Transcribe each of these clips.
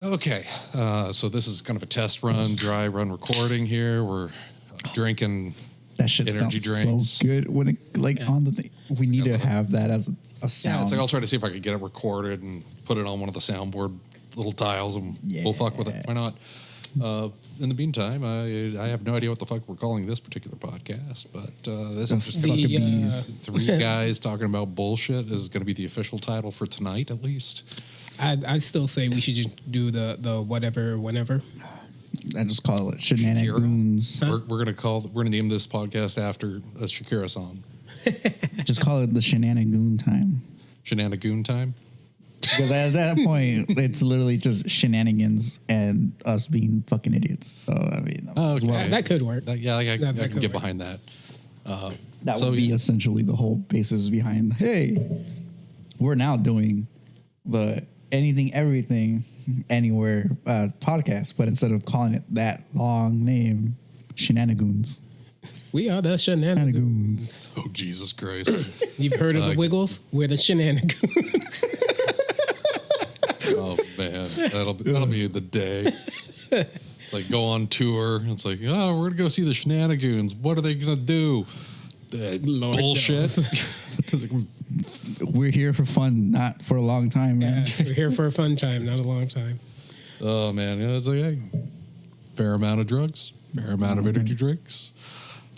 Okay, so this is kind of a test run, dry run recording here. We're drinking That shit energy sounds drinks. so good when it on the thing. We need to have that as a sound. Yeah, it's like I'll try to see if I could get it recorded and put it on one of the soundboard little dials, and we'll fuck with it. Why not? In the meantime, I have no idea what the fuck we're calling this particular podcast, but this is just three guys talking about bullshit is going to be the official title for tonight, at least. I still say we should just do the whatever, whenever. I just call it shenanigoons. Huh? We're gonna name this podcast after a Shakira song. Just call it the shenanigoon time. Shenanigoon time. Because at that point, it's literally just shenanigans and us being fucking idiots. So I mean, that could work. I can get behind that. That would be essentially the whole basis behind. Hey, we're now doing the anything, everything, anywhere podcast, but instead of calling it that long name, shenanigoons. We are the shenanigans. Oh, Jesus Christ. You've heard of the Wiggles? We're the shenanigans. Oh, man. That'll be the day. It's like go on tour. It's like, oh, we're going to go see the shenanigans. What are they going to do? Bullshit. We're here for fun, not for a long time, man. Yeah, we're here for a fun time, not a long time. Oh, man. It's like a fair amount of drugs, fair amount of energy drinks.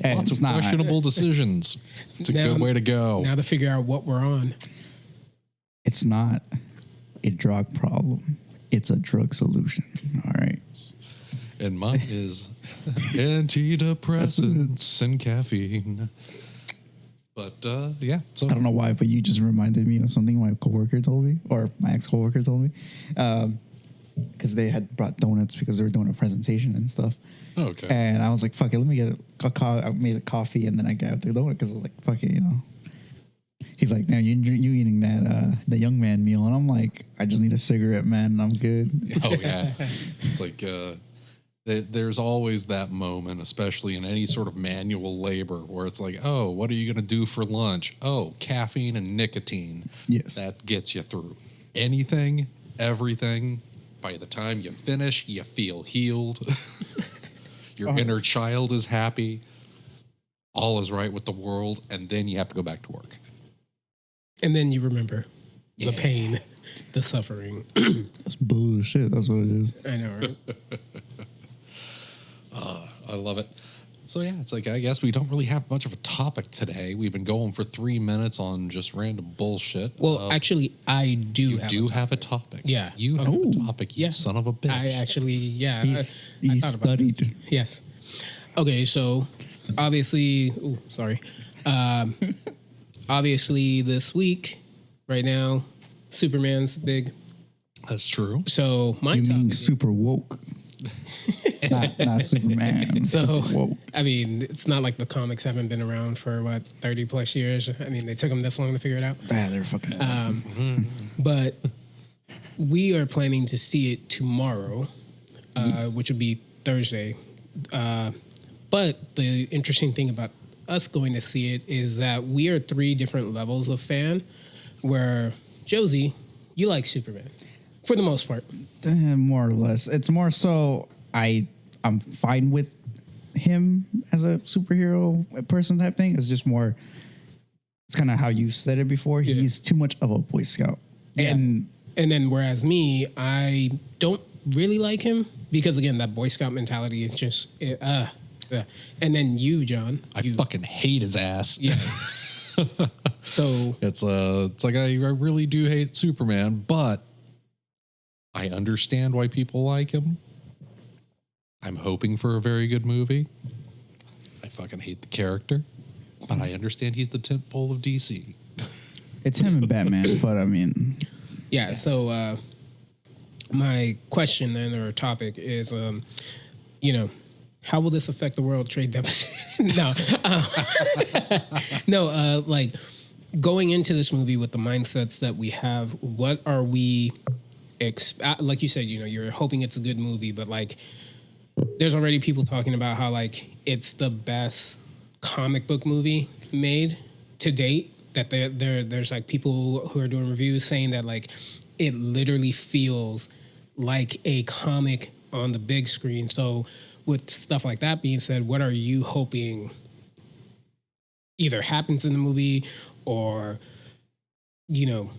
Hey, lots of questionable decisions. It's a good way to go. Now to figure out what we're on. It's not a drug problem. It's a drug solution. All right. And mine is antidepressants and caffeine. But, yeah. So I don't know why, but you just reminded me of something my coworker told me, or my ex-coworker told me. Because they had brought donuts because they were doing a presentation and stuff. Okay. And I was like, fuck it, let me get a coffee. I made a coffee and then I got the donut because I was like, fuck it, He's like, now you eating that the young man meal. And I'm like, I just need a cigarette, man, and I'm good. Oh, yeah. It's like there's always that moment, especially in any sort of manual labor, where it's like, oh, what are you going to do for lunch? Oh, caffeine and nicotine. Yes. That gets you through anything, everything. By the time you finish, you feel healed. Your inner child is happy. All is right with the world. And then you have to go back to work. And then you remember the pain, the suffering. That's bullshit. That's what it is. I know, right? I love it. So, yeah, it's like, I guess we don't really have much of a topic today. We've been going for 3 minutes on just random bullshit. Well, actually, I do have a topic. Yeah. You have a topic, you son of a bitch. I actually, yeah. He studied. Yes. Okay, so obviously, obviously this week, right now, Superman's big. That's true. So my you topic mean super woke. not Superman. So, woke. I mean, it's not like the comics haven't been around for, 30 plus years. I mean, they took them this long to figure it out. They're fucking... But we are planning to see it tomorrow, which would be Thursday. But the interesting thing about us going to see it is that we are 3 different levels of fan, where, Josie, you like Superman. For the most part. More or less. It's more so I'm fine with him as a superhero person type thing. It's just more, it's kind of how you said it before. Yeah. He's too much of a Boy Scout. Yeah. And then whereas me, I don't really like him because, again, that Boy Scout mentality is just, yeah. And then you, John. I fucking hate his ass. Yeah. So. It's like I really do hate Superman, but I understand why people like him. I'm hoping for a very good movie. I fucking hate the character, but I understand he's the tentpole of DC. It's him and Batman, but I mean... Yeah, so my question then, or topic is, how will this affect the world trade deficit? No. Like, going into this movie with the mindsets that we have, what are we... like you said, you're hoping it's a good movie, but like there's already people talking about how like it's the best comic book movie made to date, that there's like people who are doing reviews saying that like it literally feels like a comic on the big screen. So with stuff like that being said, what are you hoping either happens in the movie or, you know,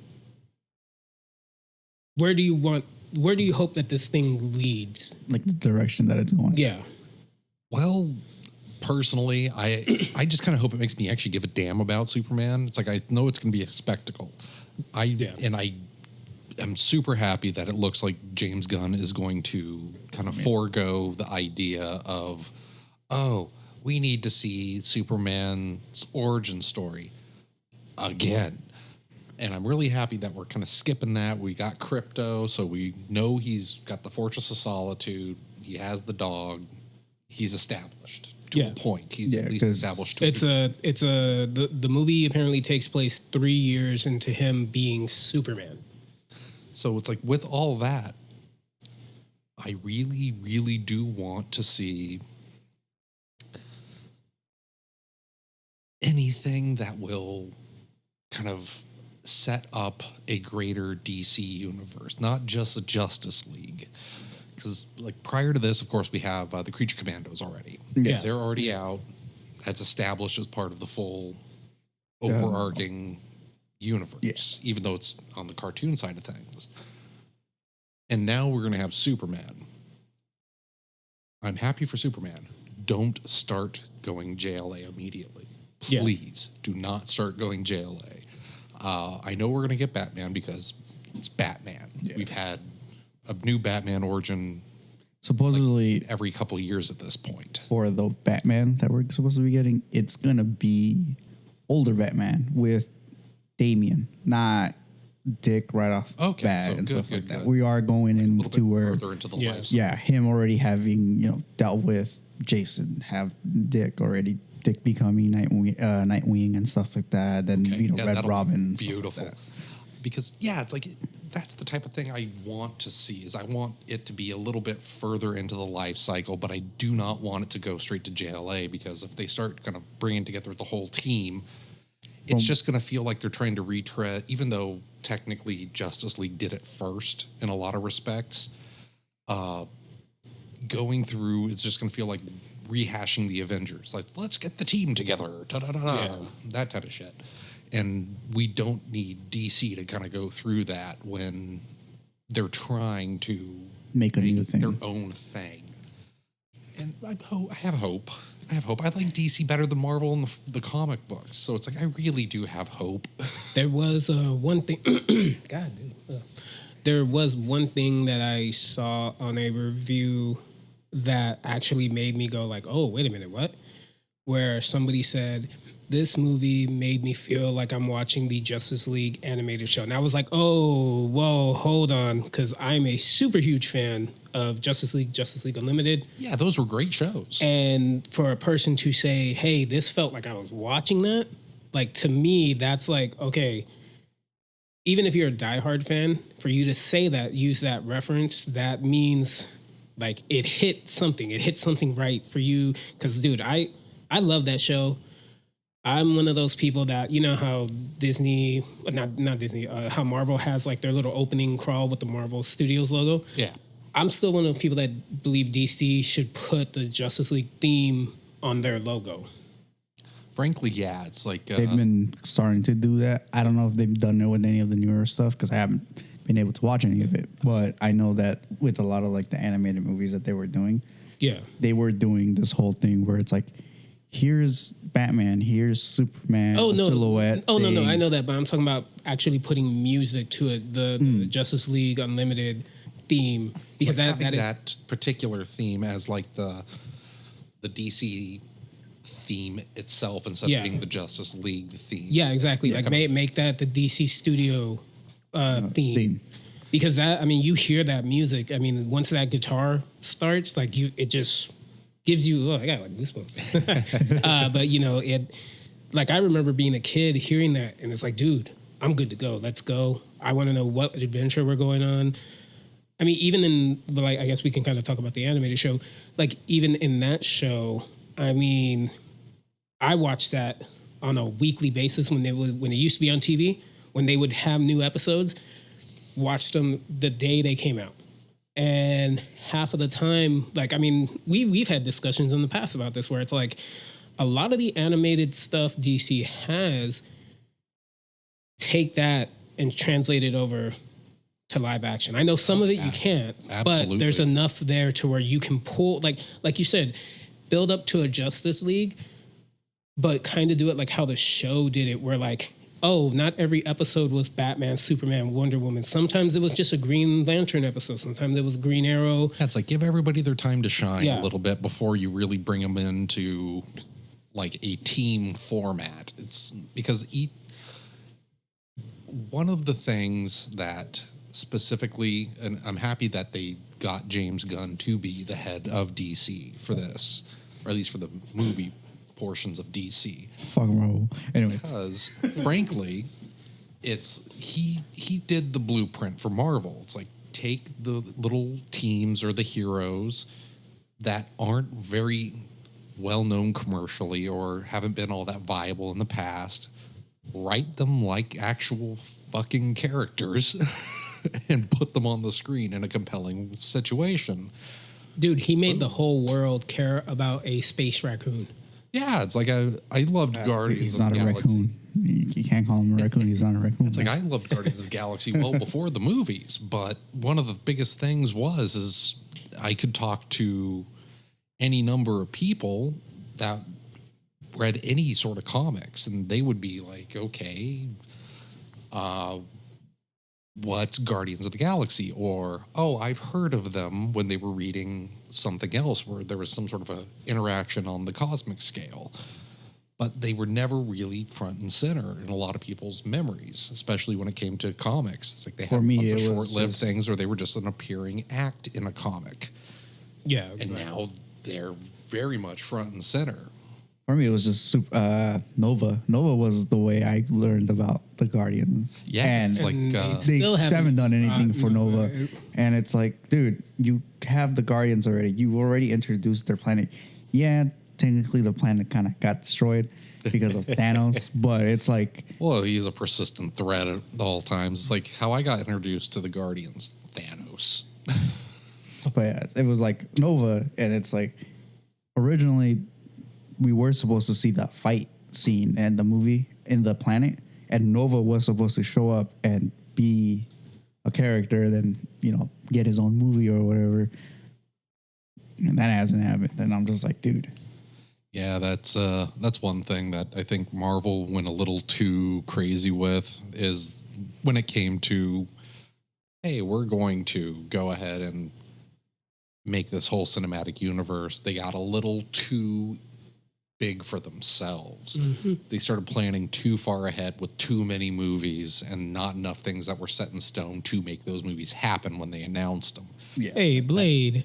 where do you hope that this thing leads? Like the direction that it's going. Yeah. Well, personally, I just kind of hope it makes me actually give a damn about Superman. It's like, I know it's going to be a spectacle. I am super happy that it looks like James Gunn is going to kind of forego the idea of, oh, we need to see Superman's origin story again. And I'm really happy that we're kind of skipping that. We got Crypto, so we know he's got the Fortress of Solitude. He has the dog. He's established to a point. He's at least established. The movie apparently takes place 3 years into him being Superman. So it's like, with all that, I really, really do want to see anything that will kind of set up a greater DC universe, not just the Justice League. Because, like, prior to this, of course, we have the Creature Commandos already. Yeah. They're already out. That's established as part of the full overarching universe, even though it's on the cartoon side of things. And now we're going to have Superman. I'm happy for Superman. Don't start going JLA immediately. Please do not start going JLA. I know we're going to get Batman because it's Batman. Yeah. We've had a new Batman origin supposedly like every couple of years at this point. For the Batman that we're supposed to be getting, it's going to be older Batman with Damian, not Dick right off bat and stuff like that. We are going into where further into the life. Yeah, him already having dealt with Jason, have Dick becoming Nightwing and stuff like that. Then Red Robin. Beautiful. Like because it's like that's the type of thing I want to see. Is I want it to be a little bit further into the life cycle, but I do not want it to go straight to JLA because if they start kind of bringing together the whole team, it's just going to feel like they're trying to retread, even though technically Justice League did it first in a lot of respects. Going through, it's just going to feel like rehashing the Avengers. Like, let's get the team together, that type of shit. And we don't need DC to kind of go through that when they're trying to make new thing, their own thing. And I have hope. I like DC better than Marvel in the comic books. So it's like, I really do have hope. There was one thing. God, dude. There was one thing that I saw on a review that actually made me go like, oh, wait a minute, what? Where somebody said, this movie made me feel like I'm watching the Justice League animated show. And I was like, oh, whoa, hold on, because I'm a super huge fan of Justice League Unlimited. Yeah, those were great shows. And for a person to say, hey, this felt like I was watching that, like, to me, that's like, okay, even if you're a diehard fan, for you to say that, use that reference, that means, like, it hit something. It hit something right for you. Because, dude, I love that show. I'm one of those people that, you know how Disney, not Disney, how Marvel has like their little opening crawl with the Marvel Studios logo. Yeah. I'm still one of the people that believe DC should put the Justice League theme on their logo. Frankly, yeah, it's like... they've been starting to do that. I don't know if they've done it with any of the newer stuff because I haven't been able to watch any of it. But I know that with a lot of like the animated movies that they were doing, they were doing this whole thing where it's like, here's Batman, here's Superman, silhouette. Oh, no, I know that, but I'm talking about actually putting music to it, the Justice League Unlimited theme. Because like that particular theme as like the DC theme itself instead of being the Justice League theme. Yeah, exactly. Like make that the DC studio theme. Because that, I mean, you hear that music. I mean, once that guitar starts, like it just gives you, I got like goosebumps. But it, like I remember being a kid hearing that and it's like, dude, I'm good to go. Let's go. I want to know what adventure we're going on. I mean, even in, but like, I guess we can kind of talk about the animated show. Like even in that show, I mean, I watched that on a weekly basis when it used to be on TV, when they would have new episodes, watched them the day they came out. And half of the time, like, I mean, we've had discussions in the past about this where it's like a lot of the animated stuff DC has, take that and translate it over to live action. I know some of it you can't, absolutely. but there's enough there to where you can pull, like you said, build up to a Justice League, but kind of do it like how the show did it, where like, oh, not every episode was Batman, Superman, Wonder Woman. Sometimes it was just a Green Lantern episode. Sometimes it was Green Arrow. That's like, give everybody their time to shine a little bit before you really bring them into like a team format. It's because one of the things that specifically, and I'm happy that they got James Gunn to be the head of DC for this, or at least for the movie portions of DC. Fucking Marvel. Anyway, because frankly, he did the blueprint for Marvel. It's like, take the little teams or the heroes that aren't very well known commercially or haven't been all that viable in the past, write them like actual fucking characters and put them on the screen in a compelling situation. Dude, he made the whole world care about a space raccoon. Yeah, it's like I loved Guardians he's of not the a Galaxy. raccoon. You can't call him a raccoon. He's not a raccoon. It's like, I loved Guardians of the Galaxy well before the movies, but one of the biggest things is I could talk to any number of people that read any sort of comics, and they would be like, okay, what's Guardians of the Galaxy? Or, oh, I've heard of them when they were reading something else where there was some sort of a interaction on the cosmic scale. But they were never really front and center in a lot of people's memories, especially when it came to comics. It's like they had a bunch of short-lived things, or they were just an appearing act in a comic. Yeah, exactly. And now they're very much front and center. For me, it was just Nova. Nova was the way I learned about the Guardians. Yeah, and it's like they haven't done anything for Nova. And it's like, dude, you have the Guardians already. You already introduced their planet. Yeah, technically the planet kind of got destroyed because of Thanos, but it's like... Well, he's a persistent threat at all times. It's like how I got introduced to the Guardians, Thanos. But yeah, it was like Nova, and it's like, originally... we were supposed to see that fight scene in the movie in the planet, and Nova was supposed to show up and be a character, then, you know, get his own movie or whatever. And that hasn't happened. And I'm just like, dude. Yeah, that's one thing that I think Marvel went a little too crazy with, is when it came to, hey, we're going to go ahead and make this whole cinematic universe. They got a little too big for themselves. Mm-hmm. They started planning too far ahead with too many movies and not enough things that were set in stone to make those movies happen when they announced them. Yeah. Hey, Blade.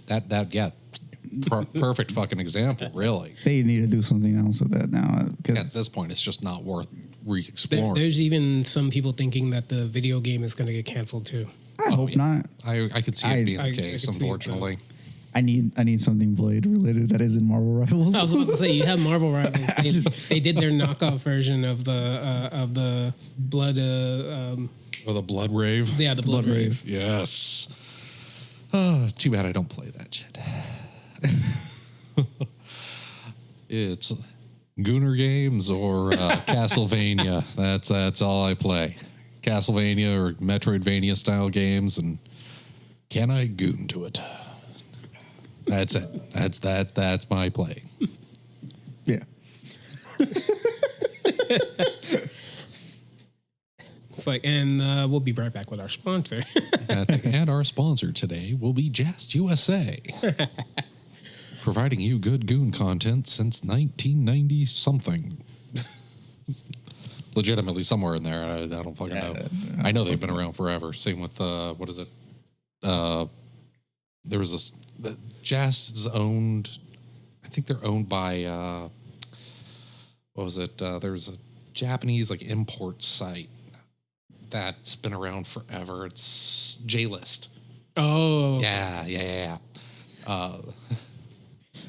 Perfect fucking example, really. They need to do something else with that now. At this point, it's just not worth re-exploring. There's even some people thinking that the video game is going to get canceled too. I hope not. I could see it being the case, unfortunately. I need something Blade related that isn't Marvel Rivals. I was about to say, you have Marvel Rivals. They did their knockoff version of the Blood. The Blood Rave. Yeah, the Blood Rave. Yes. Too bad I don't play that shit. It's Gooner games or Castlevania. That's all I play. Castlevania or Metroidvania style games, and can I goon to it? That's it. That's my play. Yeah. It's like, and we'll be right back with our sponsor. And our sponsor today will be Just USA, providing you good goon content since 1990 something. Legitimately somewhere in there. I don't fucking know. I know they've been around forever. Same with what is it? There was this. Just is owned. I think they're owned by. What was it? There's a Japanese import site that's been around forever. It's J-List. Oh. Yeah.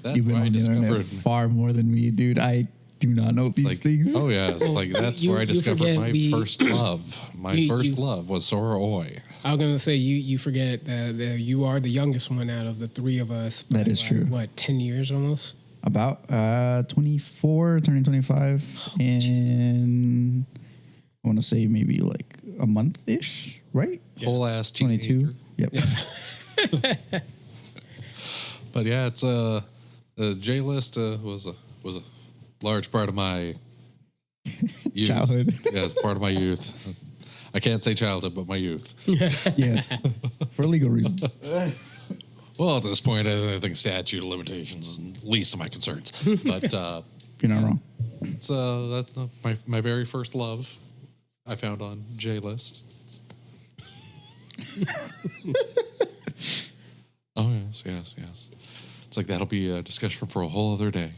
That's You've been where I on the internet discovered far more than me, dude. I do not know these things. Oh yeah, it's like that's where I discovered my first love. My first love was Sora Oi. I was gonna say you forget that you are the youngest one out of the three of us. That is true. What, 10 years almost? About 24, turning 25, and I want to say maybe like a month-ish, right? Whole ass teenager. 22. Yep. Yeah. But yeah, it's the J List was a large part of my youth. Childhood. Yeah, it's part of my youth. I can't say childhood, but my youth. Yes, for legal reasons. Well, at this point, I think statute of limitations is the least of my concerns. But you're not wrong. It's that's my very first love. I found on J List. Oh yes. It's like that'll be a discussion for a whole other day.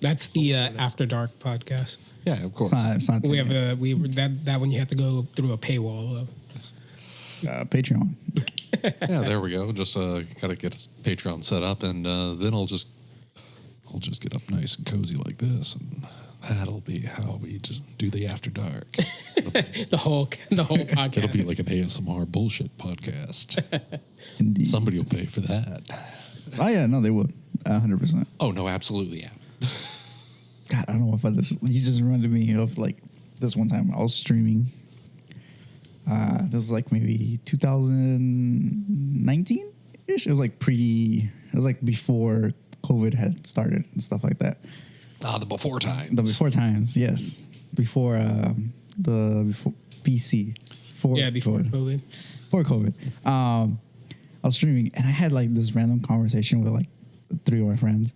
That's the After Dark podcast. Yeah, of course. It's not We have that one you have to go through a paywall of. Patreon. Yeah, there we go. Just gotta get his Patreon set up, and then I'll just get up nice and cozy like this, and that'll be how we just do the After Dark. the whole podcast. It'll be like an ASMR bullshit podcast. Indeed. Somebody will pay for that. Oh yeah, no, they would 100%. Oh no, absolutely, yeah. God, I don't know if this. You just reminded me of like this one time I was streaming. This was like maybe 2019 ish. It was like before COVID had started and stuff like that. The before times. The before times, yes. Before BC. Before COVID. Before COVID. I was streaming and I had like this random conversation with like three of my friends.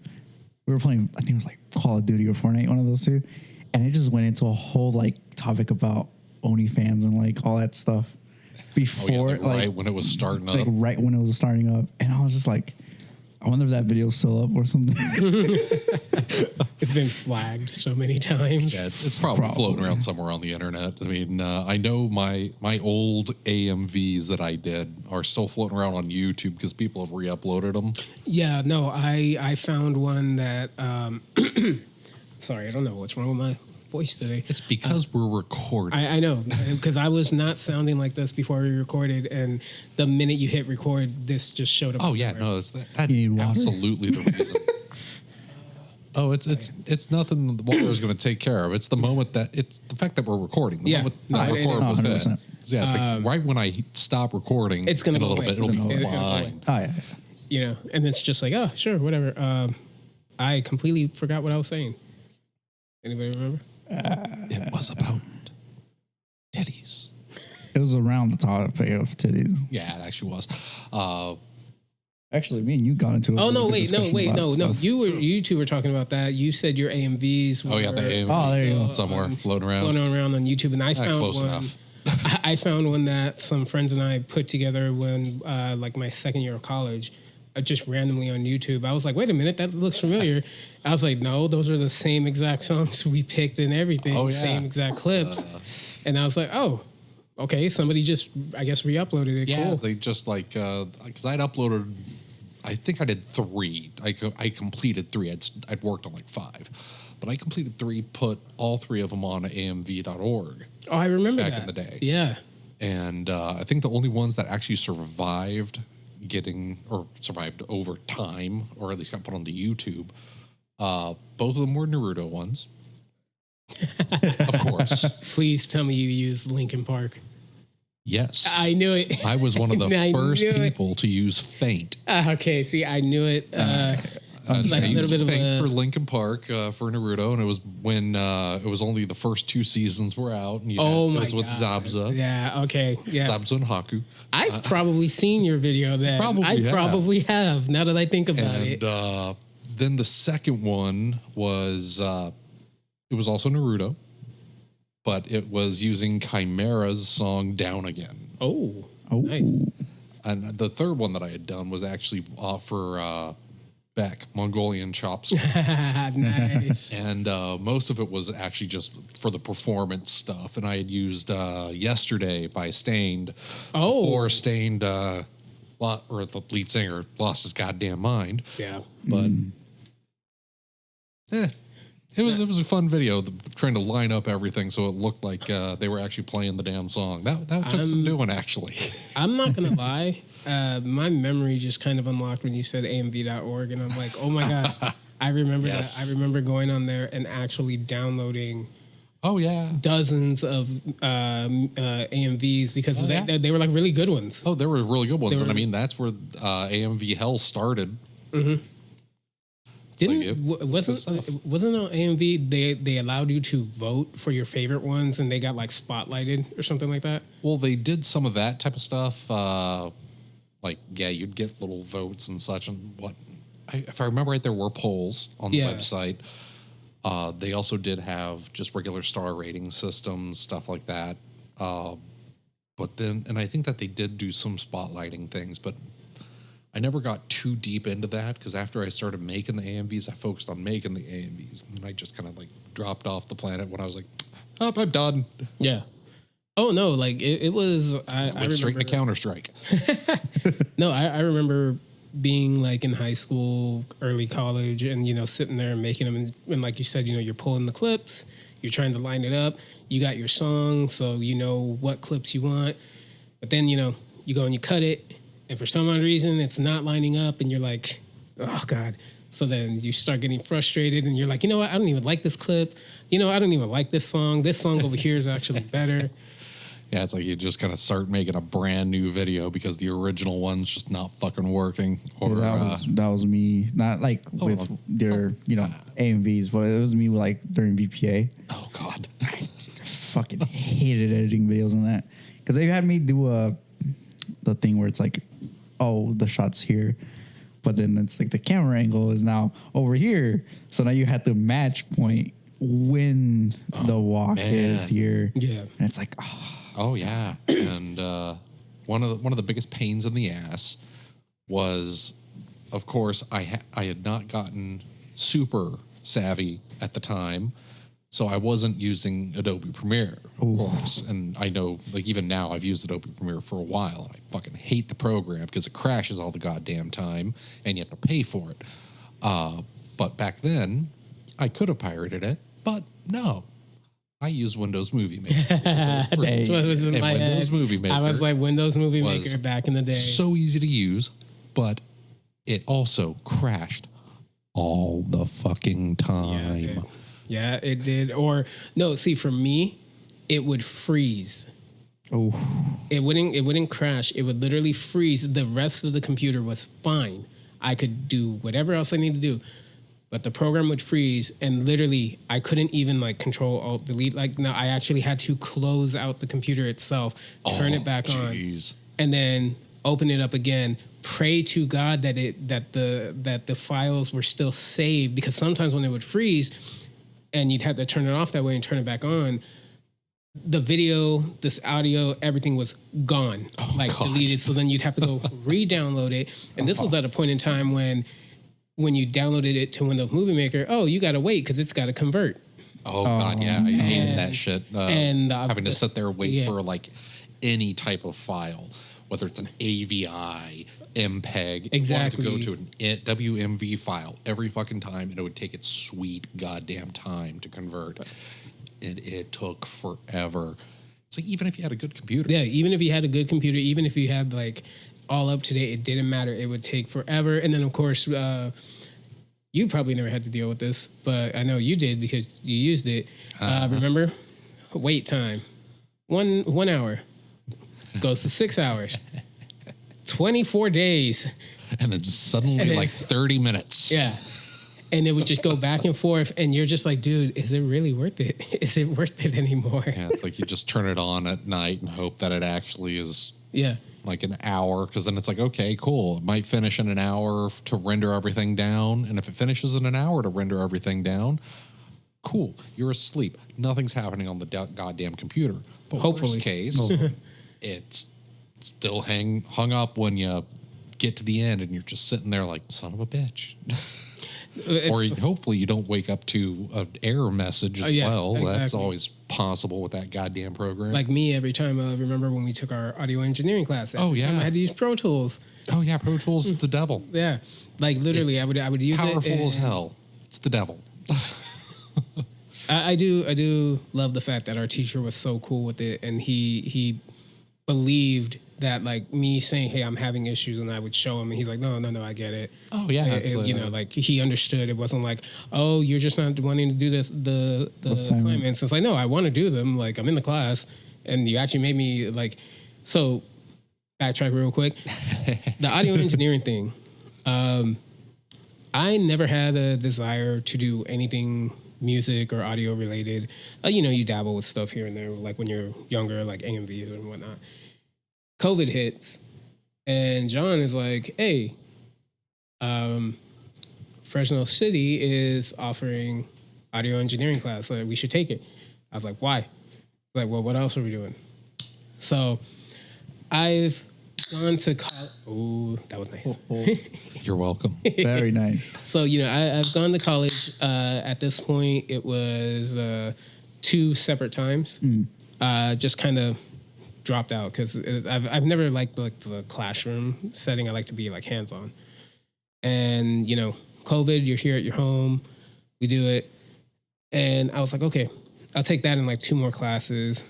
We were playing, I think it was like Call of Duty or Fortnite, one of those two. And it just went into a whole like topic about OnlyFans and like all that stuff. Before, right when it was starting up. Like right when it was starting up. And I was just like, I wonder if that video's still up or something. It's been flagged so many times. Yeah, it's probably floating around somewhere on the internet. I mean, I know my old AMVs that I did are still floating around on YouTube because people have re-uploaded them. Yeah, no, I found one that. Sorry, I don't know what's wrong with my voice today. It's because we're recording. I know, because I was not sounding like this before we recorded, and the minute you hit record, this just showed up. Oh yeah, no, it's that absolutely the reason. Oh, it's nothing the water is going to take care of. It's the moment it's the fact that we're recording. The moment that record was that. Yeah, it's like right when I stop recording, it's going to go a little bit. It'll be fine. Oh yeah. You know, and it's just like, oh, sure, whatever. I completely forgot what I was saying. Anybody remember? It was about titties. It was around the topic of titties. Yeah, it actually was. Actually, me and you got into it. Oh no! Wait, no! You two were talking about that. You said your AMVs. The AMVs. Oh, there you go. Somewhere floating around on YouTube, and I found close one. Enough. I found one that some friends and I put together when, like, my second year of college, just randomly on YouTube. I was like, wait a minute, that looks familiar. I was like, no, those are the same exact songs we picked and everything, same exact clips. And I was like, oh, okay, somebody just, I guess, re-uploaded it. Yeah, cool. they just like, because I'd uploaded, I think I did 3. I completed 3. I'd worked on like 5. But I completed 3, put all 3 of them on amv.org. Oh, I remember back that. in the day. Yeah. And I think the only ones that actually survived over time, or at least got put onto YouTube, both of them were Naruto ones. Of course. Please tell me you used Linkin Park. Yes. I knew it. I was one of the first people to use Faint. Okay, see, I knew it. Like a little bit of Faint for Linkin Park for Naruto, and it was when it was only the first 2 seasons were out. And it was with Zabza. Yeah, okay. Yeah. Zabza and Haku. I've probably seen your video then. Probably have, now that I think about it. Then the second one was, it was also Naruto, but it was using Chimera's song Down Again. Oh, nice. And the third one that I had done was actually for Beck, Mongolian Chopstick. Nice. And most of it was actually just for the performance stuff. And I had used Yesterday by Stained. Before Stained, or the lead singer, lost his goddamn mind. Yeah. But, It was a fun video, trying to line up everything so it looked like they were actually playing the damn song. That took some doing, actually. I'm not gonna lie, my memory just kind of unlocked when you said amv.org, and I'm like, oh my god, I remember that. I remember going on there and actually downloading. Oh yeah, dozens of AMVs because they were like really good ones. Oh, they were really good ones, and I mean that's where AMV hell started. Mm-hmm. Wasn't on AMV they allowed you to vote for your favorite ones and they got like spotlighted or something like that? Well, they did some of that type of stuff. You'd get little votes and such, and if I remember right, there were polls on the website. They also did have just regular star rating systems, stuff like that. But then, and I think that they did do some spotlighting things, but I never got too deep into that because after I started making the AMVs, I focused on making the AMVs, and then I just kind of like dropped off the planet when I was like, "Oh, I'm done." Yeah. Oh no, like it was. I went straight into Counter-Strike. No, I remember being like in high school, early college, and sitting there and making them, and like you said, you're pulling the clips, you're trying to line it up, you got your song, so you know what clips you want, but then you go and you cut it. And for some odd reason, it's not lining up, and you're like, oh, God. So then you start getting frustrated, and you're like, you know what? I don't even like this clip. I don't even like this song. This song over here is actually better. Yeah, it's like you just kind of start making a brand new video because the original one's just not fucking working. Or that was me, not like with their, AMVs, but it was me like during VPA. Oh, God. I fucking hated editing videos on that because they had me do the thing where it's like, oh, the shot's here, but then it's like the camera angle is now over here. So now you have to match point when the walk is here. Yeah. And it's like, oh yeah. And one of the biggest pains in the ass was, of course, I had not gotten super savvy at the time. So I wasn't using Adobe Premiere, of course. And I know, like, even now I've used Adobe Premiere for a while, and I fucking hate the program because it crashes all the goddamn time, and you have to pay for it. But back then, I could have pirated it, but no. I used Windows Movie Maker. That's what was in my head. Windows Movie Maker. I was like, Windows Movie Maker back in the day. So easy to use, but it also crashed all the fucking time. Yeah, it did. Or no, see, for me, it would freeze. Oh, it wouldn't crash. It would literally freeze. The rest of the computer was fine. I could do whatever else I need to do, but the program would freeze, and literally, I couldn't even like Control Alt Delete. Like, no, I actually had to close out the computer itself, turn it back on, and then open it up again. Pray to God that the files were still saved, because sometimes when it would freeze. And you'd have to turn it off that way and turn it back on. The video, this audio, everything was gone, deleted. So then you'd have to go re-download it. And this was at a point in time when you downloaded it to Windows Movie Maker, you got to wait because it's got to convert. Oh, God, yeah. I hated that shit. Having to sit there and wait for like any type of file, whether it's an AVI, MPEG, exactly. You wanted to go to an WMV file every fucking time, and it would take its sweet goddamn time to convert. And it took forever. It's like, even if you had a good computer. Yeah, even if you had a good computer, even if you had like all up to date, it didn't matter. It would take forever. And then, of course, you probably never had to deal with this, but I know you did because you used it. Remember? Wait time. 1 hour. Goes to 6 hours. 24 days. And then suddenly like 30 minutes. Yeah. And it would just go back and forth. And you're just like, dude, is it really worth it? Is it worth it anymore? Yeah, it's like you just turn it on at night and hope that it actually is like an hour. Because then it's like, okay, cool. It might finish in an hour to render everything down. And if it finishes in an hour to render everything down, cool. You're asleep. Nothing's happening on the goddamn computer. But hopefully. Worst case, it's still hung up when you get to the end and you're just sitting there like, son of a bitch. Or hopefully you don't wake up to an error message as well. Exactly. That's always possible with that goddamn program. Like me, every time I remember when we took our audio engineering class. I had to use Pro Tools. Oh yeah, Pro Tools is the devil. Yeah, like literally, I would use powerful it. Powerful as hell. It's the devil. I do love the fact that our teacher was so cool with it, and he believed that like me saying, "Hey, I'm having issues," and I would show him, and he's like, "No, I get it." Oh yeah, like he understood. It wasn't like, "Oh, you're just not wanting to do the assignments." It's like, no, I want to do them. Like I'm in the class, and you actually made me like. So, backtrack real quick. The audio engineering thing. I never had a desire to do anything music or audio related. You dabble with stuff here and there, like when you're younger, like AMVs and whatnot. COVID hits, and John is like, "Hey, Fresno City is offering audio engineering class. So we should take it." I was like, "Why?" Like, well, what else are we doing? So I've gone to college. Oh, that was nice. You're welcome. Very nice. So, I've gone to college. At this point, it was 2 separate times. Just kind of dropped out because I've never liked like the classroom setting. I like to be like hands-on. And, COVID, you're here at your home. We do it. And I was like, okay, I'll take that in like 2 more classes.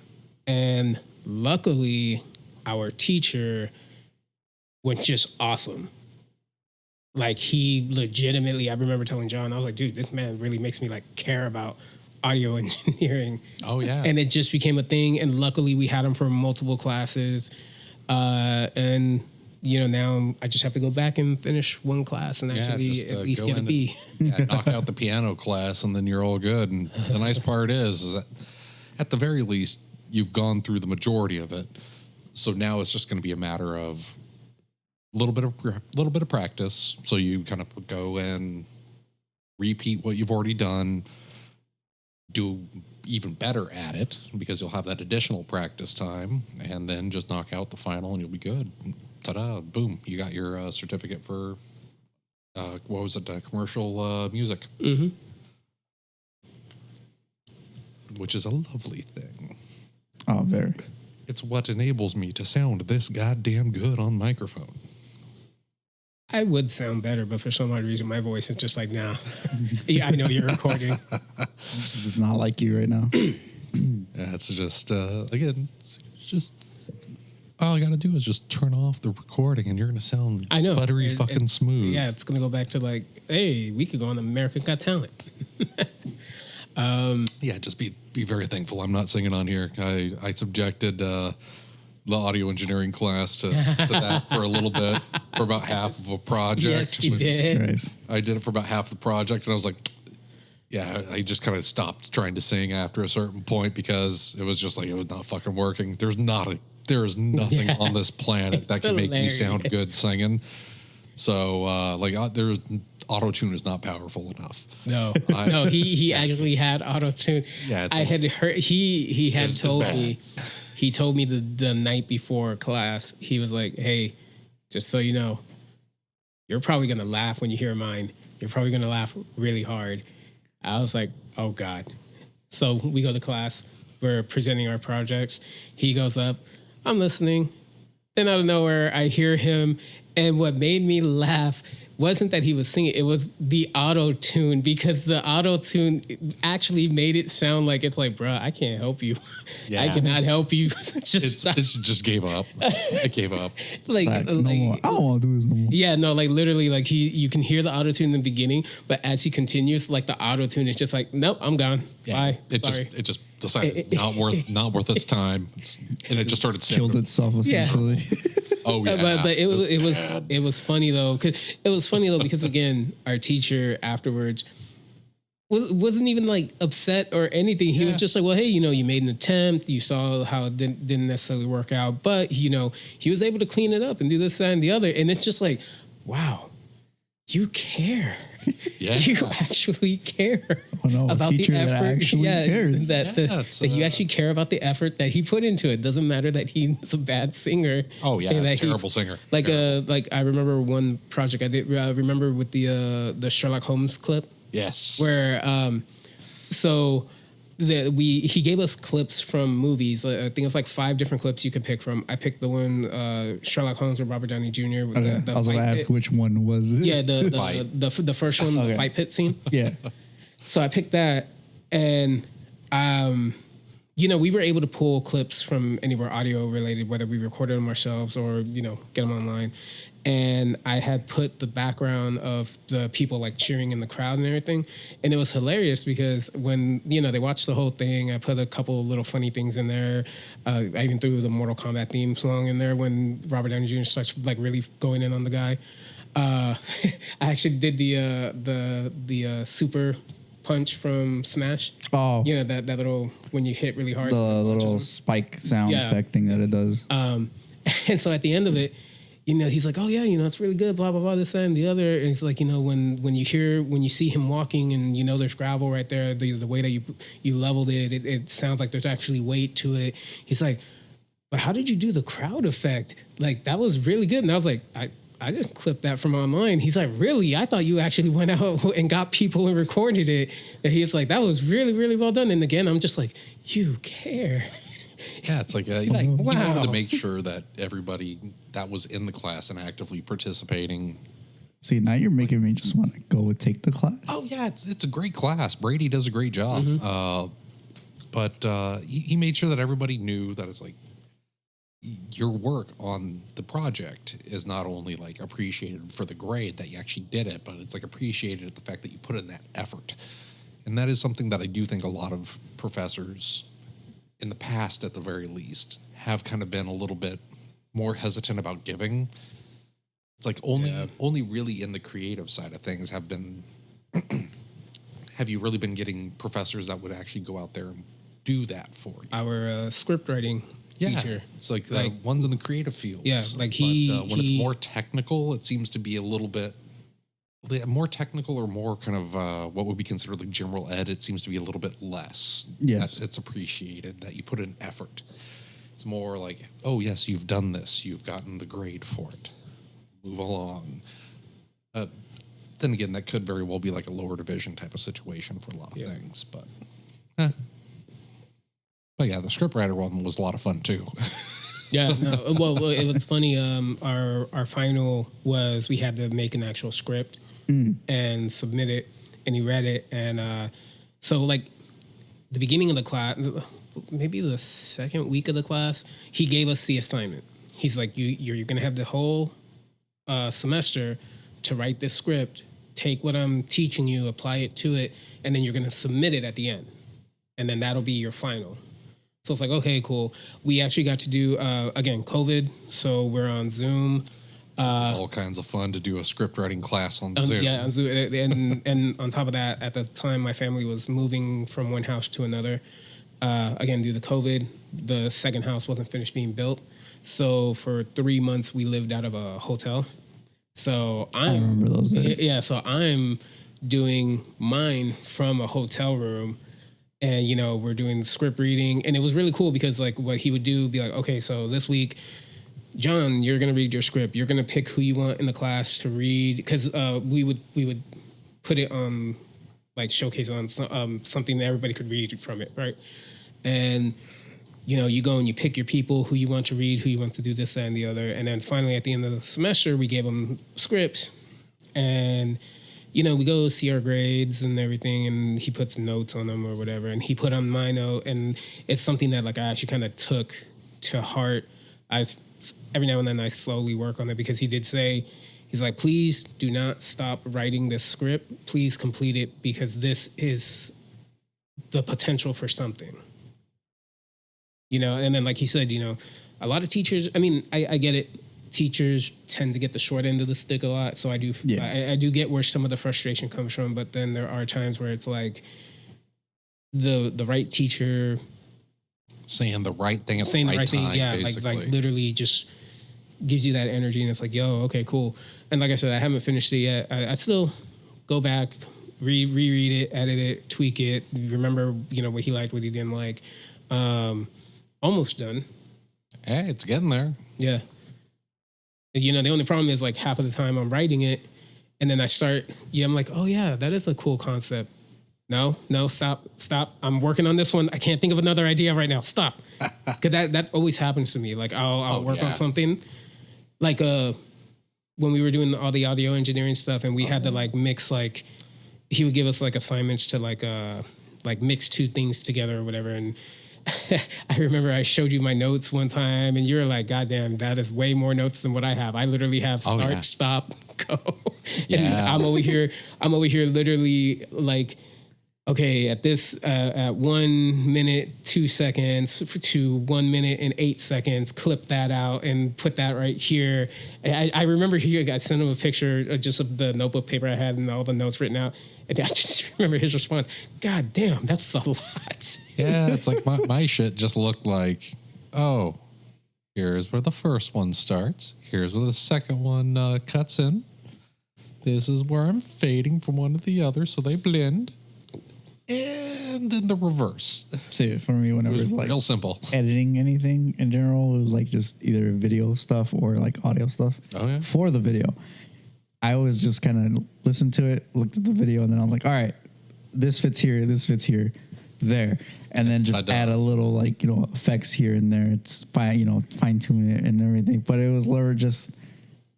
And luckily, our teacher was just awesome. Like he legitimately, I remember telling John, I was like, dude, this man really makes me like care about audio engineering. Oh yeah. And it just became a thing. And luckily we had him for multiple classes. And now I just have to go back and finish 1 class and actually at least get a B. Knock out the piano class and then you're all good. And the nice part is that at the very least, you've gone through the majority of it. So now it's just going to be a matter of a little bit of practice. So you kind of go and repeat what you've already done, do even better at it because you'll have that additional practice time, and then just knock out the final and you'll be good. Ta-da! Boom! You got your certificate for what was it? Commercial music, which is a lovely thing. Oh, very. It's what enables me to sound this goddamn good on microphone. I would sound better, but for some odd reason, my voice is just like, nah. Yeah, I know you're recording. It's not like you right now. Yeah, it's just, again, it's just, all I got to do is just turn off the recording and you're going to sound buttery fucking smooth. Yeah, it's going to go back to like, hey, we could go on American Got Talent. Yeah, just be very thankful I'm not singing on here. I subjected the audio engineering class to that for a little bit, for about half of a project. Yes, you did. I did it for about half the project, and I was like, yeah, I just kind of stopped trying to sing after a certain point because it was just like, it was not fucking working. There is nothing on this planet that can make me sound good singing. So, there's auto-tune is not powerful enough. No, he actually had auto-tune. Yeah, I had heard, he had told me, he told me the night before class, he was like, hey, just so you know, you're probably going to laugh when you hear mine. You're probably going to laugh really hard. I was like, oh God. So we go to class, we're presenting our projects. He goes up, I'm listening. Then out of nowhere, I hear him. And what made me laugh wasn't that he was singing, it was the auto-tune, because the auto-tune actually made it sound like it's like, bruh, I can't help you. Yeah. I cannot help you. It just gave up. It gave up. No more. I don't want to do this no more. Yeah, no, like literally, like you can hear the auto-tune in the beginning, but as he continues, like the auto-tune is just like, nope, I'm gone. Yeah. Bye. It just decided not worth its time, and it just started killed itself essentially. Yeah. Oh yeah, but it was funny though, because again, our teacher afterwards wasn't even like upset or anything. He was just like, well, hey, you made an attempt. You saw how it didn't necessarily work out, but he was able to clean it up and do this, that, and the other. And it's just like, wow, you care. Yeah. You actually care about the effort. Cares. That you actually care about the effort that he put into it. Doesn't matter that he's a bad singer. Oh yeah, terrible singer. Like I remember one project I did. Remember with the Sherlock Holmes clip. Yes. Where he gave us clips from movies. I think it's like 5 different clips you could pick from. I picked the one Sherlock Holmes with Robert Downey Jr. With I was going to ask which one was it? Yeah, the first one, the fight pit scene. Yeah. So I picked that, And, we were able to pull clips from anywhere audio related, whether we recorded them ourselves or, get them online. And I had put the background of the people like cheering in the crowd and everything. And it was hilarious because when, they watched the whole thing, I put a couple of little funny things in there. I even threw the Mortal Kombat theme song in there when Robert Downey Jr. starts like really going in on the guy. I actually did the super punch from Smash. Oh. That little, when you hit really hard. The little spike sound effect thing that it does. And so at the end of it, he's like, oh yeah, it's really good, blah, blah, blah, this, that, and the other. And it's like, when you see him walking and, there's gravel right there, the way that you leveled it sounds like there's actually weight to it. He's like, but how did you do the crowd effect? Like, that was really good. And I was like, I just clipped that from online. He's like, really? I thought you actually went out and got people and recorded it. And he's like, that was really, really well done. And again, I'm just like, you care. Yeah, it's like, wow. You wanted to make sure that everybody that was in the class and actively participating. See, now you're making me just want to go and take the class. Oh, yeah, it's a great class. Brady does a great job. Mm-hmm. But he made sure that everybody knew that it's like your work on the project is not only like appreciated for the grade that you actually did it, but it's like appreciated at the fact that you put in that effort. And that is something that I do think a lot of professors in the past, at the very least, have kind of been a little bit more hesitant about giving. It's like only really in the creative side of things have you really been getting professors that would actually go out there and do that for you? Our script writing teacher. It's like the ones in the creative fields. Yeah, like when it's more technical, it seems to be a little bit more technical or more kind of what would be considered like general ed. It seems to be a little bit less. Yes. It's appreciated that you put in effort. It's more like, oh, yes, you've done this. You've gotten the grade for it. Move along. Then again, that could very well be like a lower division type of situation for a lot of things. But yeah, the scriptwriter one was a lot of fun too. Yeah, no. Well, it was funny. Our final was we had to make an actual script and submit it, and he read it, and so like the beginning of the class, maybe the second week of the class, he gave us the assignment. He's like, you're going to have the whole semester to write this script, take what I'm teaching you, apply it to it, and then you're going to submit it at the end, and then that'll be your final. So it's like, okay, cool. We actually got to do, again, COVID, so we're on Zoom. All kinds of fun to do a script writing class on Zoom. Yeah, on Zoom. And on top of that, at the time, my family was moving from one house to another. Again, due to COVID, the second house wasn't finished being built. So for 3 months, we lived out of a hotel. So I remember those days. Yeah, so I'm doing mine from a hotel room. And, we're doing the script reading. And it was really cool because, like, what he would do, be like, okay, so this week, John, you're going to read your script. You're going to pick who you want in the class to read. Because we would put it on, like, showcase on something that everybody could read from it, right? And, you go and you pick your people, who you want to read, who you want to do this, that, and the other. And then finally, at the end of the semester, we gave them scripts. And we go see our grades and everything, and he puts notes on them or whatever. And he put on my note, and it's something that like I actually kind of took to heart. Every now and then I slowly work on it because he did say, he's like, please do not stop writing this script. Please complete it because this is the potential for something. And then like he said, a lot of teachers, I mean, I get it. Teachers tend to get the short end of the stick a lot. So I do get where some of the frustration comes from, but then there are times where it's like the right teacher saying the right thing at the right time. Yeah. Like literally just gives you that energy. And it's like, yo, okay, cool. And like I said, I haven't finished it yet. I still go back, reread it, edit it, tweak it. Remember, what he liked, what he didn't like. Almost done. Hey, it's getting there. Yeah. The only problem is like half of the time I'm writing it and then I start, I'm like, oh yeah, that is a cool concept. No, stop. I'm working on this one. I can't think of another idea right now. Stop. Cause that always happens to me. Like I'll work on something like, when we were doing all the audio engineering stuff and we had to like mix, like he would give us like assignments to like, like mix two things together or whatever. And I remember I showed you my notes one time, and you're like, "God damn, that is way more notes than what I have." I literally have start, stop, go, and I'm over here, literally like, okay, at this at 1 minute 2 seconds to 1 minute and 8 seconds, clip that out and put that right here. I remember I sent him a picture just of the notebook paper I had and all the notes written out. And I just remember his response, "God damn, that's a lot." Yeah, it's like my shit just looked like, oh, here's where the first one starts. Here's where the second one cuts in. This is where I'm fading from one to the other so they blend. And then the reverse. See, for me, whenever it's like real simple editing anything in general, it was like just either video stuff or like audio stuff. Oh, yeah. For the video, I always just kind of listened to it, looked at the video, and then I was like, all right, this fits here, there. And then just add a little like, effects here and there. It's fine tune it and everything. But it was literally just,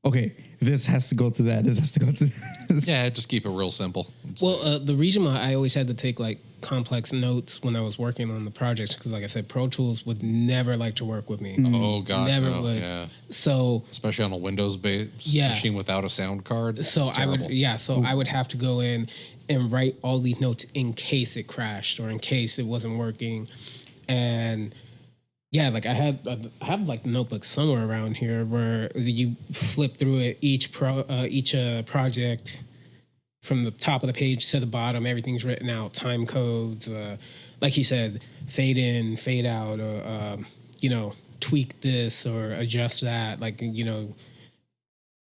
okay, this has to go to that. This has to go to this. Yeah, just keep it real simple. The reason why I always had to take like complex notes when I was working on the projects, because like I said, Pro Tools would never like to work with me. Oh God, never no, would. Yeah. So especially on a Windows-based machine without a sound card. So I would have to go in and write all these notes in case it crashed or in case it wasn't working, and. Yeah, like I have like the notebook somewhere around here where you flip through it each project from the top of the page to the bottom. Everything's written out, time codes, like he said, fade in, fade out, or tweak this or adjust that. Like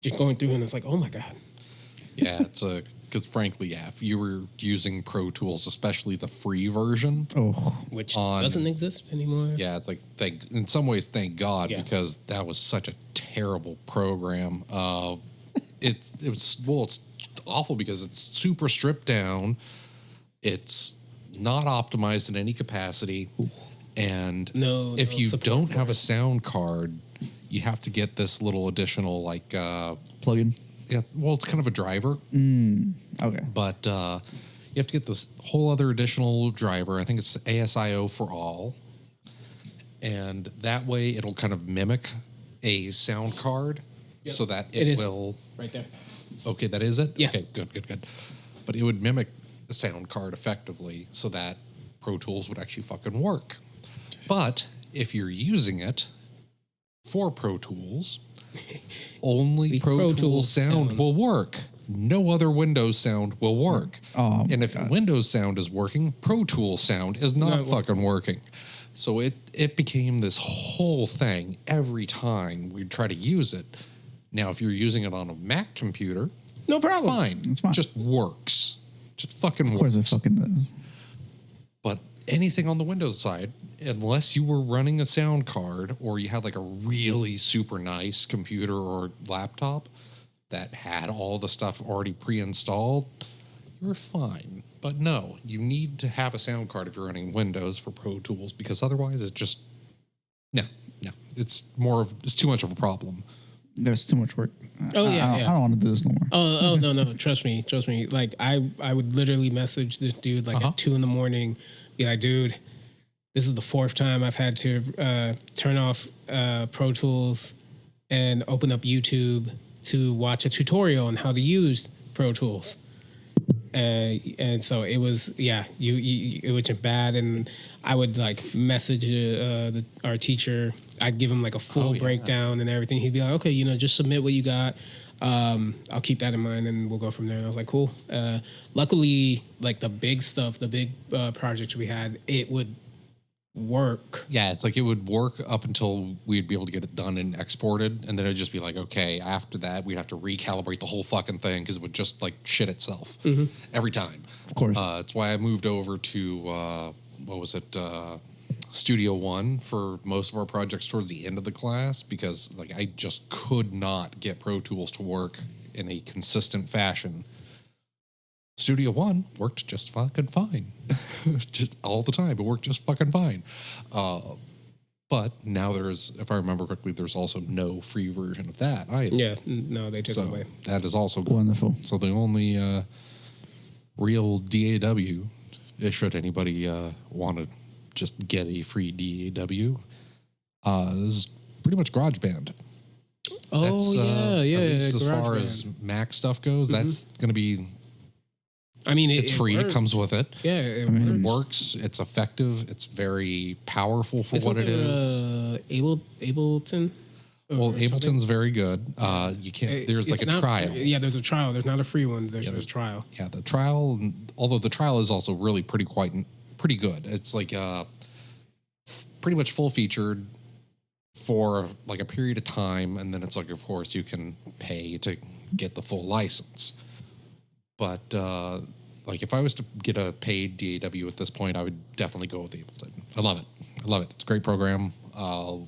just going through and it's like, oh my God. Yeah, because frankly, if you were using Pro Tools, especially the free version, which doesn't exist anymore. Yeah, it's like in some ways, thank God, because that was such a terrible program. It's awful because it's super stripped down. It's not optimized in any capacity, and if you don't have a sound card, you have to get this little additional like plugin. Yeah, it's kind of a driver. Okay. But you have to get this whole other additional driver. I think it's ASIO for all. And that way it'll kind of mimic a sound card so that it will... Right there. Okay, that is it? Yeah. Okay, good. But it would mimic the sound card effectively so that Pro Tools would actually fucking work. But if you're using it for Pro Tools... only Pro Tools sound will work. No other Windows sound will work. And if Windows sound is working, Pro Tools sound is not fucking working. So it became this whole thing every time we'd try to use it. Now, if you're using it on a Mac computer, no problem. Fine. It's fine. Just works. Just fucking works. Of course it fucking does. But anything on the Windows side, unless you were running a sound card or you had like a really super nice computer or laptop that had all the stuff already pre-installed, you're fine. But no, you need to have a sound card if you're running Windows for Pro Tools, because otherwise it's just no. It's too much of a problem. There's too much work. I don't want to do this no more. Oh no, trust me. Like I would literally message this dude like at 2 a.m, be like, dude, this is the 4th time I've had to turn off Pro Tools and open up YouTube to watch a tutorial on how to use Pro Tools. And so it was, it was bad. And I would like message our teacher. I'd give him like a full breakdown and everything. He'd be like, okay, just submit what you got. I'll keep that in mind and we'll go from there. And I was like, cool. Luckily, like the big stuff, the big projects we had, it would work. Yeah, it's like it would work up until we'd be able to get it done and exported, and then it'd just be like, okay, after that we'd have to recalibrate the whole fucking thing because it would just like shit itself every time. Of course. It's why I moved over to Studio One for most of our projects towards the end of the class, because like I just could not get Pro Tools to work in a consistent fashion. Studio One worked just fucking fine. Just all the time. It worked just fucking fine. But now there's, if I remember correctly, there's also no free version of that either. Yeah, no, they took it away. That is also good. Wonderful. So the only real DAW should anybody want to just get a free DAW, is pretty much GarageBand. Oh, at least as far as Mac stuff goes, that's going to be... I mean, it's free. It comes with it. Yeah, it works. It's effective. It's very powerful for what it is. Ableton? Well, Ableton's very good. You can't. There's like a trial. Yeah, there's a trial. There's not a free one. There's a trial. Yeah, the trial. Although the trial is also really pretty good. It's like pretty much full featured for like a period of time, and then it's like, of course, you can pay to get the full license. But like if I was to get a paid DAW at this point, I would definitely go with Ableton. I love it. It's a great program.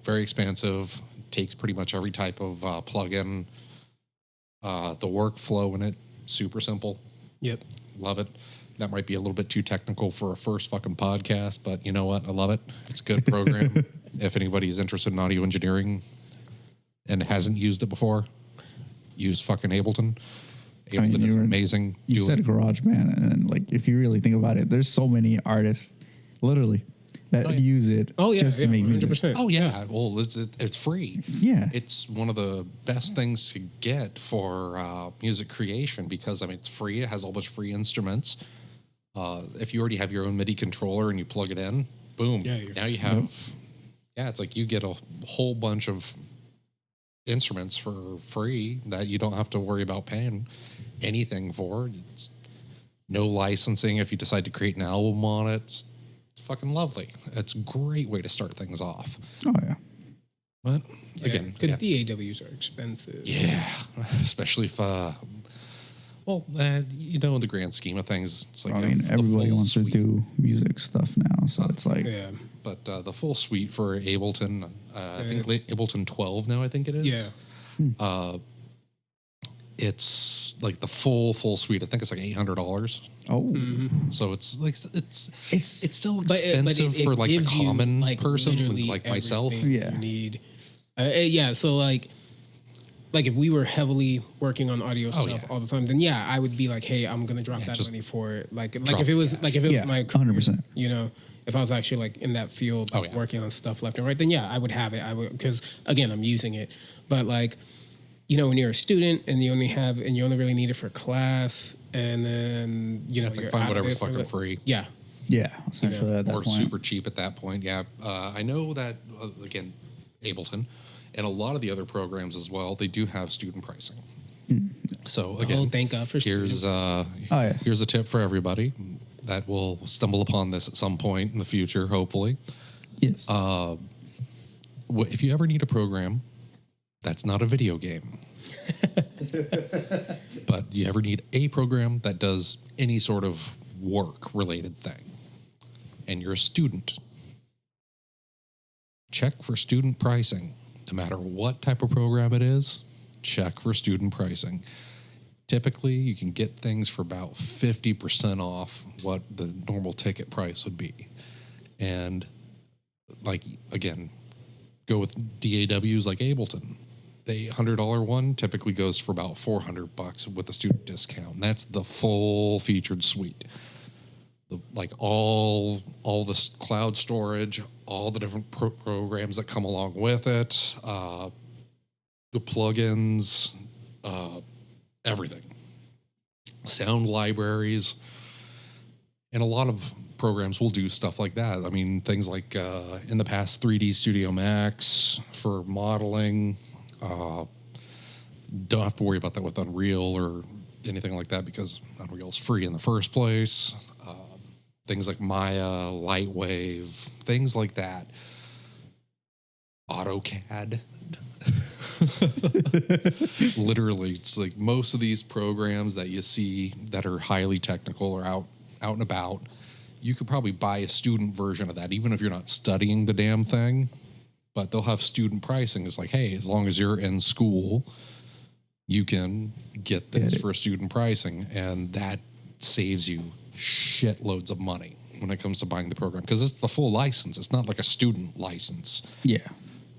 Very expansive. Takes pretty much every type of plugin. The workflow in it, super simple. Yep. Love it. That might be a little bit too technical for a first fucking podcast, but you know what? I love it. It's a good program. If anybody's interested in audio engineering and hasn't used it before, use fucking Ableton. Ableton is amazing. You said GarageBand, and then, like, if you really think about it, there's so many artists, literally, that use it just to make 100%. Music. Oh, yeah. Well, it's free. Yeah. It's one of the best things to get for music creation because, I mean, it's free. It has a whole bunch of free instruments. If you already have your own MIDI controller and you plug it in, boom. Yeah, now you have... Yep. Yeah, it's like you get a whole bunch of instruments for free that you don't have to worry about paying anything for. It's no licensing if you decide to create an album on it. It's fucking lovely. It's a great way to start things off. Oh, yeah. But, again... Because DAWs are expensive. Yeah, especially if... you know, in the grand scheme of things, it's like... I mean, everybody wants to do music stuff now, so it's like... Yeah. But the full suite for Ableton, I think Ableton 12 now, I think it is. Yeah. It's like the full suite. I think it's like $800. Oh. Mm-hmm. So it's like it's still expensive for like the common person like myself. Yeah. You need. So like if we were heavily working on audio stuff all the time, then I would be like, hey, I'm gonna drop that money for it. Like if it was my career, 100%. You know, if I was actually like in that field, working on stuff left and right, then I would have it. I would, because again, I'm using it. But like, you know, when you're a student and you only really need it for class, and then it's like find whatever's fucking free. Yeah. Yeah. Or super cheap at that point. Yeah. I know that again, Ableton. And a lot of the other programs as well, they do have student pricing. So again, thank God for here's a tip for everybody that will stumble upon this at some point in the future, hopefully. Yes. If you ever need a program that's not a video game, but you ever need a program that does any sort of work-related thing, and you're a student, check for student pricing. No matter what type of program it is, check for student pricing. Typically, you can get things for about 50% off what the normal ticket price would be. And, like, again, go with DAWs like Ableton. The $100 one typically goes for about $400 with a student discount. And that's the full featured suite. Like all the cloud storage, all the different programs that come along with it, the plugins, everything, sound libraries, and a lot of programs will do stuff like that. I mean, things like in the past 3D Studio Max for modeling. Don't have to worry about that with Unreal or anything like that because Unreal's free in the first place. Things like Maya, Lightwave, things like that. AutoCAD. Literally, it's like most of these programs that you see that are highly technical or out and about, you could probably buy a student version of that, even if you're not studying the damn thing. But they'll have student pricing. It's like, hey, as long as you're in school, you can get this for student pricing. And that saves you shitloads of money when it comes to buying the program because it's the full license. It's not like a student license. Yeah.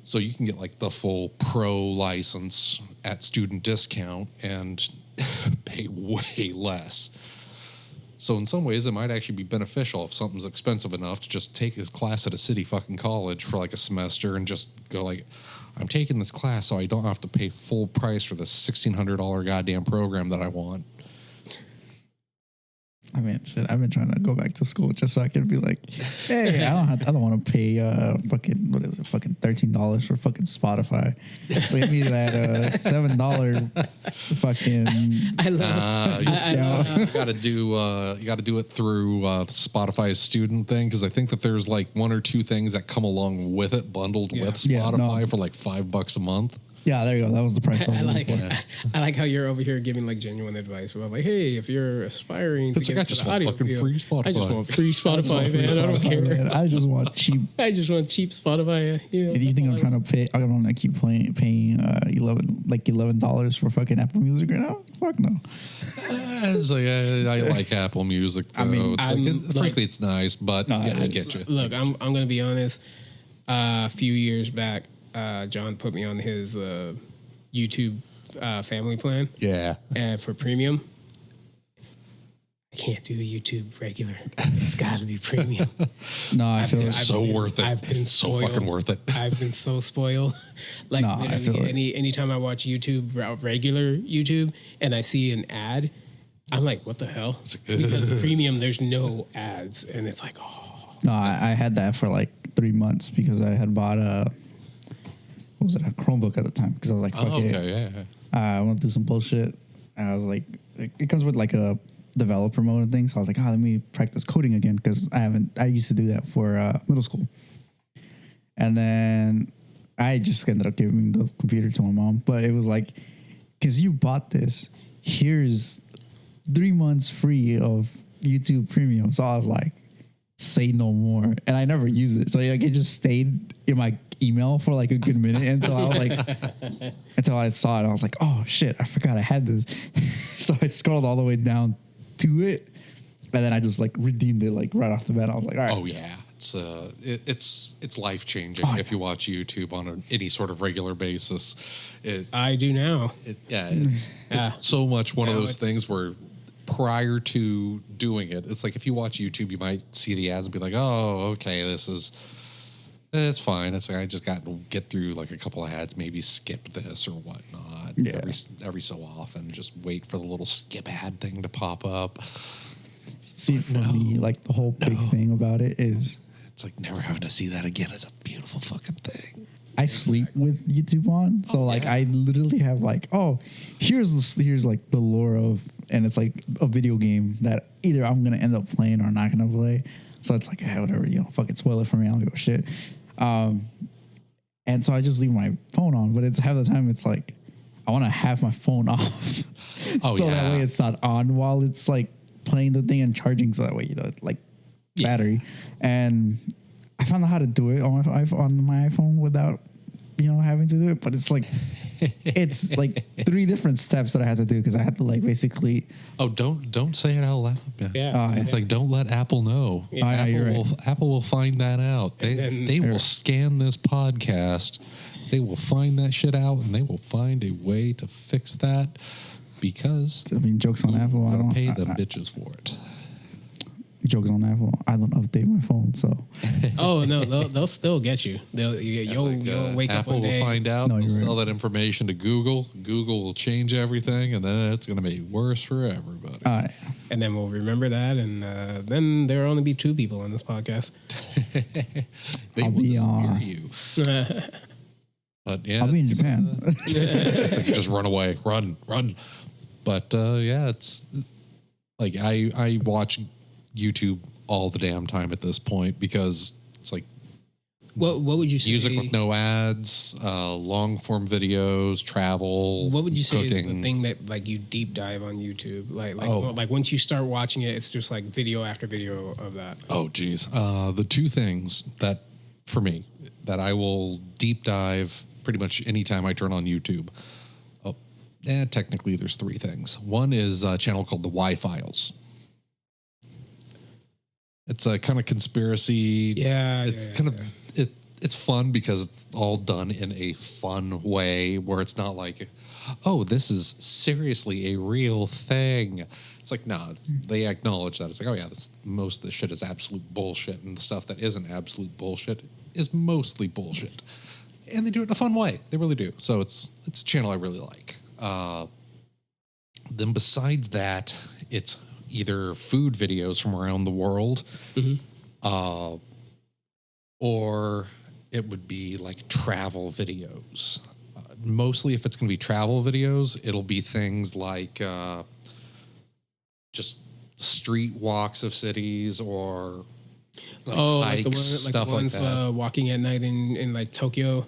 So you can get like the full pro license at student discount and pay way less. So in some ways, it might actually be beneficial if something's expensive enough to just take a class at a city fucking college for like a semester and just go like, I'm taking this class so I don't have to pay full price for this $1,600 goddamn program that I want. I mean, shit, I've been trying to go back to school just so I can be like, hey, I don't want to pay fucking $13 for fucking Spotify. Give me that $7 fucking. I love. You got to do it through Spotify's student thing, because I think that there's like one or two things that come along with it, bundled with Spotify for like $5 a month. Yeah, there you go. That was the price. I like how you're over here giving like genuine advice about like, hey, if you're aspiring to get into the audio field, free Spotify. I just want free Spotify, man. I don't care. Man. I just want cheap. I just want cheap Spotify. Yeah. If you think I'm trying to pay, I don't want to keep paying $11 for fucking Apple Music right now. Fuck no. It's like, I like Apple Music though. I mean, frankly, it's nice, but I get you. Look, I'm gonna be honest. A few years back, John put me on his YouTube family plan. Yeah. And for premium, I can't do YouTube regular. It's got to be premium. No, I feel it's so worth it. I've been so fucking worth it. I've been so spoiled. Like no, literally, anytime I watch YouTube, regular YouTube, and I see an ad, I'm like, what the hell? Because premium, there's no ads, and it's like, oh. No, I had that for like 3 months because I had bought a Chromebook at the time, because I was like, fuck it. I want to do some bullshit. And I was like, it comes with like a developer mode and things. So I was like, let me practice coding again, because I used to do that for middle school. And then I just ended up giving the computer to my mom. But it was like, because you bought this, here's 3 months free of YouTube Premium. So I was like, say no more. And I never used it. So like, it just stayed in my email for like a good minute until I was like, until I saw it. I was like, oh shit, I forgot I had this. So I scrolled all the way down to it, and then I just like redeemed it like right off the bat. I was like, all right. Oh yeah, it's life changing if you watch YouTube on any sort of regular basis. I do now. It's so much one of those things where prior to doing it, it's like if you watch YouTube, you might see the ads and be like, oh, okay, it's fine. It's like I just got to get through like a couple of ads, maybe skip this or whatnot. Yeah. Every so often, just wait for the little skip ad thing to pop up. See, for me, like the whole big thing about it is, it's like never having to see that again is a beautiful fucking thing. I sleep with YouTube on, so I literally have like, here's like the lore of, and it's like a video game that either I'm gonna end up playing or not gonna play. So it's like, hey, whatever, fucking spoil it for me. I don't give a shit. And so I just leave my phone on, but it's half the time it's like I want to have my phone off, so that way it's not on while it's like playing the thing and charging. So that way battery. And I found out how to do it on my iPhone without having to do it, but it's like 3 different steps that I had to do, because I had to like basically. Oh, don't say it out loud. It's like, don't let Apple know. Yeah. Apple will find that out. They will scan this podcast. They will find that shit out, and they will find a way to fix that, because jokes on Apple. I don't pay them bitches for it. Jokes on Apple. I don't update my phone, so. Oh no, they'll still get you. You'll wake up one day. Apple will find out. They'll sell that information to Google. Google will change everything, and then it's going to be worse for everybody. And then we'll remember that, and then there'll only be 2 people on this podcast. They will hear you. But yeah, I'll be in Japan. It's like, just run away, run. But it's like I watch YouTube all the damn time at this point, because it's like, what would you say? Music with no ads, long form videos, travel. What would you say cooking. is the thing that like you deep dive on YouTube? Like once you start watching it, it's just like video after video of that. Oh geez, the 2 things that for me that I will deep dive pretty much anytime I turn on YouTube. Technically there's 3 things. One is a channel called the Y-Files. It's a kind of conspiracy. It's fun because it's all done in a fun way where it's not like, oh, this is seriously a real thing. It's like, no, they acknowledge that. It's like, oh yeah, most of the shit is absolute bullshit, and the stuff that isn't absolute bullshit is mostly bullshit. And they do it in a fun way. They really do. So it's a channel I really like. Then besides that, it's either food videos from around the world, or it would be like travel videos. Mostly if it's going to be travel videos, it'll be things like just street walks of cities or hikes, stuff like that. Walking at night in like Tokyo.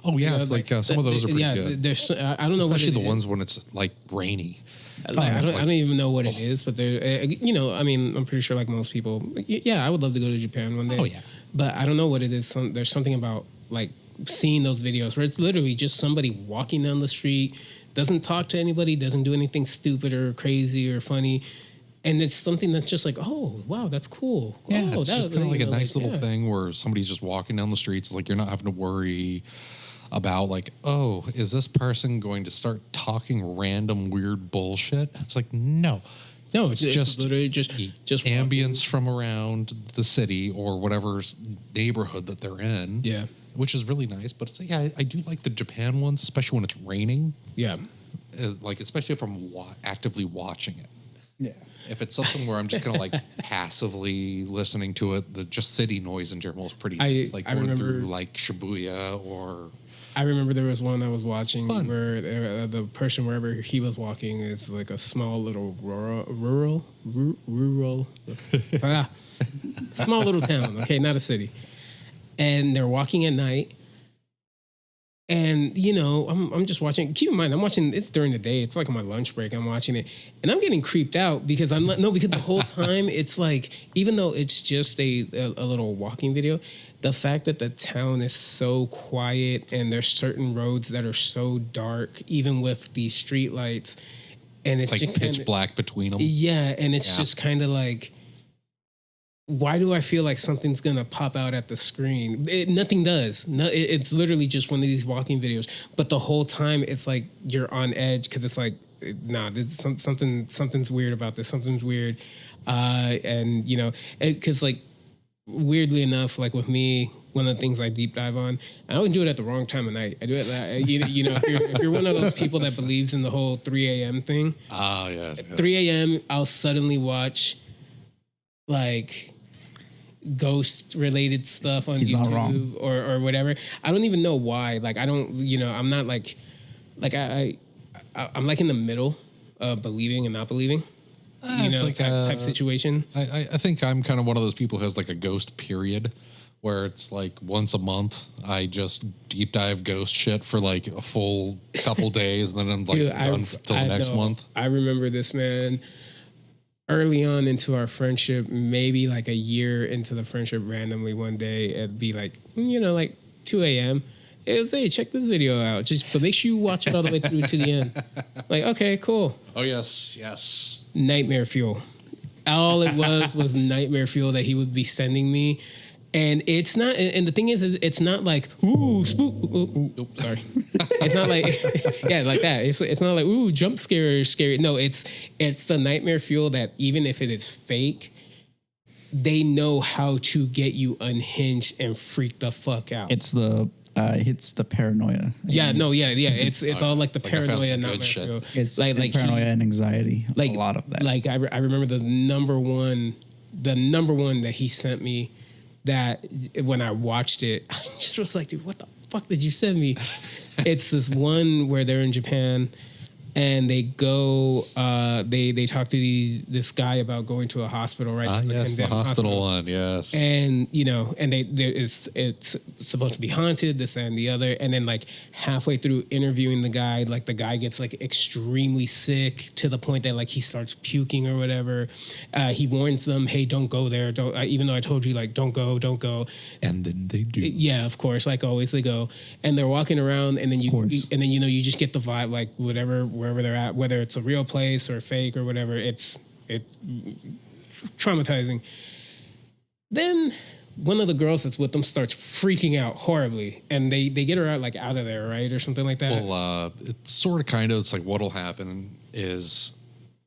Oh yeah, it's like some of those are pretty good. There's I don't know, especially what the ones when it's like rainy. I don't even know what it is, but they're I mean, I'm pretty sure like most people, I would love to go to Japan one day. Oh yeah, but I don't know what it is. There's something about like seeing those videos where it's literally just somebody walking down the street, doesn't talk to anybody, doesn't do anything stupid or crazy or funny. And it's something that's just like, oh, wow, that's cool. Yeah, oh, it's just kind of like a nice little thing where somebody's just walking down the streets. It's like you're not having to worry about like, oh, is this person going to start talking random weird bullshit? It's like, no, it's just literally just ambience from around the city or whatever neighborhood that they're in. Yeah, which is really nice. But it's like, I do like the Japan ones, especially when it's raining. Yeah, like especially if I'm actively watching it. Yeah. If it's something where I'm just kind of like passively listening to it, the just city noise in general is pretty nice. Like going through like Shibuya or... I remember there was one I was watching where the person wherever he was walking is like a small little rural small little town, okay, not a city. And they're walking at night. And, I'm just watching. Keep in mind, I'm watching, it's during the day. It's like on my lunch break. I'm watching it. And I'm getting creeped out because because the whole time it's like, even though it's just a little walking video, the fact that the town is so quiet and there's certain roads that are so dark, even with these street lights. And it's like pitch black between them. Yeah. And it's just kind of like, why do I feel like something's going to pop out at the screen? Nothing does. No, it's literally just one of these walking videos. But the whole time, it's like you're on edge because it's like, nah, something's weird about this. Something's weird. And, because like, weirdly enough, like with me, one of the things I deep dive on, I don't do it at the wrong time of night. I do it, if you're one of those people that believes in the whole 3 a.m. thing. Oh, yes. 3 a.m., I'll suddenly watch like ghost related stuff on YouTube or whatever. I don't even know why. Like I don't, I'm not like I'm like in the middle of believing and not believing. Like type situation. I think I'm kind of one of those people who has like a ghost period where it's like once a month I just deep dive ghost shit for like a full couple days and then I'm like done till the next month. I remember this, man. Early on into our friendship, maybe like a year into the friendship, randomly one day, it'd be like, like 2 a.m. It was, hey, check this video out. But make sure you watch it all the way through to the end. Like, okay, cool. Oh, yes. Nightmare fuel. All it was nightmare fuel that he would be sending me. And it's not, and the thing is it's not like, ooh, spook. Sorry. It's not like, like that. It's not like, ooh, jump scare, scary. No, it's the nightmare fuel that even if it is fake, they know how to get you unhinged and freak the fuck out. It's the paranoia. It's all like the paranoia, nightmare fuel. It's like paranoia and anxiety. Like a lot of that. Like I remember the number one that he sent me. That when I watched it, I just was like, dude, what the fuck did you send me? It's this one where they're in Japan and they go, they talk to this guy about going to a hospital, right? Yes, the hospital one, yes. And, and it's supposed to be haunted, this and the other. And then like halfway through interviewing the guy, like the guy gets like extremely sick to the point that like he starts puking or whatever. He warns them, hey, don't go there. Don't, even though I told you, like, don't go. And then they do. Yeah, of course. Like always they go. And they're walking around and then you just get the vibe, like wherever they're at, whether it's a real place or fake or whatever, it's traumatizing. Then one of the girls that's with them starts freaking out horribly, and they get her out of there, right, or something like that. Well, it's sort of kind of. It's like what'll happen is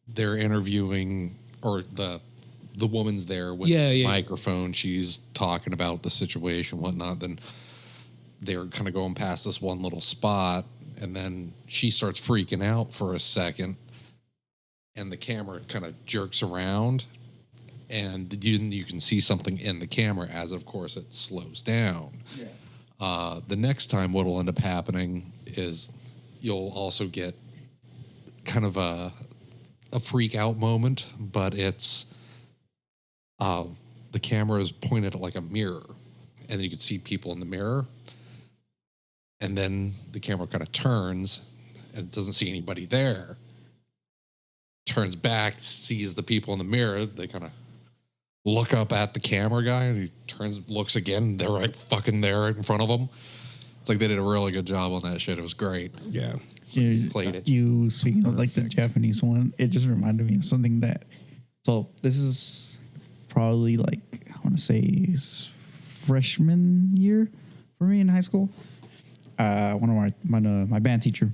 they're interviewing, or the woman's there with the microphone. She's talking about the situation, whatnot. Then they're kind of going past this one little spot, and then she starts freaking out for a second, and the camera kind of jerks around. And you can see something in the camera as, of course, it slows down. Yeah. The next time what will end up happening is you'll also get kind of a freak out moment, but it's the camera is pointed at like a mirror, and then you can see people in the mirror. And then the camera kind of turns, and it doesn't see anybody there. Turns back, sees the people in the mirror. They kind of look up at the camera guy, and he looks again. They're right fucking there right in front of him. It's like they did a really good job on that shit. It was great. Yeah. Played it. You speaking of like the Japanese one, it just reminded me of something that. So this is probably like, I want to say freshman year for me in high school. One of my band teacher,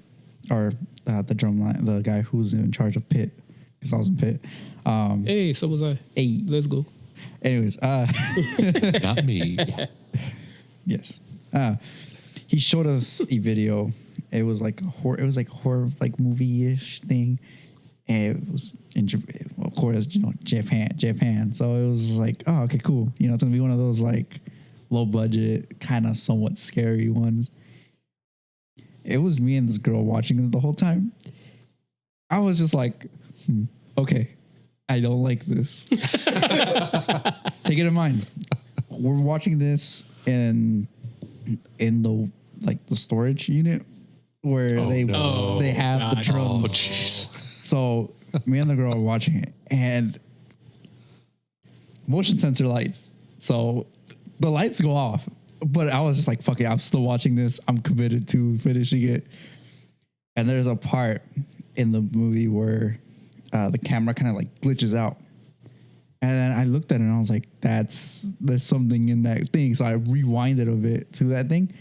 or the drum line, the guy who was in charge of Pit, because I was in Pit. Hey, so was I. Hey, let's go. Anyways, not me. Yes, he showed us a video. It was like horror, like movie-ish thing, and it was in, of course, Japan. So it was like, oh, okay, cool. It's gonna be one of those like low budget, kind of somewhat scary ones. It was me and this girl watching it the whole time. I was just like, okay, I don't like this. Take it in mind. We're watching this in the the storage unit where they have the drums. Oh, jeez. So me and the girl are watching it, and motion sensor lights. So the lights go off, but I was just like, fuck it, I'm still watching this. I'm committed to finishing it. And there's a part in the movie where the camera kind of like glitches out. And then I looked at it and I was like, there's something in that thing. So I rewinded a bit to that thing.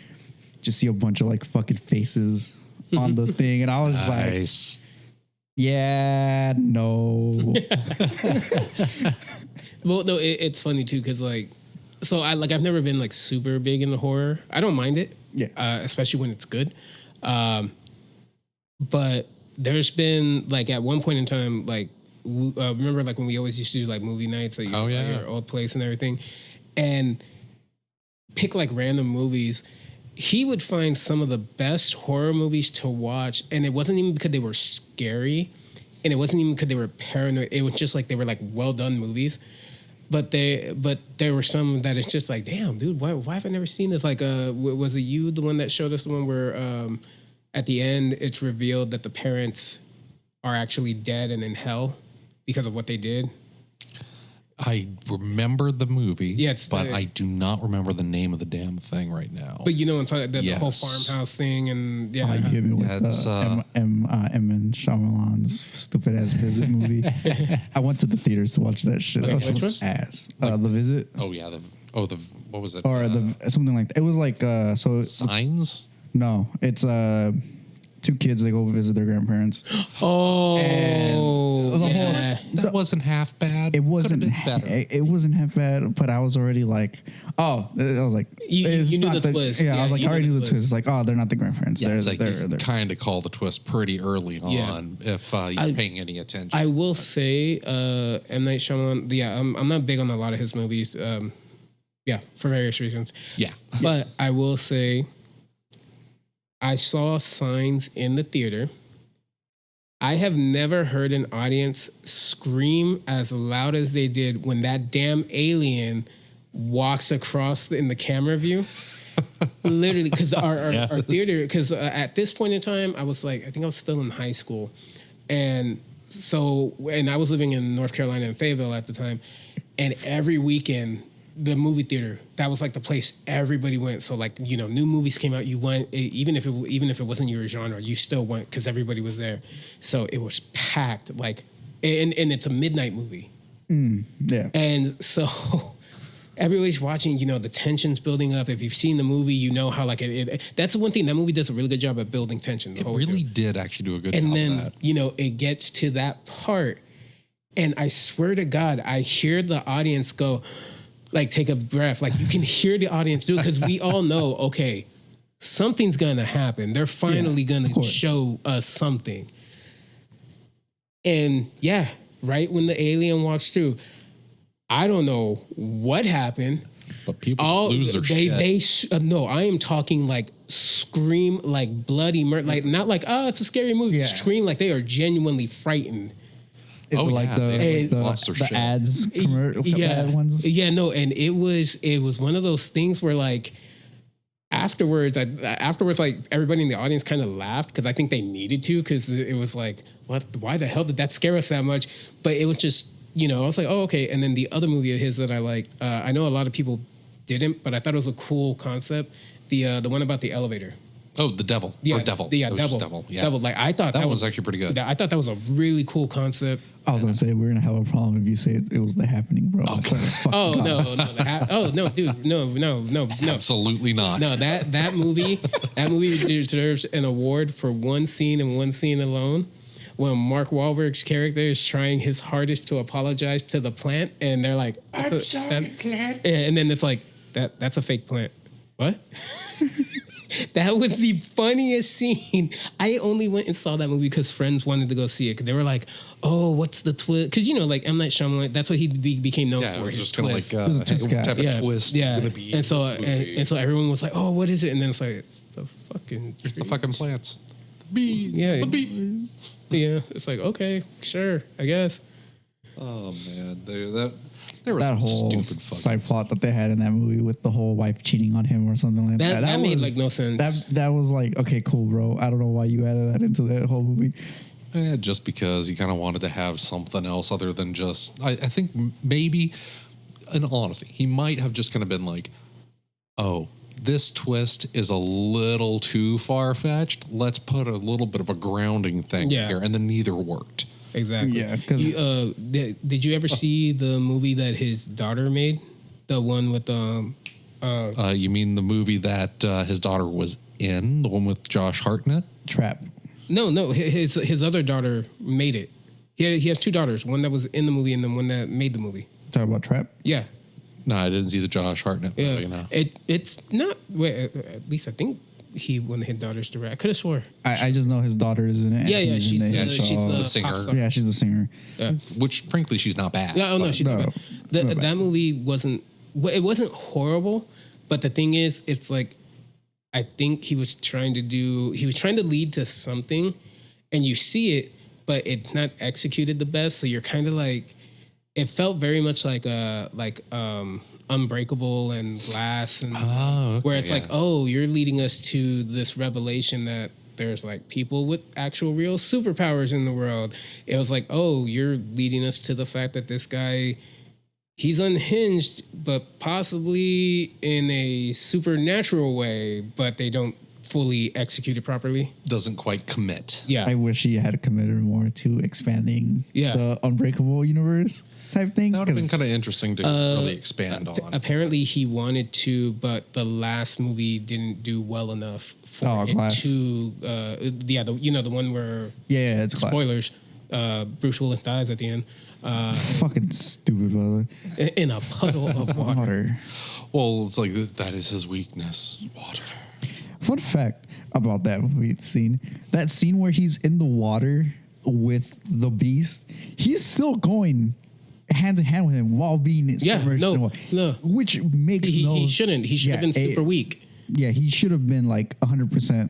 Just see a bunch of like fucking faces on the thing. And I was like, yeah, no. Well, no, it's funny too, because I've never been like super big into horror. I don't mind it, especially when it's good. But there's been like at one point in time, like remember like when we always used to do like movie nights at your old place and everything, and pick like random movies. He would find some of the best horror movies to watch, and it wasn't even because they were scary, and it wasn't even because they were paranoid. It was just like they were like well done movies. But there were some that it's just like, damn, dude, why have I never seen this? Like, was it you, the one that showed us the one where at the end it's revealed that the parents are actually dead and in hell because of what they did? I remember the movie, but I do not remember the name of the damn thing right now. But you know, the whole farmhouse thing, and you hit me with M. Shyamalan's stupid ass Visit movie. I went to the theaters to watch that shit. That was ass. The Visit. Oh yeah, what was it? Or something like that. It was like Signs. No, it's two kids, they go visit their grandparents. That wasn't half bad. It wasn't better. It wasn't half bad, but I was already like, I was like, you knew the twist. Yeah, I was like, I already knew the twist. It's like, they're not the grandparents. Yeah, they're kind of call the twist pretty early on if you're paying any attention. I will say, M. Night Shyamalan. Yeah, I'm not big on a lot of his movies. For various reasons. Yeah, but I will say, I saw Signs in the theater. I have never heard an audience scream as loud as they did when that damn alien walks across in the camera view. Literally, because our theater, because at this point in time, I think I was still in high school. And I was living in North Carolina in Fayetteville at the time. And every weekend, the movie theater, that was like the place everybody went. So like, new movies came out, you went, even if it wasn't your genre, you still went because everybody was there. So it was packed, like, and it's a midnight movie. Yeah. And so everybody's watching, the tension's building up. If you've seen the movie, you know how that's the one thing that movie does a really good job at building tension. It really did actually do a good job of that. And then, it gets to that part, and I swear to God, I hear the audience go, like, take a breath. Like, you can hear the audience do it, because we all know, okay, something's going to happen. They're finally going to show us something. And yeah, right when the alien walks through, I don't know what happened. But people lose their shit. No, I am talking like scream, like bloody murder, like not like, oh, it's a scary movie. Yeah. Scream like they are genuinely frightened. Like the ads, ad ones. Yeah, no, and it was one of those things where like afterwards, like everybody in the audience kind of laughed, because I think they needed to, because it was like, what? Why the hell did that scare us that much? But it was just, I was like, oh, okay. And then the other movie of his that I liked, I know a lot of people didn't, but I thought it was a cool concept. The one about the elevator. Oh, the devil. Yeah, or devil. Yeah, devil. Devil. Yeah. Devil. Like, I thought that was actually pretty good. I thought that was a really cool concept. I was gonna say, we're gonna have a problem if you say it was The Happening, bro. Okay. No, dude, no. Absolutely not. No, that movie deserves an award for one scene and one scene alone. When Mark Wahlberg's character is trying his hardest to apologize to the plant, and they're like, "I'm sorry, plant," and then it's like, that's a fake plant. What? That was the funniest scene. I only went and saw that movie because friends wanted to go see it. Cause they were like, "Oh, what's the twist?" Because like M. Night Shyamalan, that's what he became known for. It was his just kind of twist. like what type of twist is gonna be. And so everyone was like, "Oh, what is it?" And then it's like, it's the fucking plants, the bees, the bees. Yeah, it's like, okay, sure, I guess. Oh man, there was that whole stupid side plot that they had in that movie with the whole wife cheating on him or something like that. That made like no sense. That was like, okay, cool, bro. I don't know why you added that into that whole movie. Just because he kind of wanted to have something else other than just. I think maybe, in honesty, he might have just kind of been like, oh, this twist is a little too far-fetched. Let's put a little bit of a grounding thing here, and then neither worked. Exactly. Yeah. Did you ever see the movie that his daughter made? The one with you mean the movie that his daughter was in? The one with Josh Hartnett? Trap. No. His other daughter made it. He has two daughters. One that was in the movie and then one that made the movie. Talking about Trap? Yeah. No, I didn't see the Josh Hartnett movie. No. It's not. At least I think he one of his daughters direct. I could have swore. I just know his daughter is in it. Yeah, she's the singer. Yeah, she's the singer. Yeah. Which, frankly, she's not bad. Yeah, she's not bad. That movie wasn't. It wasn't horrible, but the thing is, it's like, I think he was trying to lead to something, and you see it, but it's not executed the best. So you're kind of like, it felt very much like Unbreakable and Glass, and where it's like, oh, you're leading us to this revelation that there's like people with actual real superpowers in the world. It was like, oh, you're leading us to the fact that this guy, he's unhinged, but possibly in a supernatural way, but they don't fully execute it properly. Doesn't quite commit. Yeah. I wish he had committed more to expanding the Unbreakable universe type thing. That would have been kind of interesting to really expand on. Apparently he wanted to, but the last movie didn't do well enough for it Glass. to the one where it's spoilers. Bruce Willis dies at the end. Fucking stupid, brother. In a puddle of water. Well, it's like that is his weakness. Water. Fun fact about that movie scene. That scene where he's in the water with the beast, he's still going hand in hand with him while being submerged in water. No. Which makes he shouldn't. He should have been super weak. Yeah, he should have been like 100%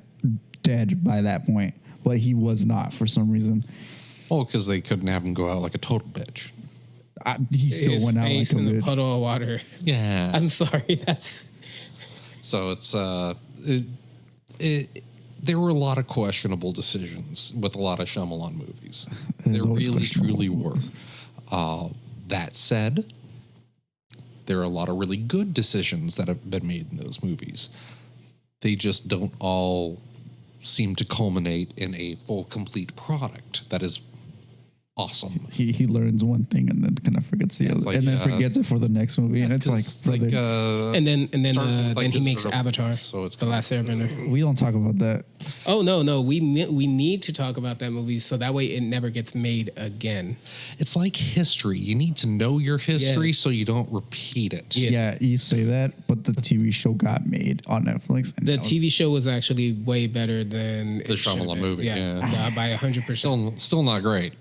dead by that point, but he was not for some reason. Well, because they couldn't have him go out like a total bitch. He still went out like a bitch. In the puddle of water. Yeah. I'm sorry. That's... So it's... there were a lot of questionable decisions with a lot of Shyamalan movies. There really, truly were. That said, there are a lot of really good decisions that have been made in those movies. They just don't all seem to culminate in a full, complete product that is awesome. He learns one thing and then kind of forgets the other, and then forgets it for the next movie, and it's like and then he makes Avatar, so it's The Last Airbender. We don't talk about that. Oh no, we need to talk about that movie so that way it never gets made again. It's like history. You need to know your history so you don't repeat it. Yeah, you say that, but the TV show got made on Netflix. And the TV show was actually way better than the Shyamalan movie. Yeah, by 100%. Still not great.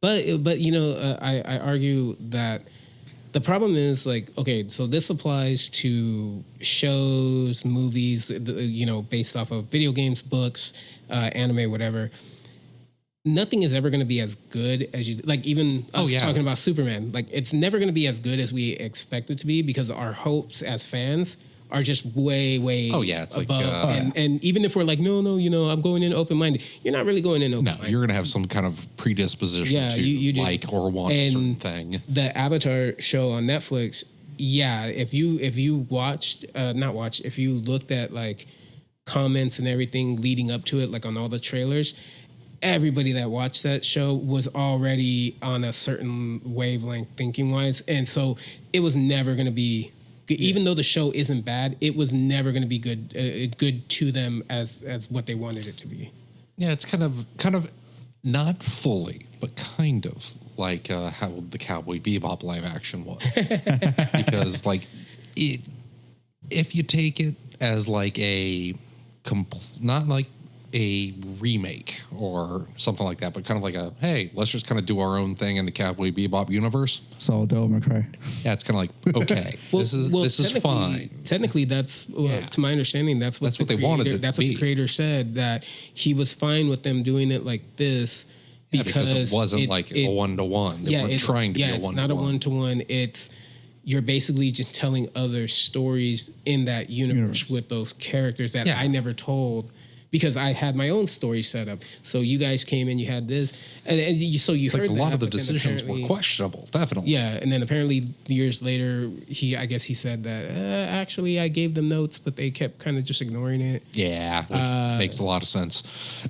But you know, I argue that the problem is like, okay, so this applies to shows, movies, you know, based off of video games, books, anime, whatever. Nothing is ever going to be as good as you like. Even us talking about Superman, like it's never going to be as good as we expect it to be because our hopes as fans are just way it's above. like, and even if we're like, no, you know, I'm going in open-minded, you're not really going in open-minded. No, you're going to have some kind of predisposition to you like or want a certain thing. The Avatar show on Netflix, if you watched, if you looked at like comments and everything leading up to it, like on all the trailers, everybody that watched that show was already on a certain wavelength thinking-wise, and so it was never going to be... Even though the show isn't bad, it was never going to be good to them as what they wanted it to be. Yeah, it's kind of not fully, but kind of like how the Cowboy Bebop live action was, because like if you take it as like not like a remake or something like that, but kind of like hey, let's just kind of do our own thing in the Cowboy Bebop universe. So Devil May Cry. Yeah, it's kind of like, okay, this is fine. Technically, that's to my understanding, that's what they wanted it. That's what the creator said, that he was fine with them doing it like this because it wasn't like a 1-to-1. They weren't trying to be a 1-to-1. It's not a 1-to-1. It's you're basically just telling other stories in that universe with those characters that I never told. Because I had my own story set up, so you guys came in, you had this, so you heard like a lot that, of the decisions were questionable, definitely. Yeah, and then apparently years later, he said that actually I gave them notes, but they kept kind of just ignoring it. Yeah, which makes a lot of sense.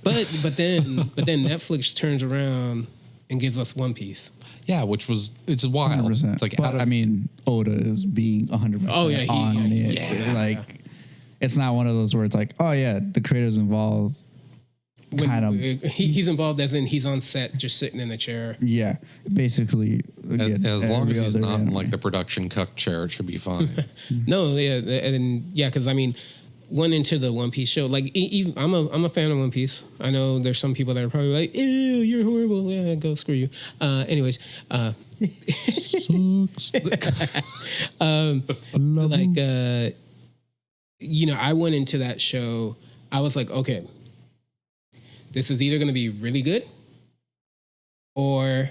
But then Netflix turns around and gives us One Piece. Yeah, it's wild. 100%. It's like, I mean, Oda is being 100% on it. Yeah. Like. It's not one of those where it's like, oh yeah, the creator's involved. He's involved as in he's on set, just sitting in a chair. Yeah, basically. As long as he's not in like the production cuck chair, it should be fine. No, because I mean, went into the One Piece show. Like, even, I'm a fan of One Piece. I know there's some people that are probably like, ew, you're horrible. Yeah, go screw you. Anyways, sucks. You know, I went into that show, I was like, okay, this is either going to be really good or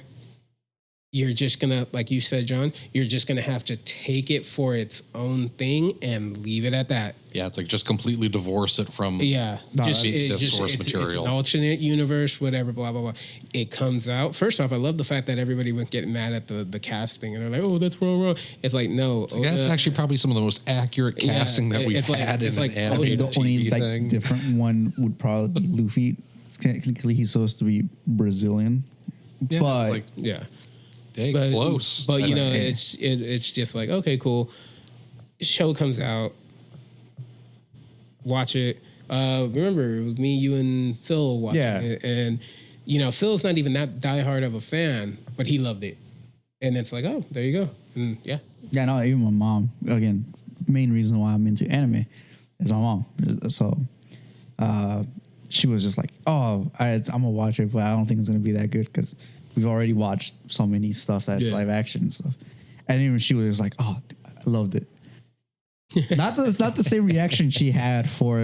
you're just going to, like you said, John, you're just going to have to take it for its own thing and leave it at that. Yeah, it's like just completely divorce it from the source material. It's an alternate universe, whatever, blah, blah, blah. It comes out. First off, I love the fact that everybody went getting mad at the casting. And they're like, oh, that's wrong. It's like, no. That's actually probably some of the most accurate casting that we've had in an animated the only thing. Different one would probably be Luffy. Technically, he's supposed to be Brazilian. Yeah, but... It's like, close. But, you know, it's just like, okay, cool. Show comes out. Watch it. Remember, it was me, you, and Phil watching it. And, you know, Phil's not even that diehard of a fan, but he loved it. And it's like, oh, there you go. And yeah. Yeah, no, even my mom, again, main reason why I'm into anime is my mom. So she was just like, oh, I'm going to watch it, but I don't think it's going to be that good because we've already watched so many stuff that's live action and stuff. And even she was like, oh, I loved it. It's not the same reaction she had for,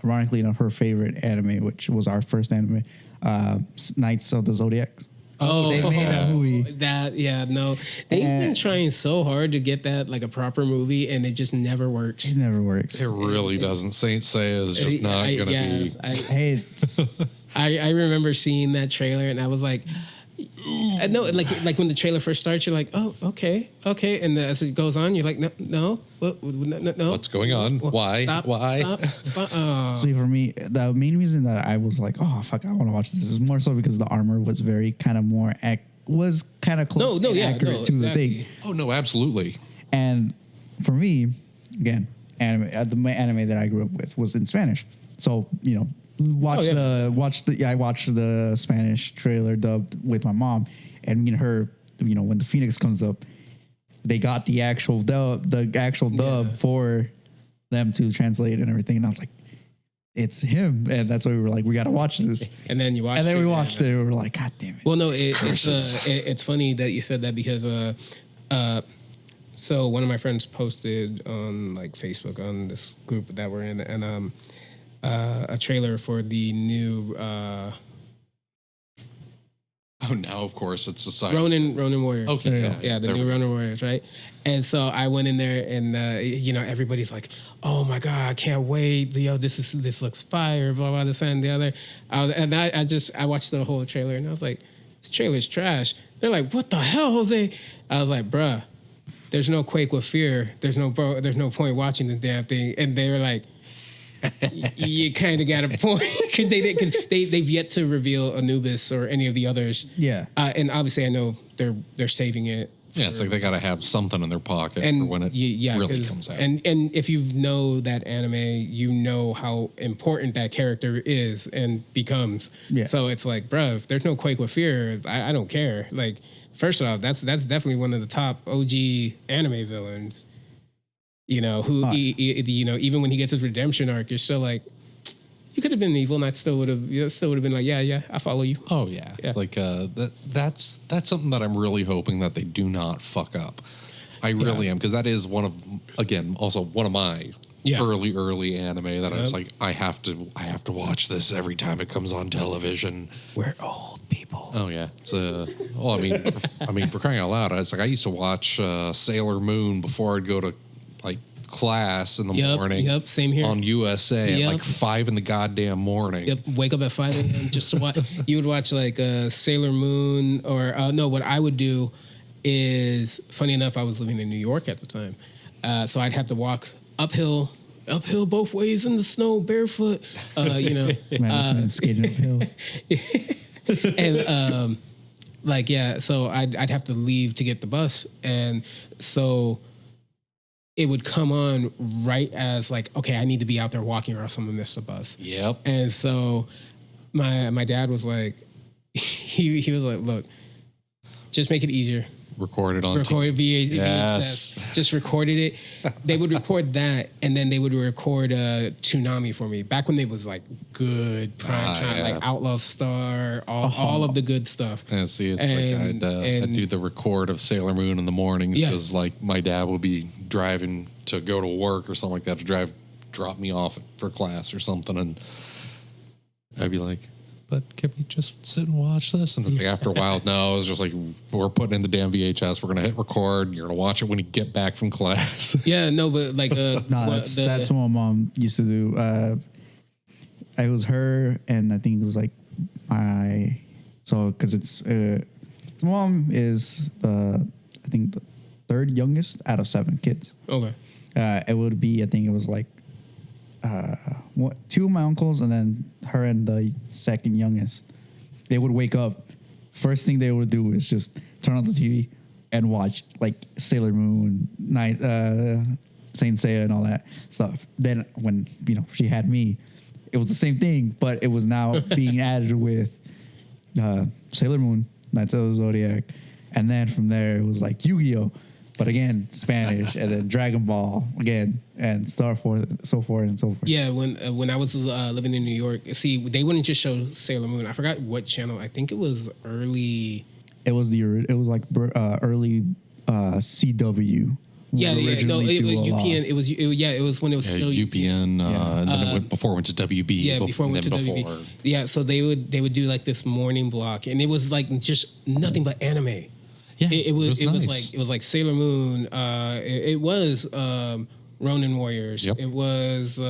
ironically enough, her favorite anime, which was our first anime, Knights of the Zodiac. Oh, they made a movie. They've been trying so hard to get that like a proper movie, and it just never works. It never works. It really doesn't. Saint Seiya is just not going to be. I remember seeing that trailer, and I was like, I know, like when the trailer first starts, you're like, oh, okay, and as it goes on, you're like, no, what's going on? Why? Stop. See, for me, the main reason that I was like, oh fuck, I want to watch this is more so because the armor was very kind of more was kind of close and accurate to the thing. Oh no, absolutely. And for me, again, the anime that I grew up with was in Spanish, so I watched the Spanish trailer dubbed with my mom, and her, when the Phoenix comes up, they got the actual dub for them to translate and everything, and I was like, it's him, and that's why we were like, we got to watch this. And then we watched it, and we were like, God damn it. Well, no, it's funny that you said that because so one of my friends posted on like Facebook on this group that we're in, and a trailer for the new now of course it's the side Ronin Warriors. Okay, yeah, the new Ronin Warriors, right? And so I went in there, and everybody's like, "Oh my god, I can't wait! This looks fire!" Blah blah, this and the other. I watched the whole trailer, and I was like, "This trailer's trash." They're like, "What the hell, Jose?" I was like, "Bruh, there's no Quake with Fear. There's no point watching the damn thing." And they were like, you kind of got a point, because they've yet to reveal Anubis or any of the others. Yeah, and obviously I know they're saving it. Yeah, it's like they got to have something in their pocket for when it really comes out. And if you know that anime, you know how important that character is and becomes. Yeah. So it's like, bro, if there's no Quake with Fear, I don't care. Like, first off, that's definitely one of the top OG anime villains. Even when he gets his redemption arc, you're still like, you could have been evil, and I still would have been like, yeah, I follow you. Oh yeah. It's like that's something that I'm really hoping that they do not fuck up. I really am, because that is one of my early anime that I was like, I have to watch this every time it comes on television. We're old people. Oh yeah, it's for crying out loud, it's like I used to watch Sailor Moon before I'd go to like class in the morning. Yep, same here. On USA at like 5 in the goddamn morning. Yep, wake up at 5 a.m. just to watch. You would watch like Sailor Moon, or no, what I would do is, funny enough, I was living in New York at the time, so I'd have to walk uphill both ways in the snow barefoot. Man, skating uphill. And so I'd have to leave to get the bus, and so it would come on right as like, okay, I need to be out there walking, or else I'm gonna miss the bus. Yep. And so my dad was like, he was like, look, just make it easier. Record it on VHS. Yes. Just recorded it. They would record that, and then they would record Toonami for me. Back when they was like good prime time, like Outlaw Star, all of the good stuff. And see, it's I'd do the record of Sailor Moon in the mornings, because like my dad would be driving to go to work or something like that, to drop me off for class or something, and I'd be like, but can we just sit and watch this? And after a while, no, it was just like, we're putting in the damn VHS. We're going to hit record. You're going to watch it when you get back from class. Yeah, no, but like... that's what my mom used to do. It was her, and I think it was like because it's... my mom is the third youngest out of 7 kids. Okay. It would be, I think it was like 2 of my uncles, and then her and the second youngest. They would wake up. First thing they would do is just turn on the TV and watch like Sailor Moon, Saint Seiya, and all that stuff. Then when she had me, it was the same thing, but it was now being added with Sailor Moon, Knights of the Zodiac, and then from there it was like Yu-Gi-Oh! But again, Spanish, and then Dragon Ball again, and so forth and so forth. Yeah, when I was living in New York, see, they wouldn't just show Sailor Moon. I forgot what channel. I think it was early. It was like early CW. UPN. It was when it was still UPN, and then before it went to WB. Yeah, before it went to WB. Yeah, so they would do like this morning block, and it was like just nothing but anime. Yeah, it was like Sailor Moon. It was Ronin Warriors. Yep. It was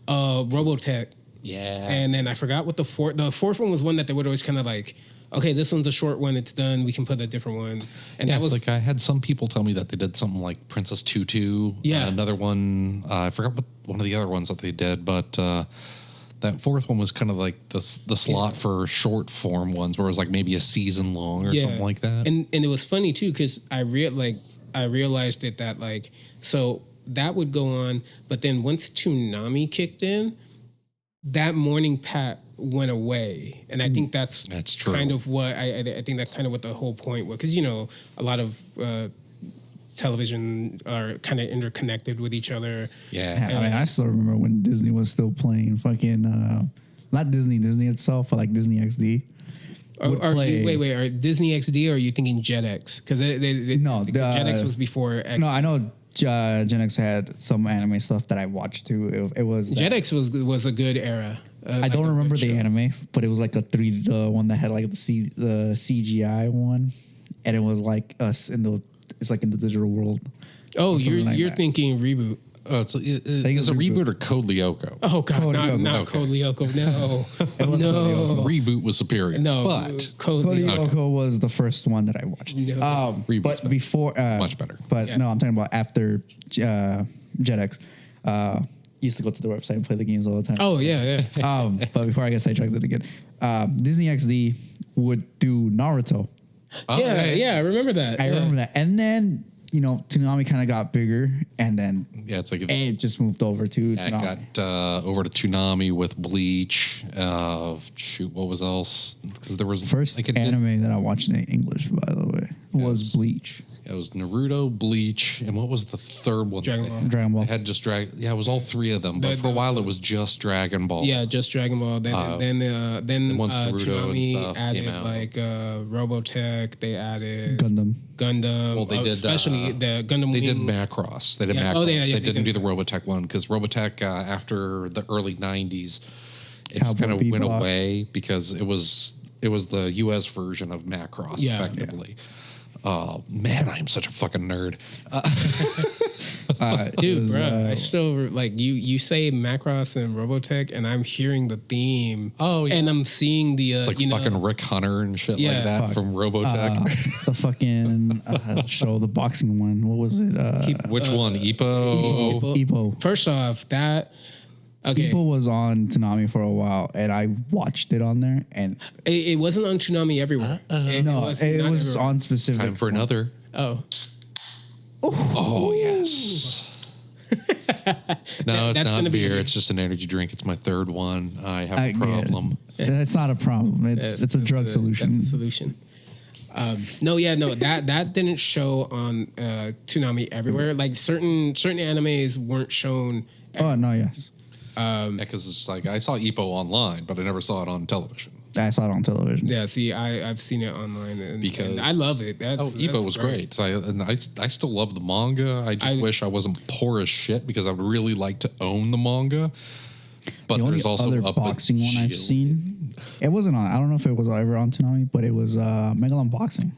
Robotech. Yeah. And then I forgot what the fourth one was. One that they would always kind of like okay, this one's a short one, it's done, we can put a different one. And that was like I had some people tell me that they did something like Princess Tutu. Yeah. Another one, I forgot what one of the other ones that they did, but that fourth one was kind of like the slot for short form ones, where it was like maybe a season long or something like that. And it was funny too, because I realized it that like, so that would go on, but then once Toonami kicked in, that morning pack went away, and I think that's true. Kind of what I think that's kind of what the whole point was, because a lot of television are kind of interconnected with each other. Yeah, I mean, I still remember when Disney was still playing fucking not Disney itself, but like Disney XD. Wait, are Disney XD, or are you thinking Jetix? Because Jetix was before X. No, I know Gen X had some anime stuff that I watched too. It was Jetix was a good era. I don't remember the anime, but it was like the one that had like the CGI one, and it was like us it's like in the digital world. Oh, you're thinking Reboot. It's a reboot or Code Lyoko? Oh God, not Code Lyoko. No, Reboot was superior. No, but Code Lyoko was the first one that I watched. No. But before much better. But no, I'm talking about after Jetix. Used to go to the website and play the games all the time. Oh yeah. But before I get sidetracked again, Disney XD would do Naruto. Oh, yeah, I remember that. I remember that, and then. Toonami kind of got bigger, and then it's like it just moved over to Toonami. It got over to Toonami with Bleach. What was else? Because there was first anime that I watched in English, by the way, was Bleach. It was Naruto, Bleach, and what was the third one? Dragon Ball. It had just it was all three of them, but for a while it was just Dragon Ball. Yeah, just Dragon Ball. Then once Naruto Toonami and stuff added came out. like Robotech. They added Gundam. Well, they did especially the Gundam. They did Macross. They did Macross. They didn't do the Robotech one because Robotech after the early '90s, it just kind of went away because it was the U.S. version of Macross effectively. Oh man, I am such a fucking nerd. Dude, bro, I still like you say Macross and Robotech, and I'm hearing the theme. Oh, yeah. And I'm seeing the it's like fucking Rick Hunter and shit like that from Robotech. The fucking show, the boxing one. What was it? Which one? Ippo. First off, that. Okay. Ippo was on Toonami for a while, and I watched it on there, and it wasn't on Toonami everywhere. It was on specific. It's time for another. Oh yes. No, it's not beer. It's just an energy drink. It's my third one. I have a problem. It's not a problem. It's a drug solution. That's the solution. That didn't show on Toonami everywhere. Like certain animes weren't shown. Oh no, yes. Because it's like I saw Ippo online, but I never saw it on television. I saw it on television. Yeah, see, I've seen it online, and I love it. Ippo was great. I still love the manga. I just wish I wasn't poor as shit because I would really like to own the manga. But there's also other boxing one I've seen. It wasn't on. I don't know if it was ever on Toonami, but it was Megalon Boxing.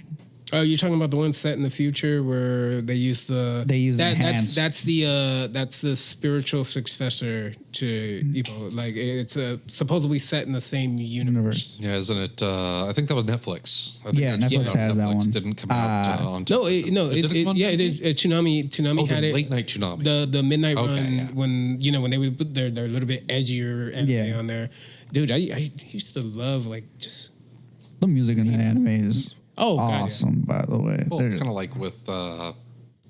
Oh, you're talking about the one set in the future where they use enhanced. That's the spiritual successor to Ippo. Like it's supposedly set in the same universe. Yeah, isn't it? I think that was Netflix. Netflix has that one. Didn't come out on. It did. Tsunami had it. Late night Tsunami. The midnight run when when they would put their little bit edgier anime on there. Dude, I used to love just the music in that anime is. Awesome, by the way. Well, it's kind of like with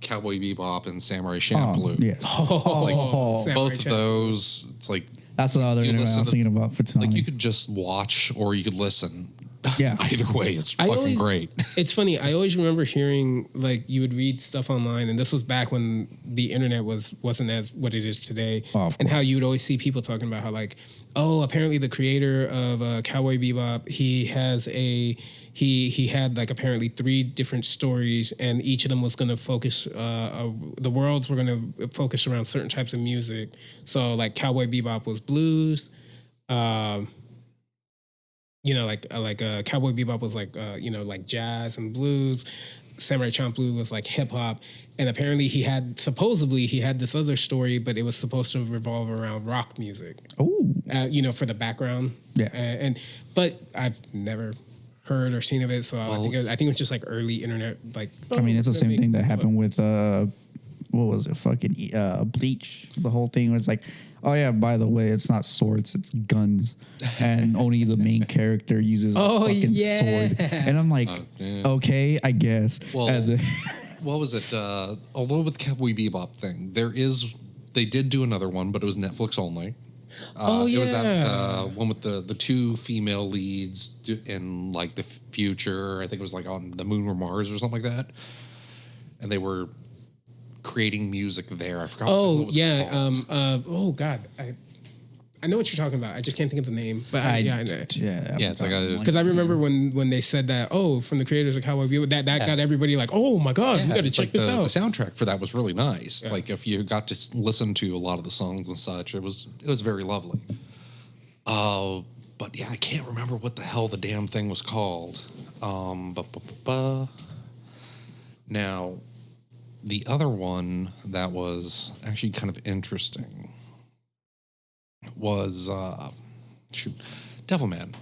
Cowboy Bebop and Samurai Champloo. Both of those. It's like that's the other anime I was thinking about for tonight. Like you could just watch or you could listen. Yeah. Either way, it's fucking great. It's funny. I always remember hearing you would read stuff online, and this was back when the internet wasn't as what it is today, and how you would always see people talking about how apparently the creator of Cowboy Bebop, he had apparently 3 different stories, and each of them was going to focus. The worlds were going to focus around certain types of music. So Cowboy Bebop was blues. Cowboy Bebop was jazz and blues. Samurai Champloo was hip hop, and apparently he had this other story, but it was supposed to revolve around rock music. Oh, for the background. Yeah, but I've never heard or seen of it. So I think it was just like early internet. Like, I mean, it's the same thing that happened with what was it? Fucking Bleach. The whole thing was like, oh yeah, by the way, it's not swords, it's guns, and only the main character uses a fucking sword. And I'm like, okay, I guess. Well, what was it? Although with the Cowboy Bebop thing, they did do another one, but it was Netflix only. It was that one with the two female leads in like the future. I think it was like on the moon or Mars or something like that. And they were creating music there. I forgot what it was called. Oh God, I know what you're talking about. I just can't think of the name. But I know. It's like because I remember when they said that. Oh, from the creators of Cowboy Bebop, that got everybody like, oh my God, we got to check this out. The soundtrack for that was really nice. Yeah. Like if you got to listen to a lot of the songs and such, it was very lovely. But yeah, I can't remember what the hell the damn thing was called. Now, the other one that was actually kind of interesting was Devilman.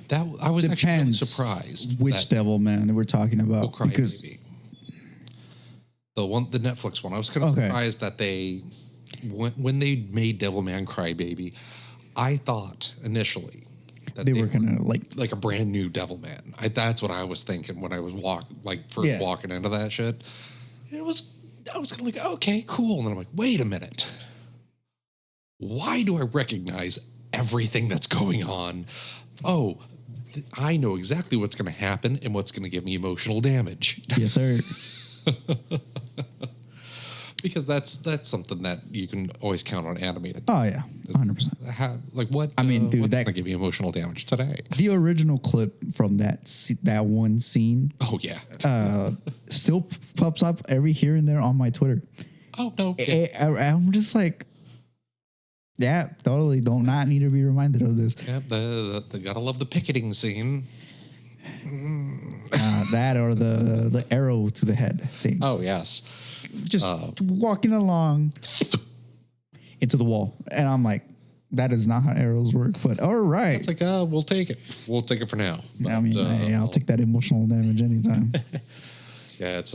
That I was actually really surprised. Which Devilman we're talking about? Crybaby. The Netflix one. I was kind of surprised that they when they made Devilman Crybaby, I thought initially that they were gonna like a brand new Devilman. That's what I was thinking when I was walking into that shit. I was kind of like, okay, cool, and then I'm like, wait a minute. Why do I recognize everything that's going on? Oh, I know exactly what's going to happen and what's going to give me emotional damage. Yes, sir. Because that's something that you can always count on anime to do. Oh yeah, 100%. Like what? I mean, dude, what's going to give me emotional damage today? The original clip from that one scene. Oh yeah. Still pops up every here and there on my Twitter. Oh no. I'm just like. Yeah, totally. Don't not need to be reminded of this. Yeah, they gotta love the picketing scene. That or the arrow to the head thing. Oh yes, just walking along into the wall, and I'm like, that is not how arrows work. But all right, it's like we'll take it. We'll take it for now. But, I mean, I'll take that emotional damage anytime. Yeah, it's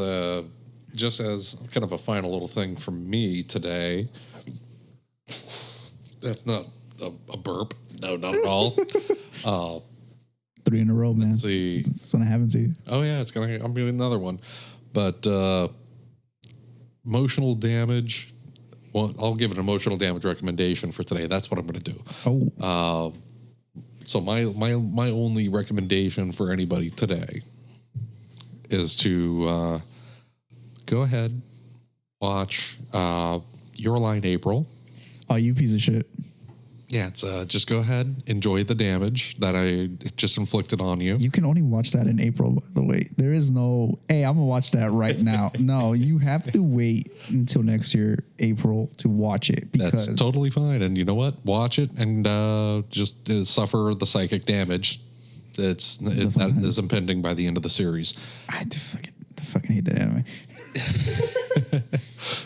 just as kind of a final little thing from me today. That's not a burp. No, not at all. 3 in a row, man. Let's see. It's gonna happen to you. Oh yeah, I'm doing another one. But emotional damage. Well, I'll give an emotional damage recommendation for today. That's what I'm going to do. Oh. So my only recommendation for anybody today is to go ahead, watch Your Line April. Oh, you piece of shit. Yeah, it's just go ahead, enjoy the damage that I just inflicted on you. You can only watch that in April, by the way. There is no, hey, I'm going to watch that right now. No, you have to wait until next year, April, to watch it. Because that's totally fine. And you know what? Watch it and just suffer the psychic damage that is impending by the end of the series. I fucking hate that anime.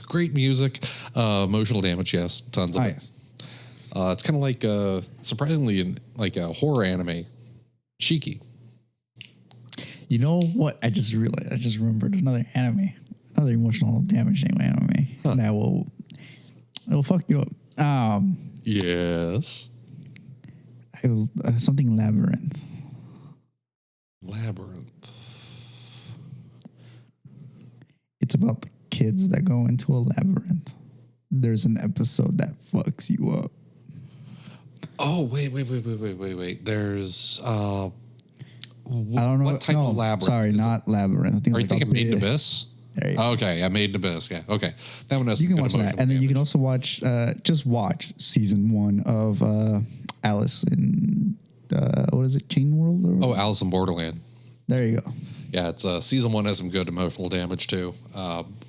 Great music, emotional damage, yes, tons of it. Yes. It's kind of like surprisingly like a horror anime, Shiki. You know what? I just realized. I just remembered another emotional damage anime that will fuck you up. Yes. It was something Labyrinth. It's about the kids that go into a labyrinth. There's an episode that fucks you up. Oh, wait. There's I don't know what type of labyrinth. Sorry, not Labyrinth. I think are you thinking Made in Abyss? There you go. Okay, I Made in Abyss. Yeah, okay. That one has you some can good watch that, and then damage. you can also watch season 1 of Alice in what is it, Chain World? Or Alice in Borderland. There you go. Yeah, it's season 1 has some good emotional damage too.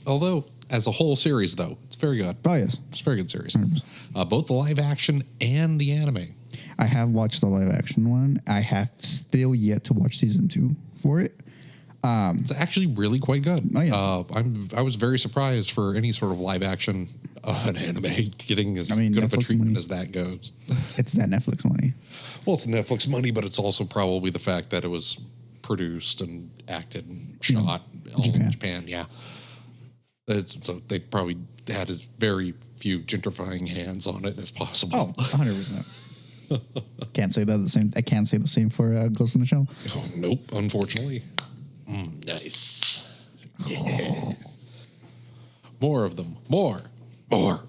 Although as a whole series, though, it's very good. Oh yes, it's a very good series. Both the live action and the anime. I have watched the live action one. I have still yet to watch season 2 for it. It's actually really quite good. Oh, yeah. I was very surprised for any sort of live action of an anime getting as good of a treatment as that goes. It's that Netflix money. Well, it's Netflix money, but it's also probably the fact that it was produced and acted and shot all in Japan. Yeah. So they probably had as very few gentrifying hands on it as possible. Oh, 100%. Can't say that the same. I can't say the same for Ghost in the Shell. Oh, nope, unfortunately. Nice. Yeah. More of them. More. The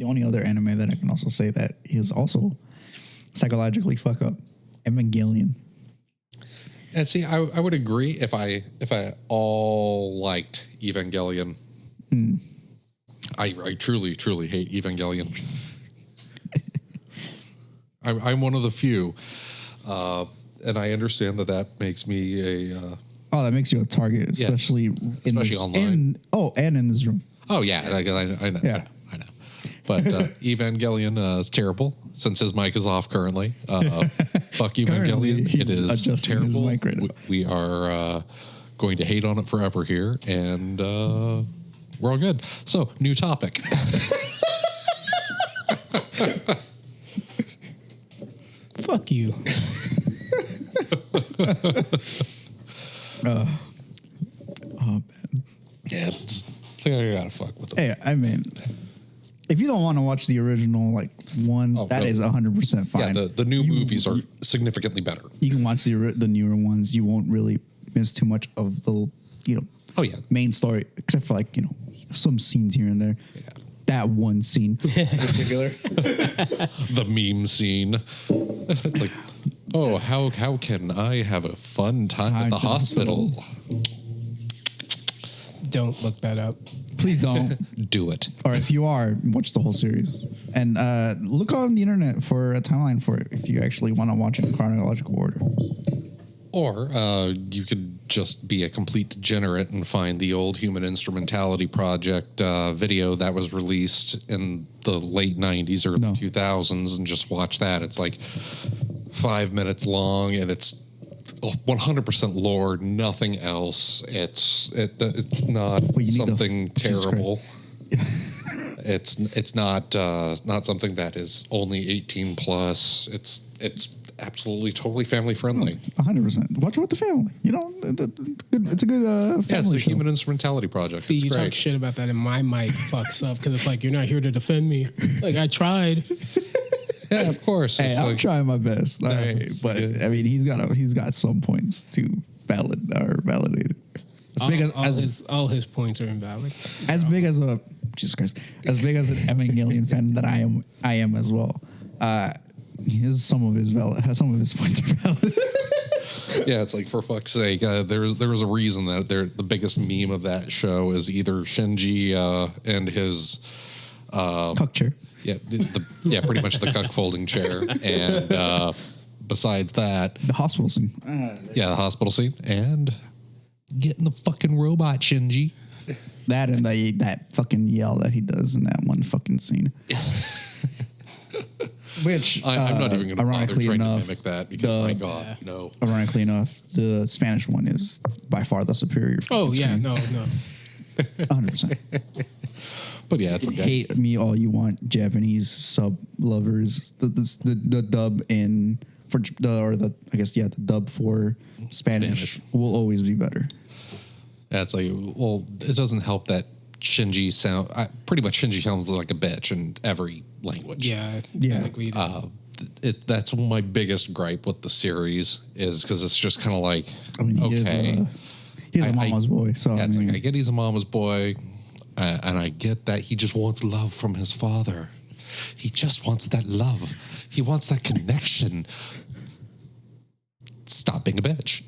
only other anime that I can also say that is also psychologically fuck up, Evangelion. And see, I would agree if I all liked Evangelion. I truly hate Evangelion. I'm one of the few, and I understand that makes me a. That makes you a target, especially online. And in this room. Oh yeah, I know. Yeah. I know. But Evangelion is terrible since his mic is off currently. Fuck Evangelion. It is terrible. Right, we are going to hate on it forever here, and we're all good. So, new topic. Fuck you. Man. Yeah, just think I gotta fuck with them. Hey, I mean, if you don't want to watch the original one, that is 100% fine. Yeah, the new movies are significantly better. You can watch the newer ones. You won't really miss too much of the main story, except for some scenes here and there. Yeah. That one scene in particular. The meme scene. It's like, oh, how can I have a fun time at the hospital? Don't look that up. Please don't. Do it. Or if you are, watch the whole series. And look on the internet for a timeline for it if you actually want to watch it in chronological order. Or you could just be a complete degenerate and find the old Human Instrumentality Project video that was released in the late 90s, early 2000s, and just watch that. It's like 5 minutes long, and it's 100% lore, nothing else. It's not something terrible. It's not something that is only 18 plus. It's absolutely totally family friendly. 100%. Watch it with the family. It's a good family it's the show. Human Instrumentality Project. See, you talk shit about that, and my mic fucks up because it's like you're not here to defend me. Like I tried. Yeah, of course. Hey, I'm trying my best. But I mean, he's got some points to validate it. All his points are invalid. As big as an Evangelion fan that I am as well. Some of his points are valid. Yeah, it's like, for fuck's sake, there was a reason that the biggest meme of that show is either Shinji and his cuck chair. Yeah, pretty much the cuck folding chair, and besides that, the hospital scene. The hospital scene, and getting the fucking robot Shinji. That and that fucking yell that he does in that one fucking scene. Which I'm not even going to bother trying to mimic that because my God, no. Ironically enough, the Spanish one is by far the superior. Oh yeah, no, 100%. But yeah, it's okay. Hate me all you want, Japanese sub lovers. The dub the dub for Spanish will always be better. That's like, well, it doesn't help that Shinji pretty much Shinji sounds like a bitch in every language. Yeah. That's my biggest gripe with the series is because it's just kind of like, he's a mama's boy. So I get he's a mama's boy, and I get that he just wants love from his father. He just wants that love. He wants that connection. Stop being a bitch.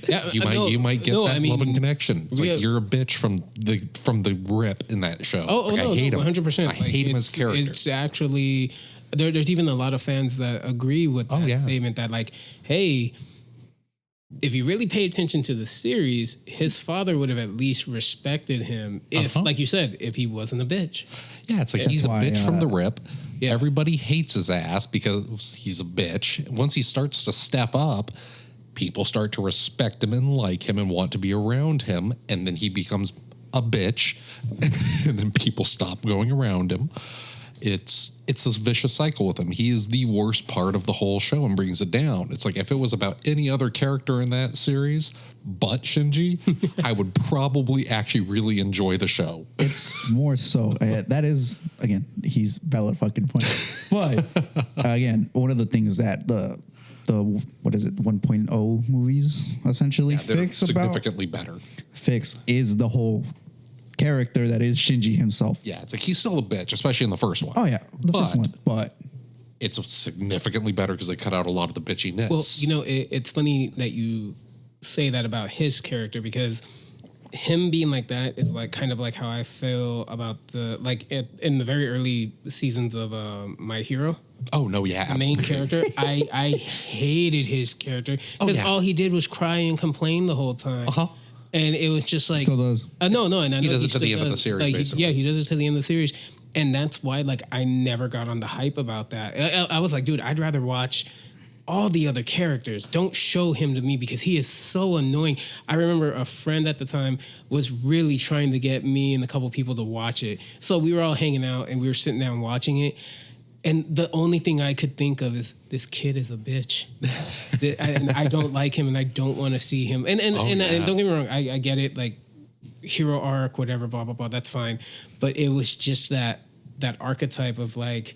Yeah, you might get love and connection. It's like you're a bitch from the rip in that show. I hate him. 100%. I hate him as a character. It's actually there's even a lot of fans that agree with that statement that like, hey, if you really pay attention to the series, his father would have at least respected him if, like you said, if he wasn't a bitch. Yeah, it's like he's a bitch from the rip. Yeah. Everybody hates his ass because he's a bitch. Once he starts to step up, people start to respect him and like him and want to be around him, and then he becomes a bitch, and then people stop going around him. It's this vicious cycle with him. He is the worst part of the whole show and brings it down. It's like if it was about any other character in that series but Shinji, I would probably actually really enjoy the show. It's more so. That is, again, he's valid fucking point. But again, one of the things that the what is it, 1.0 movies essentially fix significantly better. Fix is the whole character that is Shinji himself. Yeah, it's like he's still a bitch, especially in the first one. Oh yeah, the first one, but it's significantly better because they cut out a lot of the bitchiness. Well, it's funny that you say that about his character, because him being like that is like kind of like how I feel about in the very early seasons of My Hero. Oh no, yeah, the main character. I hated his character because all he did was cry and complain the whole time. And it was just like, still does. No, and I know he does it to the end of the series. Basically. He does it to the end of the series, and that's why I never got on the hype about that. I was like, dude, I'd rather watch all the other characters. Don't show him to me because he is so annoying. I remember a friend at the time was really trying to get me and a couple people to watch it. So we were all hanging out and we were sitting down watching it. And the only thing I could think of is this kid is a bitch. And I don't like him and I don't want to see him. And don't get me wrong, I get it. Like hero arc, whatever, blah, blah, blah. That's fine. But it was just that archetype of like,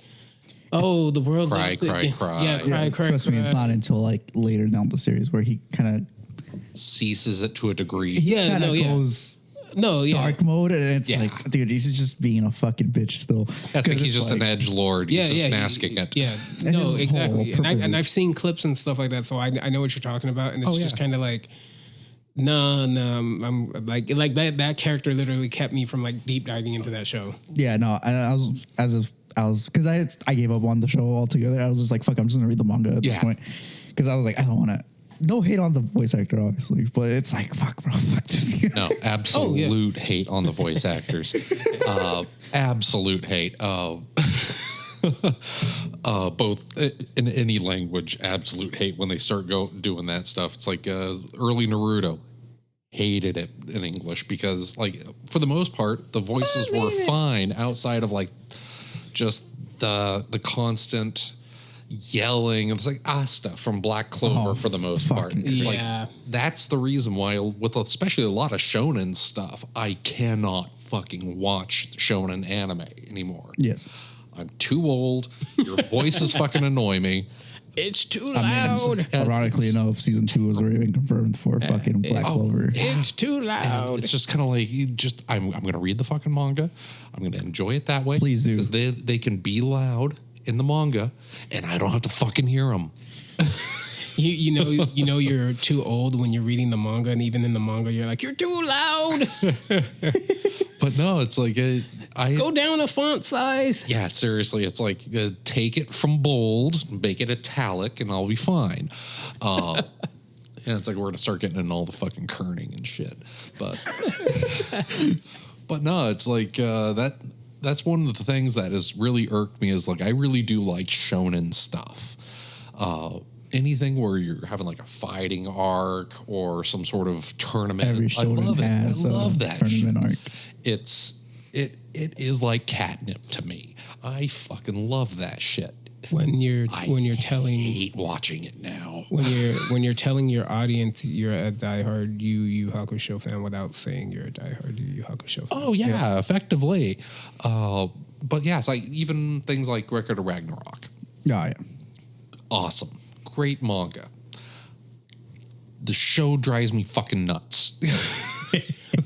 oh, the world's cry. Yeah, cry. Trust me, it's not until like later down the series where he kind of ceases it to a degree. Goes dark mode, and it's like, dude, he's just being a fucking bitch still. That's like he's just an edgelord. He's just masking it. Yeah, no, exactly. And I've seen clips and stuff like that, so I know what you're talking about, and it's just kind of like, no, I'm like that character literally kept me from like deep diving into that show. Yeah, no, I was because I gave up on the show altogether. I was just like, fuck, I'm just gonna read the manga at this point, because I was like, I don't want to. No hate on the voice actor, obviously, but it's like, fuck, bro, fuck this guy. No, absolute hate on the voice actors. Absolute hate. Both in any language, absolute hate when they start doing that stuff. It's like early Naruto. Hated it in English because, like, for the most part, the voices were fine outside of like just the constant yelling. It's like Asta from Black Clover for the most part. It's like that's the reason why, with especially a lot of shonen stuff, I cannot fucking watch shonen anime anymore. Yes, I'm too old. Your voices fucking annoy me. It's too loud. Ironically enough, season 2 was already been confirmed for fucking Black Clover. It's too loud. And it's just kind of like, I'm going to read the fucking manga. I'm going to enjoy it that way. Please do. Because they can be loud in the manga, and I don't have to fucking hear them. You know you're too old when you're reading the manga, and even in the manga, you're like, you're too loud. But no, it's like go down a font size. Yeah, seriously, it's like take it from bold, make it italic, and I'll be fine. And it's like we're gonna start getting in all the fucking kerning and shit. But no, it's like that's one of the things that has really irked me is like I really do like shonen stuff. Anything where you're having like a fighting arc or some sort of tournament. Every shonen has I love that tournament shit. It is like catnip to me. I fucking love that shit. When you're telling, hate watching it now. When you're telling your audience you're a diehard Yu Yu Hakusho fan without saying you're a diehard Yu Yu Hakusho fan. Oh yeah. Effectively. But yeah, it's like even things like Record of Ragnarok. Yeah. Awesome. Great manga. The show drives me fucking nuts.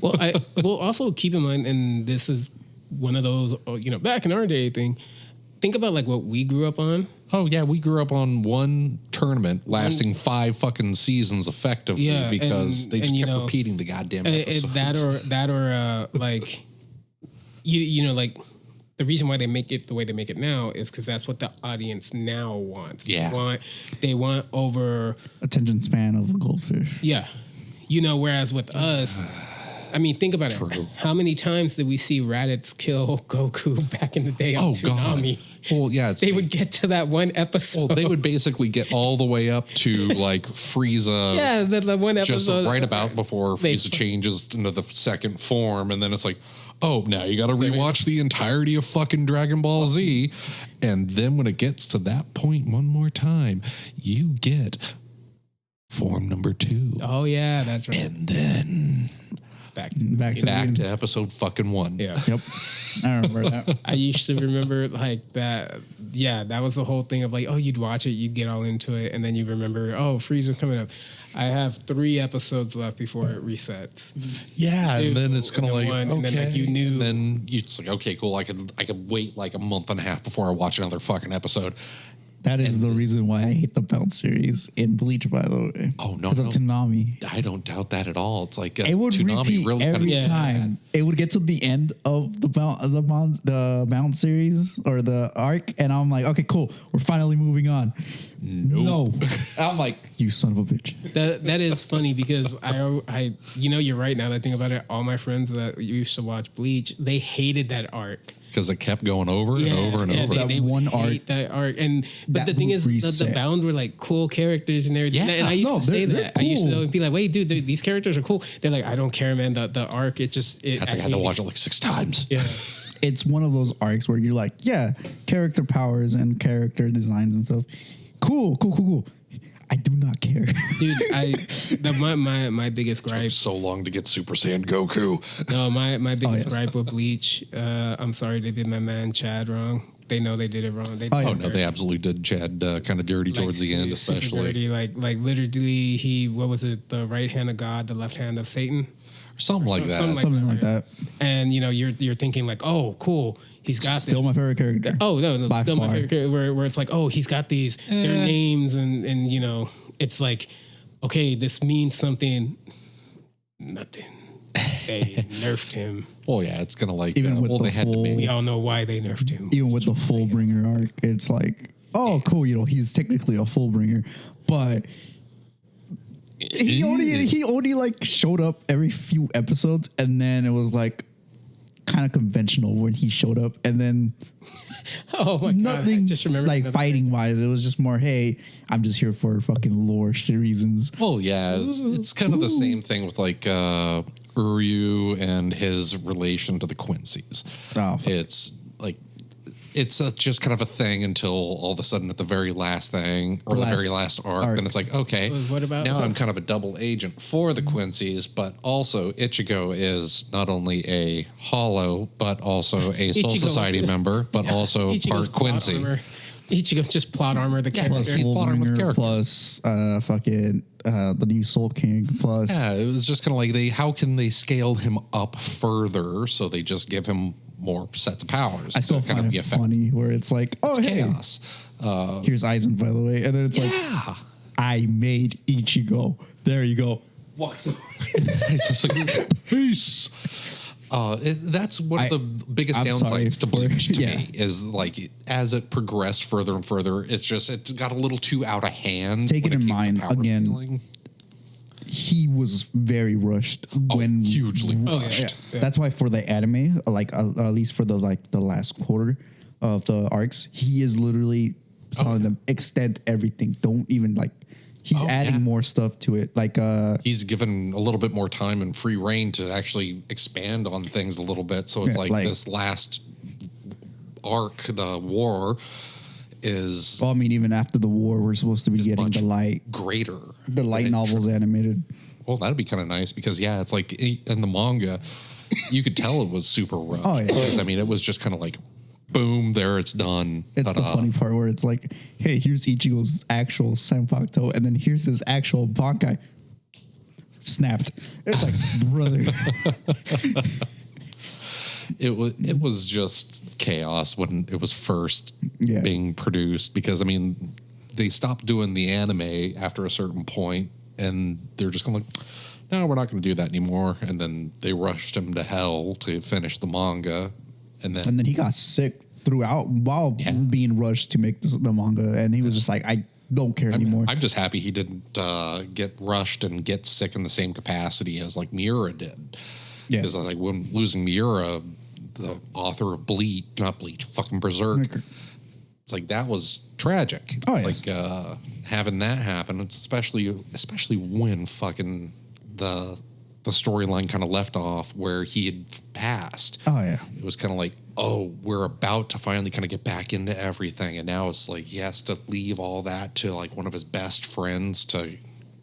Well, also keep in mind, and this is one of those, back in our day thing. Think about like what we grew up on. Oh yeah, we grew up on one tournament lasting 5 fucking seasons effectively because they just kept repeating the goddamn episodes. That or like, like. The reason why they make it the way they make it now is because that's what the audience now wants. Yeah. They want over attention span of a goldfish. Yeah. Whereas with us, I mean, think about it. How many times did we see Raditz kill Goku back in the day on Tsunami? God. Well, yeah, they would get to that one episode. Well, they would basically get all the way up to like Frieza. Yeah, the one episode. Just right about before Frieza changes into the second form. And then it's like, oh, now you got to rewatch the entirety of fucking Dragon Ball Z. And then when it gets to that point one more time, you get form number 2. Oh, yeah, that's right. And then back to episode fucking 1. Yeah. Yep. I remember that. I used to remember like that. Yeah, that was the whole thing of like, oh, you'd watch it, you'd get all into it, and then you remember, oh, Frieza coming up. I have 3 episodes left before it resets. Yeah, and then it's kind of like, one, okay. And then like you knew. And then it's like, okay, cool. I could wait like a month and a half before I watch another fucking episode. That is the reason why I hate the Bounce series in Bleach, by the way. Oh, no. Because of Toonami. I don't doubt that at all. It's like it would Toonami repeat really every time. It would get to the end of the Bounce series or the arc, and I'm like, okay, cool. We're finally moving on. Nope. No. I'm like, you son of a bitch. That is funny because I you're right now that I think about it. All my friends that used to watch Bleach, they hated that arc. Because it kept going over and over and over. They one arc. That arc. But the thing is, the Bound were like cool characters and everything. Yeah. And I used to say that. Cool. I used to be like, wait, dude, these characters are cool. They're like, I don't care, man. The arc, it's just... I had to watch it like 6 times. Yeah. It's one of those arcs where you're like, yeah, character powers and character designs and stuff. Cool. I do not care. Dude, my biggest gripe... Took so long to get Super Saiyan Goku. No, my biggest gripe with Bleach, I'm sorry they did my man Chad wrong. They know they did it wrong. They absolutely did Chad kind of dirty towards the end, especially. Dirty, like literally, what was it? The right hand of God, the left hand of Satan? Something like that. Something like that. And, you're thinking like, oh, cool. He's got still this. my favorite character. Oh, no, still my favorite character. Where it's like, oh, he's got these, their names and it's like, okay, this means something. Nothing. They nerfed him. Well, yeah, it's going to like, Even with they had to make. We all know why they nerfed him. Even with the Fullbringer arc, it's like, oh, cool, he's technically a Fullbringer, but he only like showed up every few episodes, and then it was like kind of conventional when he showed up, and then oh my nothing God, just remember like fighting wise. It was just more, hey, I'm just here for fucking lore shit reasons. Well, yeah, it's kind of the same thing with like Uryu and his relation to the Quincy's. Oh, it's like it's just kind of a thing until all of a sudden at the very last thing or the very last arc, then it's like, okay, what about now I'm kind of a double agent for the Quincy's, but also Ichigo is not only a Hollow, but also a Soul Society member, but also Ichigo's part Quincy. Ichigo's just plot armor the character. Plus Fullbringer, plus fucking the new Soul King, plus it was just kind of like how can they scale him up further so they just give him more sets of powers. I still find it funny where it's like, oh, it's hey, chaos. Here's Aizen, by the way. And then it's like, I made Ichigo. There you go. Walks away. It's just like, peace. That's one of the biggest downsides to Bleach to me is like as it progressed further and further, it got a little too out of hand. Take it in mind, again, feeling. He was very rushed hugely rushed. Yeah. That's why for the anime, like at least for the last quarter of the arcs, he is literally telling them extend everything. Don't even he's adding more stuff to it. He's given a little bit more time and free reign to actually expand on things a little bit. So it's like this last arc, the war. Well, I mean, even after the war, we're supposed to be getting the light novels animated. Well, that'd be kind of nice because it's like in the manga, you could tell it was super rough. Oh yeah, because I mean, it was just kind of like, boom, there, it's done. It's the funny part where it's like, hey, here's Ichigo's actual Senpakuto, and then here's his actual Bankai. Snapped. It's like, brother. It was just chaos when it was first being produced because I mean they stopped doing the anime after a certain point and they're just going like, no, we're not going to do that anymore, and then they rushed him to hell to finish the manga, and then he got sick throughout while being rushed to make the manga, and he was just like, I don't care anymore. I'm just happy he didn't get rushed and get sick in the same capacity as like Miura did. Yeah, because like when losing Miura, the author of fucking Berserk, it's like that was tragic. Oh, it's yes. like having that happen. It's especially when fucking the storyline kind of left off where he had passed. Oh yeah. It was kind of like, oh, we're about to finally kind of get back into everything, and now it's like he has to leave all that to like one of his best friends to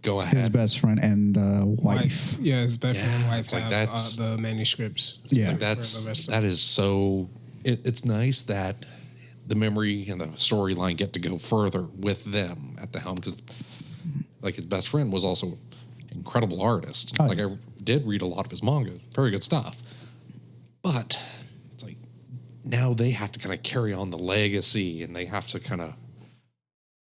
go ahead. His best friend and wife. Yeah, his best friend and wife it's like have that's- the manuscripts. Yeah. Like that is so. It's nice that the memory and the storyline get to go further with them at the helm, because like his best friend was also an incredible artist. Oh, like yes. I did read a lot of his manga, very good stuff. But it's like now they have to kind of carry on the legacy, and they have to kind of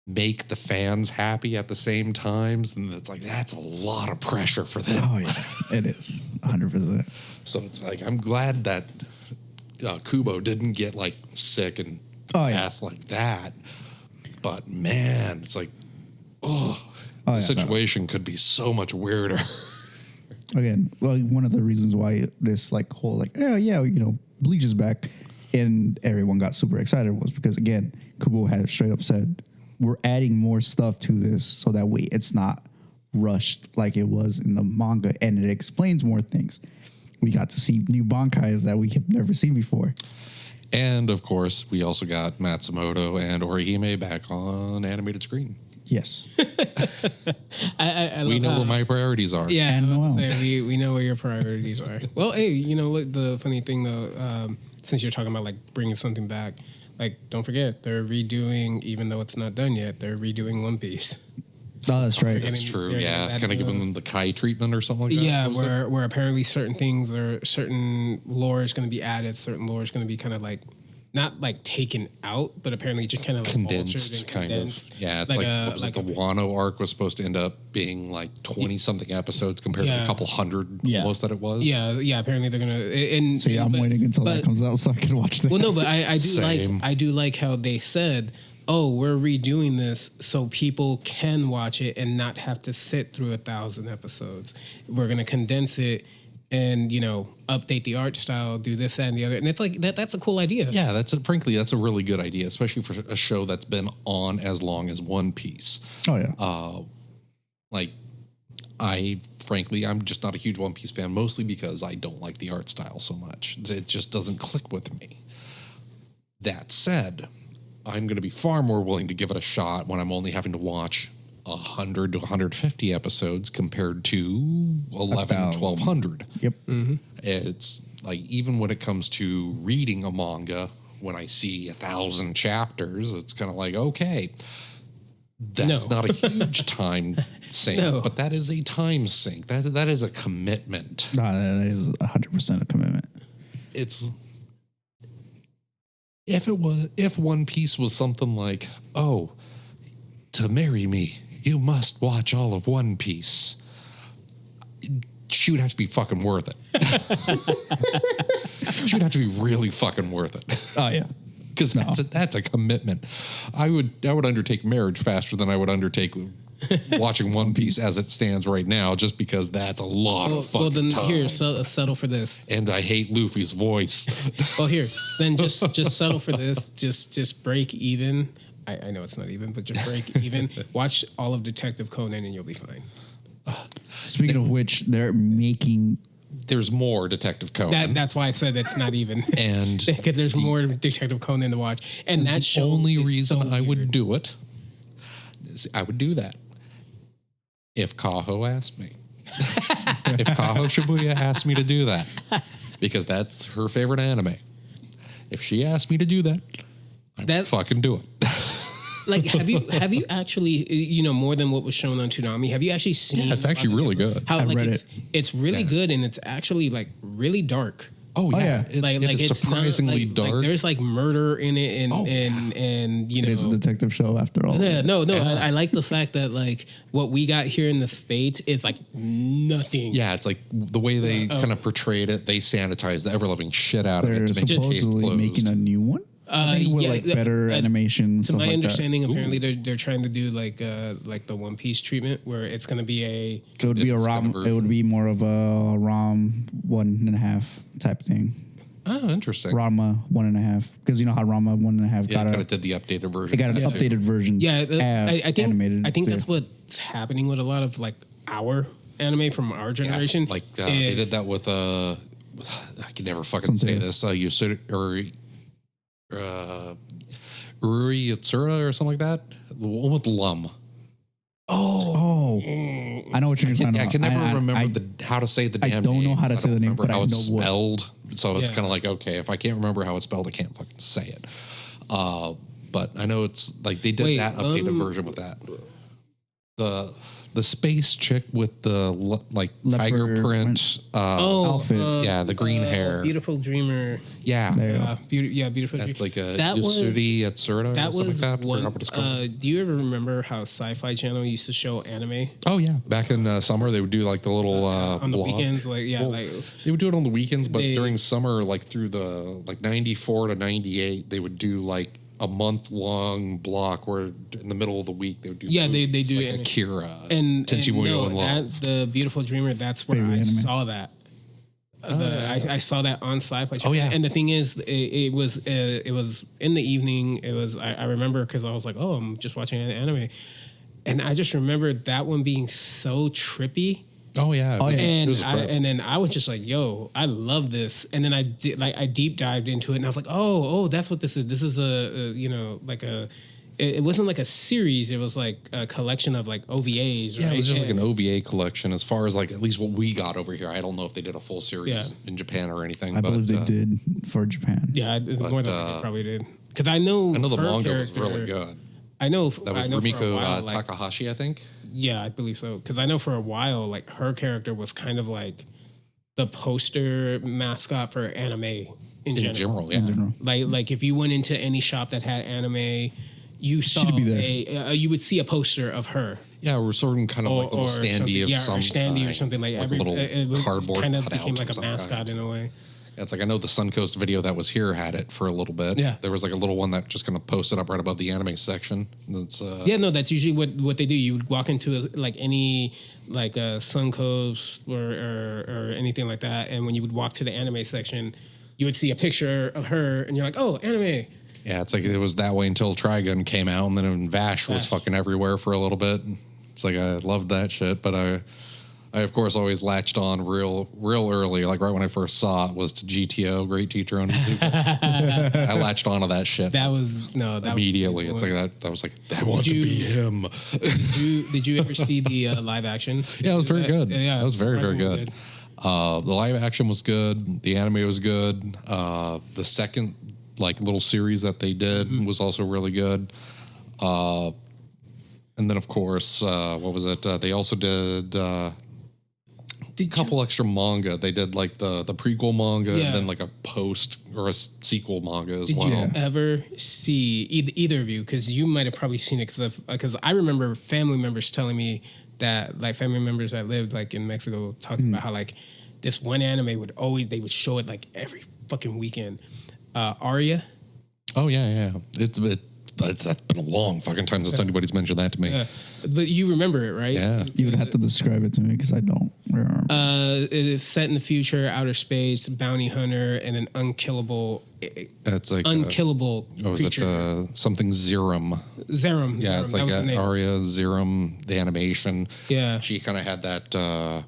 make the fans happy at the same times, and it's like that's a lot of pressure for them. Oh yeah, it is 100%. So it's like I'm glad that Kubo didn't get like sick and passed like that. But man, it's like, the situation could be so much weirder. Again, well, one of the reasons why this like whole like, oh yeah, Bleach is back, and everyone got super excited was because again, Kubo had straight up said, we're adding more stuff to this so that way it's not rushed like it was in the manga, and it explains more things. We got to see new bankais that we have never seen before. And of course, we also got Matsumoto and Orihime back on animated screen. Yes. I We know where my priorities are. Yeah, And Noel. we know where your priorities are. Well, hey, you know what? The funny thing though, since you're talking about like bringing something back, like don't forget they're redoing, even though it's not done yet, they're redoing One Piece. Oh, that's right. That's true. They're Yeah, getting kind of giving them the Kai treatment or something like that. Yeah, What was that? where apparently certain lore is going to be added, certain lore is going to be kind of like not like taken out, but apparently just kind of like Condensed, altered and kind condensed. of. Yeah, it's like what was it? The Wano arc was supposed to end up being like 20-something episodes compared to a couple hundred almost that it was. Yeah. Apparently they're gonna. And So I'm waiting until that comes out so I can watch that. Well, no, but I do Same. I do like how they said, "Oh, we're redoing this so people can watch it and not have to sit through 1,000 episodes. We're gonna condense it and update the art style, do this that, and the other." And it's like that's a cool idea. Yeah, frankly that's a really good idea, especially for a show that's been on as long as One Piece. Oh yeah. Like, I'm just not a huge One Piece fan, mostly because I don't like the art style so much. It just doesn't click with me. That said, I'm going to be far more willing to give it a shot when I'm only having to watch 100 to 150 episodes compared to 11 to 1,200. Yep. Mm-hmm. It's like, even when it comes to reading a manga, when I see 1,000 chapters, it's kind of like, okay, that's not a huge time sink, but that is a time sink. That is a commitment. No, that is 100% a commitment. It's if One Piece was something like, oh, to marry me, you must watch all of One Piece. She would have to be fucking worth it. She would have to be really fucking worth it. Oh yeah. Because that's a commitment. I would undertake marriage faster than I would undertake watching One Piece as it stands right now, just because that's a lot of fucking then time. here, settle for this. And I hate Luffy's voice. Well, here, then just settle for this. Just break even. I know it's not even, but just break even. Watch all of Detective Conan and you'll be fine. Speaking of which, they're making. There's more Detective Conan. That's why I said it's not even. And because there's more Detective Conan to watch, and that show. The only reason so I would weird. do it is I would do that if Kaho asked me. If Kaho Shibuya asked me to do that, because that's her favorite anime. If she asked me to do that, I'd fucking do it. Like, have you actually, more than what was shown on Toonami, have you actually seen? Yeah, it's actually really good. How I read it's really good, and it's actually like really dark. Oh yeah, yeah. It is it's surprisingly not, dark. Like, there's like murder in it, and It is a detective show after all. Yeah, no. I like the fact that like what we got here in the States is like nothing. Yeah, it's like the way they kind of portrayed it. They sanitized the ever loving shit out of They're it to make it case supposedly closed. making a new one. With better animation. To my like understanding, that. apparently they're trying to do like the One Piece treatment, where it's going to be It would be a ROM. It would be more of a ROM 1.5 type thing. Oh, interesting. Ranma 1.5, because you know how Ranma 1.5 got it. Did the updated version? It got an updated version. Yeah, I think animated. I think that's what's happening with a lot of like our anime from our generation. Like they did that with I can never fucking say this. Urui Yatsura or something like that. The one with Lum. Oh, I know what you're talking about. I can never remember how to say the damn name. I don't know how to say the name, but how I know it's what. spelled. So it's kind of like, okay, if I can't remember how it's spelled, I can't fucking say it. But I know it's like they did that updated version with that. The space chick with the tiger print outfit. The green hair. Beautiful Dreamer. Yeah. Beautiful Dreamer. That's like a Yusuri Yatsura or something like that. One, do you ever remember how Sci-Fi Channel used to show anime? Oh, yeah. Back in summer, they would do like the little on the weekends. They would do it on the weekends, but during summer, like through the 94 to 98, they would do like a month-long block where in the middle of the week they would do they do like Akira and Tenchi Muyo in Love. The Beautiful Dreamer, that's where I saw that. I saw that on Sci-Fi Channel. Oh yeah, and the thing is, it was in the evening. It was I remember because I was like, I'm just watching an anime, and I just remember that one being so trippy. Oh yeah, and then I was just like, "Yo, I love this." And then I deep dived into it, and I was like, "Oh, that's what this is. This is it wasn't like a series. It was like a collection of like OVAs. Yeah, right? It was just like an OVA collection. As far as like at least what we got over here, I don't know if they did a full series in Japan or anything. I believe they did for Japan. Yeah, more than they probably did. Because I know the manga was really good. I know that was Rumiko Takahashi, I think. Yeah, I believe so. Because I know for a while, like her character was kind of like the poster mascot for anime in general. Yeah. Like if you went into any shop that had anime, you saw you would see a poster of her. Yeah, or sort of kind of like a little standee of some standee or something like a little cardboard kind of became like a mascot in a way. Yeah, it's like I know the Suncoast video that was here had it for a little bit. Yeah, there was like a little one that just kind of posted up right above the anime section. That's that's usually what they do. You would walk into any Suncoast or anything like that, and when you would walk to the anime section, you would see a picture of her, and you're like, oh, anime. Yeah, it's like it was that way until Trigun came out, and then Vash was fucking everywhere for a little bit. It's like I loved that shit, but I of course always latched on real early, like right when I first saw it was to GTO, Great Teacher on I latched onto that shit. That was immediately. It's like that was like I want to be him. Did you ever see the live action? Yeah, it was very good. Yeah, it was very good. The live action was good. The anime was good. The second little series that they did was also really good. And then of course, what was it? They also did a couple extra manga. They did like the prequel manga and then like a post or a sequel manga as well. Did you ever see either of you? Because you might have probably seen it. Because I remember family members telling me that, like family members that lived like in Mexico, talking about how like this one anime they would show it like every fucking weekend. Aria. Oh yeah. That's been a long fucking time since anybody's mentioned that to me. Yeah. But you remember it, right? Yeah. You would have to describe it to me because I don't remember. It's set in the future, outer space, bounty hunter, and an unkillable. That's like unkillable creature. Something Zerum. Zerum. Yeah, it's like Aria Zerum. The animation. Yeah. She kind of had that.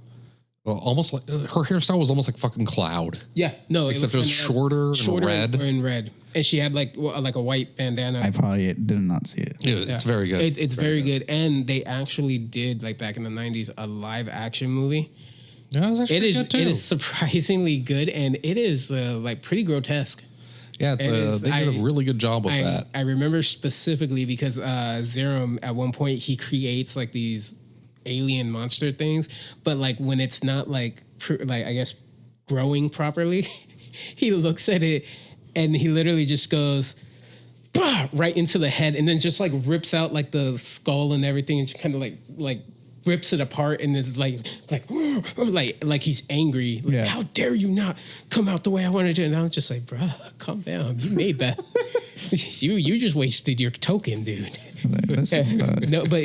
Almost like her hairstyle was almost like fucking Cloud. Yeah, no, except it was shorter and red, and she had like a white bandana. I probably did not see it. It's very good. It's very good, and they actually did like back in the 90s a live action movie. Yeah, it is good too. It is surprisingly good, and it is like pretty grotesque. Yeah, they did a really good job with that. I remember specifically because Zerum at one point he creates like these alien monster things, but like when it's not like I guess growing properly, he looks at it and he literally just goes bah! Right into the head, and then just like rips out like the skull and everything, and just kind of like rips it apart, and it's like he's angry. Like, how dare you not come out the way I wanted to? And I was just like, bruh, calm down. You made that. you just wasted your token, dude. No, but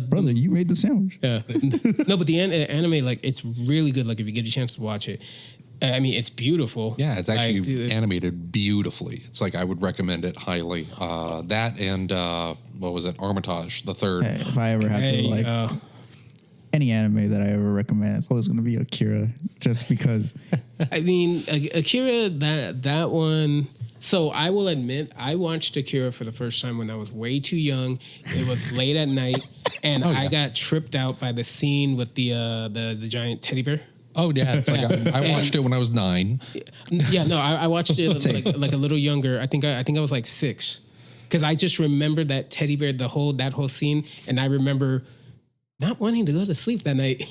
brother, you made the sandwich. Yeah, no, but the anime, like, it's really good. Like, if you get a chance to watch it, I mean, it's beautiful. Yeah, it's actually animated beautifully. It's like I would recommend it highly. That and what was it, Armitage, the third. Hey, if I ever have to any anime that I ever recommend, it's always going to be Akira, just because. I mean, Akira, that one. So I will admit, I watched Akira for the first time when I was way too young. It was late at night, and I got tripped out by the scene with the giant teddy bear. Oh yeah, it's like I watched it when I was 9. Yeah, no, I watched it like a little younger. I think I was like 6, because I just remember that teddy bear, that whole scene, and I remember not wanting to go to sleep that night,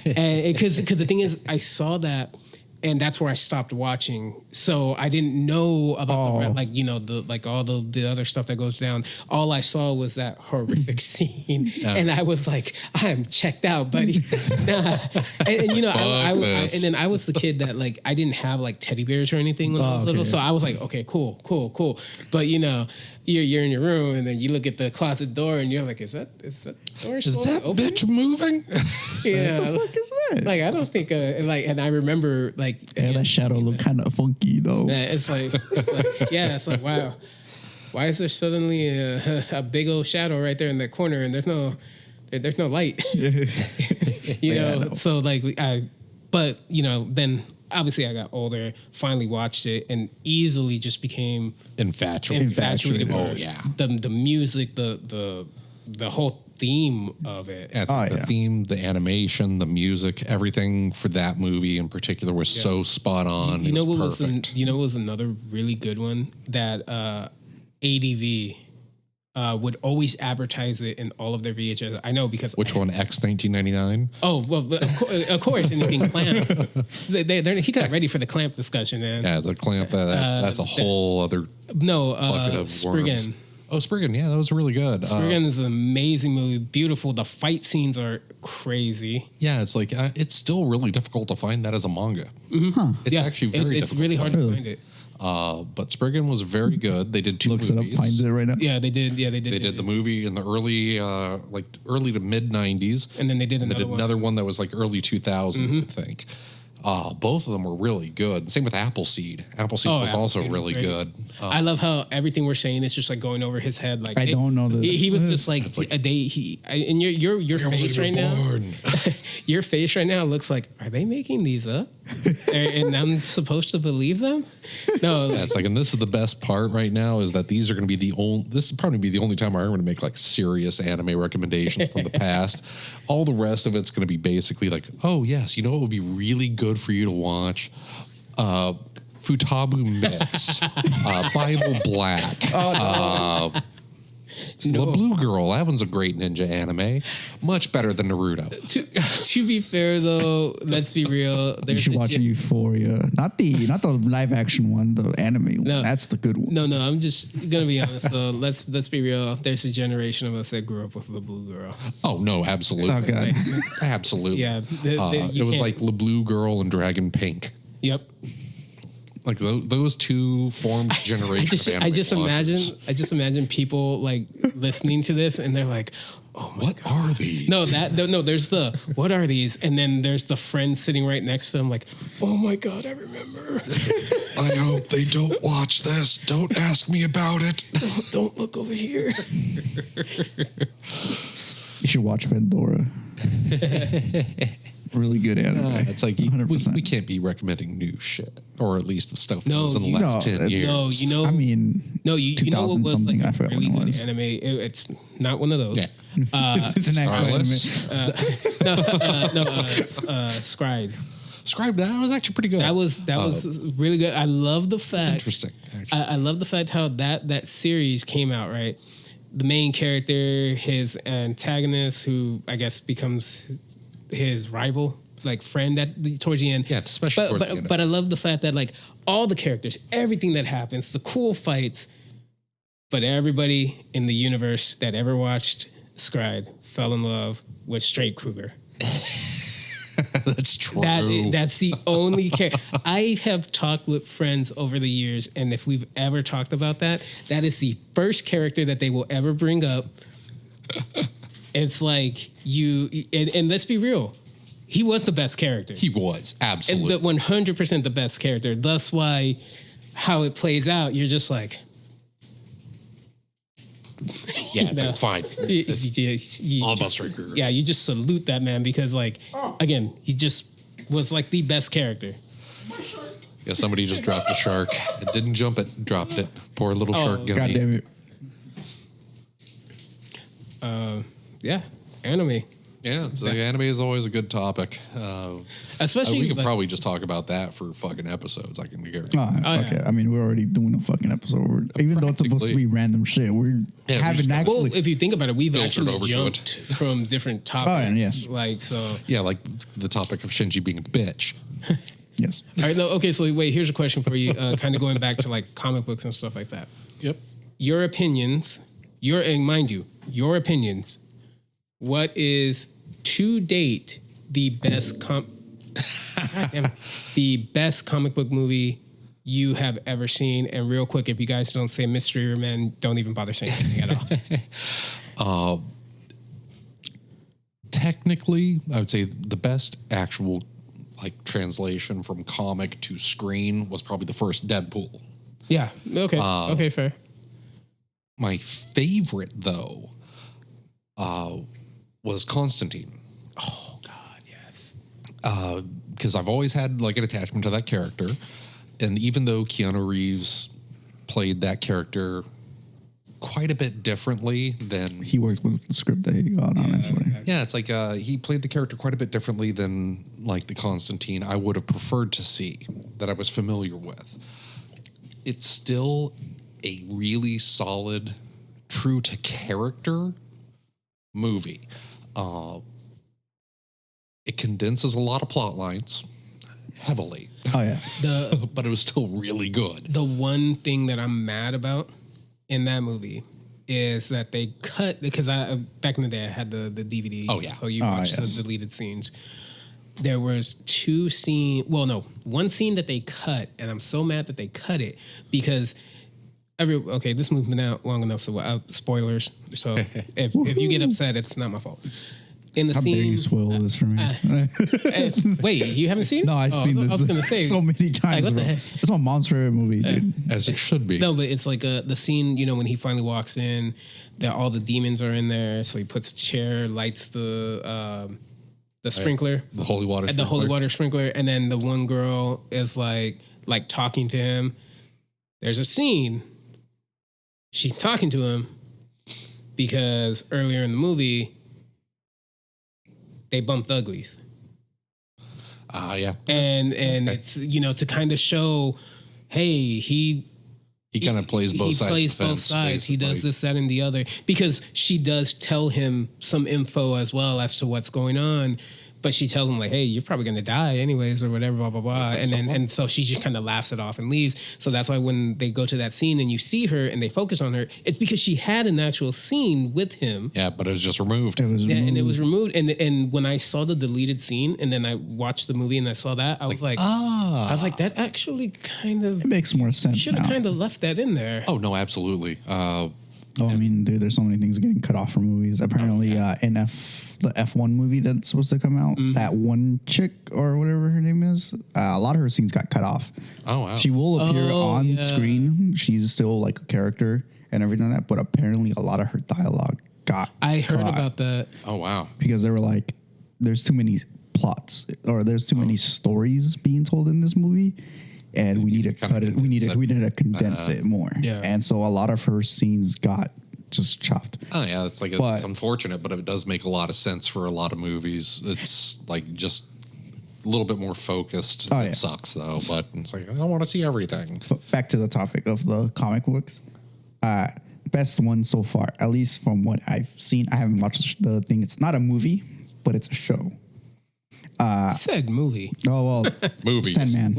and because the thing is, I saw that. And that's where I stopped watching. So I didn't know about all the other stuff that goes down. All I saw was that horrific scene, and I was like, I'm checked out, buddy. Nah. And and then I was the kid that like I didn't have like teddy bears or anything when I was little, so I was like, okay, cool. But you're in your room, and then you look at the closet door, and you're like, is that door still open? Bitch moving? Yeah, what the fuck is that? Like I don't think and I remember like that shadow looked kind of funky though. Yeah, it's like wow, why is there suddenly a big old shadow right there in that corner, and there's no light, So like but then obviously I got older, finally watched it, and easily just became infatuated. Oh yeah, the music, the whole theme of it. Yeah, the theme, the animation, the music, everything for that movie in particular was so spot on. You know what was another really good one that ADV would always advertise it in all of their VHS. I know because which one? X 1999. Oh well, of course, anything Clamp. He got ready for the Clamp discussion, man. Yeah, it's a Clamp. That's a whole other bucket of Spriggan. Worms. Oh, Spriggan, yeah, that was really good. Spriggan is an amazing movie, beautiful. The fight scenes are crazy. Yeah, it's like it's still really difficult to find that as a manga. Mm-hmm. Huh. It's actually very difficult. It's really hard to find it. But Spriggan was very good. They did 2 movies. Looks it up, finds it right now. Yeah, they did. Yeah, they did. They did the movie in the early to mid 90s, and then they did another one that was like early 2000s, I think. Both of them were really good. Same with Appleseed. Appleseed was also really good. I love how everything we're saying is just like going over his head. Like I don't know this. He was just like a day. And your face right now. Your face right now looks like, are they making these up? And I'm supposed to believe them? No. Yeah, it's like, and this is the best part right now is that these are going to be this will probably be the only time I'm going to make like serious anime recommendations from the past. All the rest of it's going to be basically like, oh yes, you know what would be really good for you to watch? Futabu Mix, Bible Black, The Blue Girl. That one's a great ninja anime. Much better than Naruto. To be fair, though, let's be real. You should watch Euphoria. Not the live action one, the anime one. That's the good one. No, I'm just gonna be honest though. Let's be real. There's a generation of us that grew up with The Blue Girl. Oh no, absolutely. Oh god, absolutely. Yeah, it was like The Blue Girl and Dragon Pink. Yep. Like those two formed generations. I just imagine people like listening to this and they're like, "Oh my what God. Are these?" No, there's the what are these, and then there's the friend sitting right next to them, like, "Oh my God, I remember." I hope they don't watch this. Don't ask me about it. Don't look over here. You should watch Pandora. Really good anime. It's like we can't be recommending new shit, or at least stuff that was in the last 10 years. No, I mean, you know what was like a really good anime? It's not one of those. Yeah. It's an anime. Scribe. Scribe, that was actually pretty good. That was really good. I love the fact. Interesting. Actually. I love the fact how that series came out, right? The main character, his antagonist, who I guess becomes his rival, like friend towards the end. Yeah, especially towards the end. But I love the fact that like all the characters, everything that happens, the cool fights, but everybody in the universe that ever watched Scribe fell in love with Straight Kruger. That's true. That's the only character. I have talked with friends over the years, and if we've ever talked about that is the first character that they will ever bring up. It's like and let's be real. he was the best character. He was, absolutely. And 100% the best character. That's why how it plays out, you're just like... Yeah, it's fine. All Buster. Yeah, you just salute that man because, like, again, he just was like the best character. Yeah, somebody just dropped a shark. It didn't jump it, dropped it. Poor little shark. God damn it. Yeah, anime. Yeah, so anime is always a good topic. Especially we could probably just talk about that for fucking episodes. I can guarantee. Okay. I mean, we're already doing a fucking episode. Even though it's supposed to be random shit, we're having actually. Well, if you think about it, we've actually jumped from different topics. Oh, and yes. Like, so. Yeah, like the topic of Shinji being a bitch. Yes. All right. No. Okay. So wait. Here's a question for you. Kind of going back to like comic books and stuff like that. Yep. Your opinions. And mind you, your opinions. What is to date the best the best comic book movie you have ever seen? And real quick, if you guys don't say Mystery Man, don't even bother saying anything at all. Technically, I would say the best actual like translation from comic to screen was probably the first Deadpool. Yeah. Okay. Okay. Fair. My favorite though was Constantine. Oh God, yes. Because I've always had like an attachment to that character, and even though Keanu Reeves played that character quite a bit differently than he worked with the script that he got, honestly. Yeah, it's like he played the character quite a bit differently than like the Constantine I would have preferred to see, that I was familiar with. It's still a really solid, true to character movie. It condenses a lot of plot lines heavily. Oh yeah. But it was still really good. The one thing that I'm mad about in that movie is that they cut, because I back in the day I had the DVD. Oh yeah. So you watched the deleted scenes. There was one scene that they cut, and I'm so mad that they cut it because this movie's been out long enough, so spoilers. So if you get upset, it's not my fault. In the How scene, dare you spoil this for me? wait, you haven't seen it? No, I've seen this. I was gonna say so many times. what the heck? It's my mom's favorite movie, dude. As it should be. No, but it's like the scene, when he finally walks in, that all the demons are in there. So he puts a chair, lights the sprinkler, the holy water, the holy water sprinkler, and then the one girl is like talking to him. There's a scene. She's talking to him because earlier in the movie they bumped uglies. Yeah. And it's to kind of show, hey, he kind of plays both sides. He plays both sides. Basically. He does this, that, and the other, because she does tell him some info as well as to what's going on. But she tells him, like, hey, you're probably going to die anyways, or whatever, blah, blah, blah. And so she just kind of laughs it off and leaves. So that's why when they go to that scene and you see her and they focus on her, it's because she had an actual scene with him. Yeah, but it was just removed. And it was removed. And when I saw the deleted scene and then I watched the movie and I saw that, I was like, that actually kind of... It makes more sense. Should have kind of left that in there. Oh, no, absolutely. I mean, dude, there's so many things getting cut off from movies. Apparently, the F1 movie that's supposed to come out, that one chick or whatever her name is, a lot of her scenes got cut off. Oh, wow. She will appear on screen. She's still like a character and everything like that, but apparently a lot of her dialogue got I heard about that. Oh, wow. Because they were like, there's too many plots or there's too many stories being told in this movie. And we need to cut it. We need to condense it more. Yeah. And so a lot of her scenes got just chopped. Oh yeah, it's unfortunate, but it does make a lot of sense for a lot of movies. It's like just a little bit more focused. It sucks though, but it's like I don't want to see everything. But back to the topic of the comic books. Best one so far, at least from what I've seen. I haven't watched the thing. It's not a movie, but it's a show. I said movie. Oh well, movie. Sandman.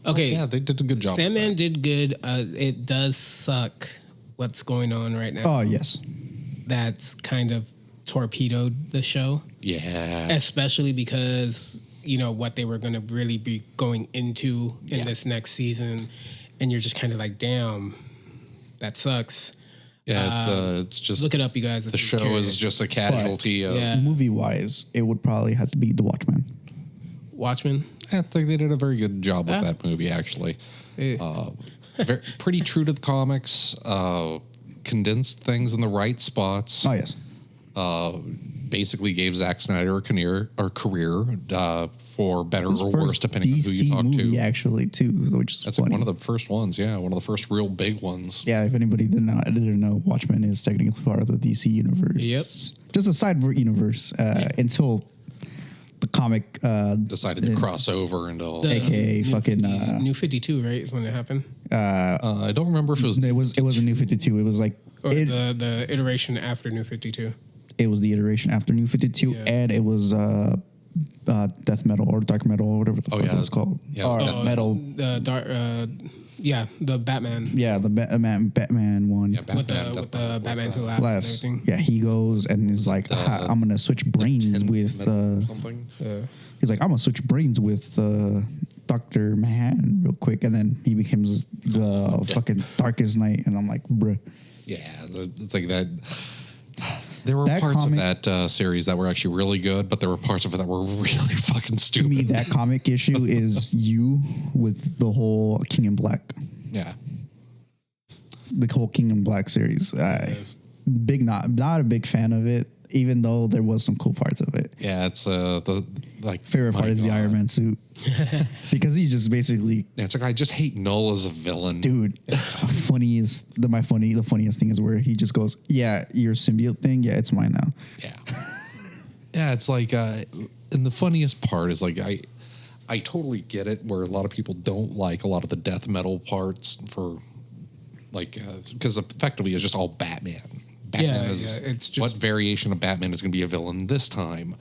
Okay. Yeah, they did a good job. Sandman did good. It does suck what's going on right now. Oh, yes. That's kind of torpedoed the show. Yeah. Especially because, what they were going to really be going into in this next season. And you're just kind of like, damn, that sucks. Yeah, it's just look it up, you guys. The show is just a casualty of movie-wise. It would probably have to be The Watchmen. Watchmen. I think they did a very good job with that movie, actually. Pretty true to the comics. Condensed things in the right spots. Oh yes. Basically gave Zack Snyder a career for better or worse, depending on who you talk movie, actually, too, which is That's funny. one of the first ones. Yeah, one of the first real big ones. Yeah, if anybody didn't know, Watchmen is technically part of the DC universe. Yep. Just a side universe until the comic decided to cross over into all. AKA fucking New 52, right? Is when it happened. I don't remember if it was. It was a New 52. It was like the iteration after New 52. It was the iteration after New 52, and it was death metal or dark metal or whatever the fuck it was called. Yeah, or metal. The Batman. Yeah, the Batman one. Yeah, With the Batman who laughs and everything. Yeah, he goes and is like, I'm gonna switch brains with something. He's like, I'm gonna switch brains with Dr. Manhattan real quick, and then he becomes the fucking Darkest Knight, and I'm like, bruh. Yeah, it's like that. There were parts of that series that were actually really good, but there were parts of it that were really fucking stupid. To me, that comic issue is you with the whole King in Black. Yeah. The whole King in Black series. Not a big fan of it, even though there was some cool parts of it. Yeah, it's favorite part is the Iron Man suit. Because he's just basically it's like I just hate Null as a villain. Dude, the funniest thing is where he just goes, yeah, your symbiote thing, yeah, it's mine now. Yeah. Yeah, it's like and the funniest part is like I totally get it where a lot of people don't like a lot of the death metal parts for like because effectively it's just all Batman. It's just what variation of Batman is going to be a villain this time.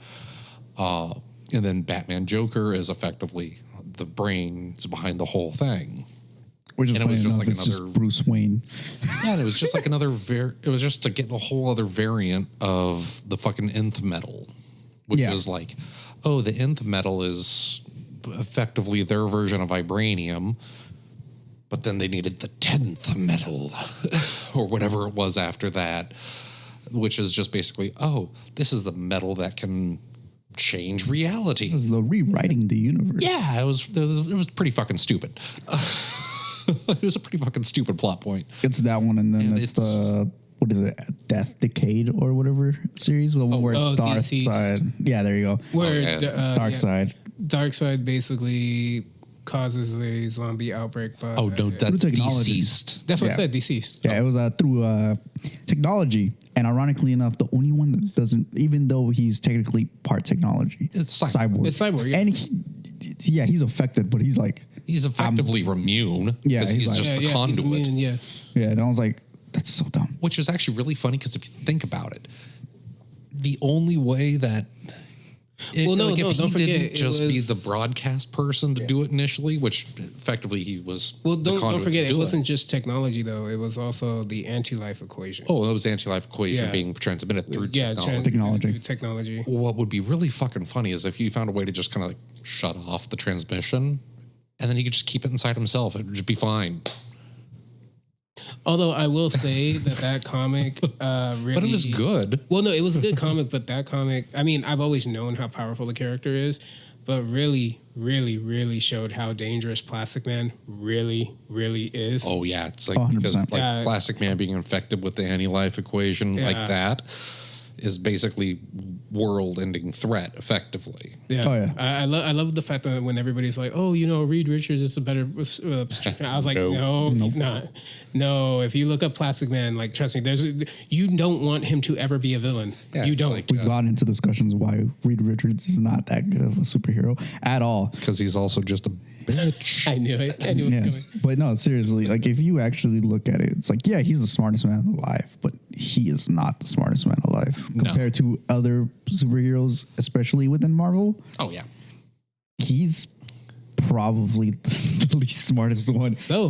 And then Batman Joker is effectively the brains behind the whole thing. Which is and it was just like another just Bruce Wayne. Yeah, and it was just like another it was just to get a whole other variant of the fucking nth metal. Which was like, oh, the nth metal is effectively their version of vibranium, but then they needed the 10th metal or whatever it was after that, which is just basically, oh, this is the metal that can change reality. It was the rewriting the universe. Yeah, it was pretty fucking stupid. It was a pretty fucking stupid plot point. It's that one, and then it's the what is it, Death Decade or whatever series? The one where Dark Side. Yeah, there you go. Where Dark Side basically causes a zombie outbreak. But that's deceased. That's what I said, deceased. Yeah, it was through technology. And ironically enough, the only one that doesn't, even though he's technically part technology, it's Cyborg. It's Cyborg, yeah. And he's affected, but he's like... He's effectively immune. Yeah, he's just the conduit. Yeah, and I was like, that's so dumb. Which is actually really funny because if you think about it, the only way that... don't forget, didn't just be the broadcast person to do it initially, which effectively he was. Well, don't forget, it wasn't just technology though; it was also the anti-life equation. Oh, that was anti-life equation being transmitted through technology. What would be really fucking funny is if you found a way to just kind of like shut off the transmission, and then he could just keep it inside himself; it would just be fine. Although I will say that comic really... But it was good. Well, no, it was a good comic, but that comic... I mean, I've always known how powerful the character is, but really, really, really showed how dangerous Plastic Man really, really is. Oh, yeah. It's like, because like Plastic Man being infected with the anti-life equation like that is basically world-ending threat, effectively. Yeah. Oh, yeah. I love the fact that when everybody's like, oh, Reed Richards is a better... I was like, no, he's not. No, if you look up Plastic Man, like, trust me, you don't want him to ever be a villain. Yeah, you don't. We've gotten into discussions why Reed Richards is not that good of a superhero at all. Because he's also just a bitch. I knew it. I knew it was coming. But no, seriously, like, if you actually look at it, it's like, yeah, he's the smartest man alive, but he is not the smartest man alive compared to other superheroes, especially within Marvel. Oh, yeah. He's probably the least smartest one. So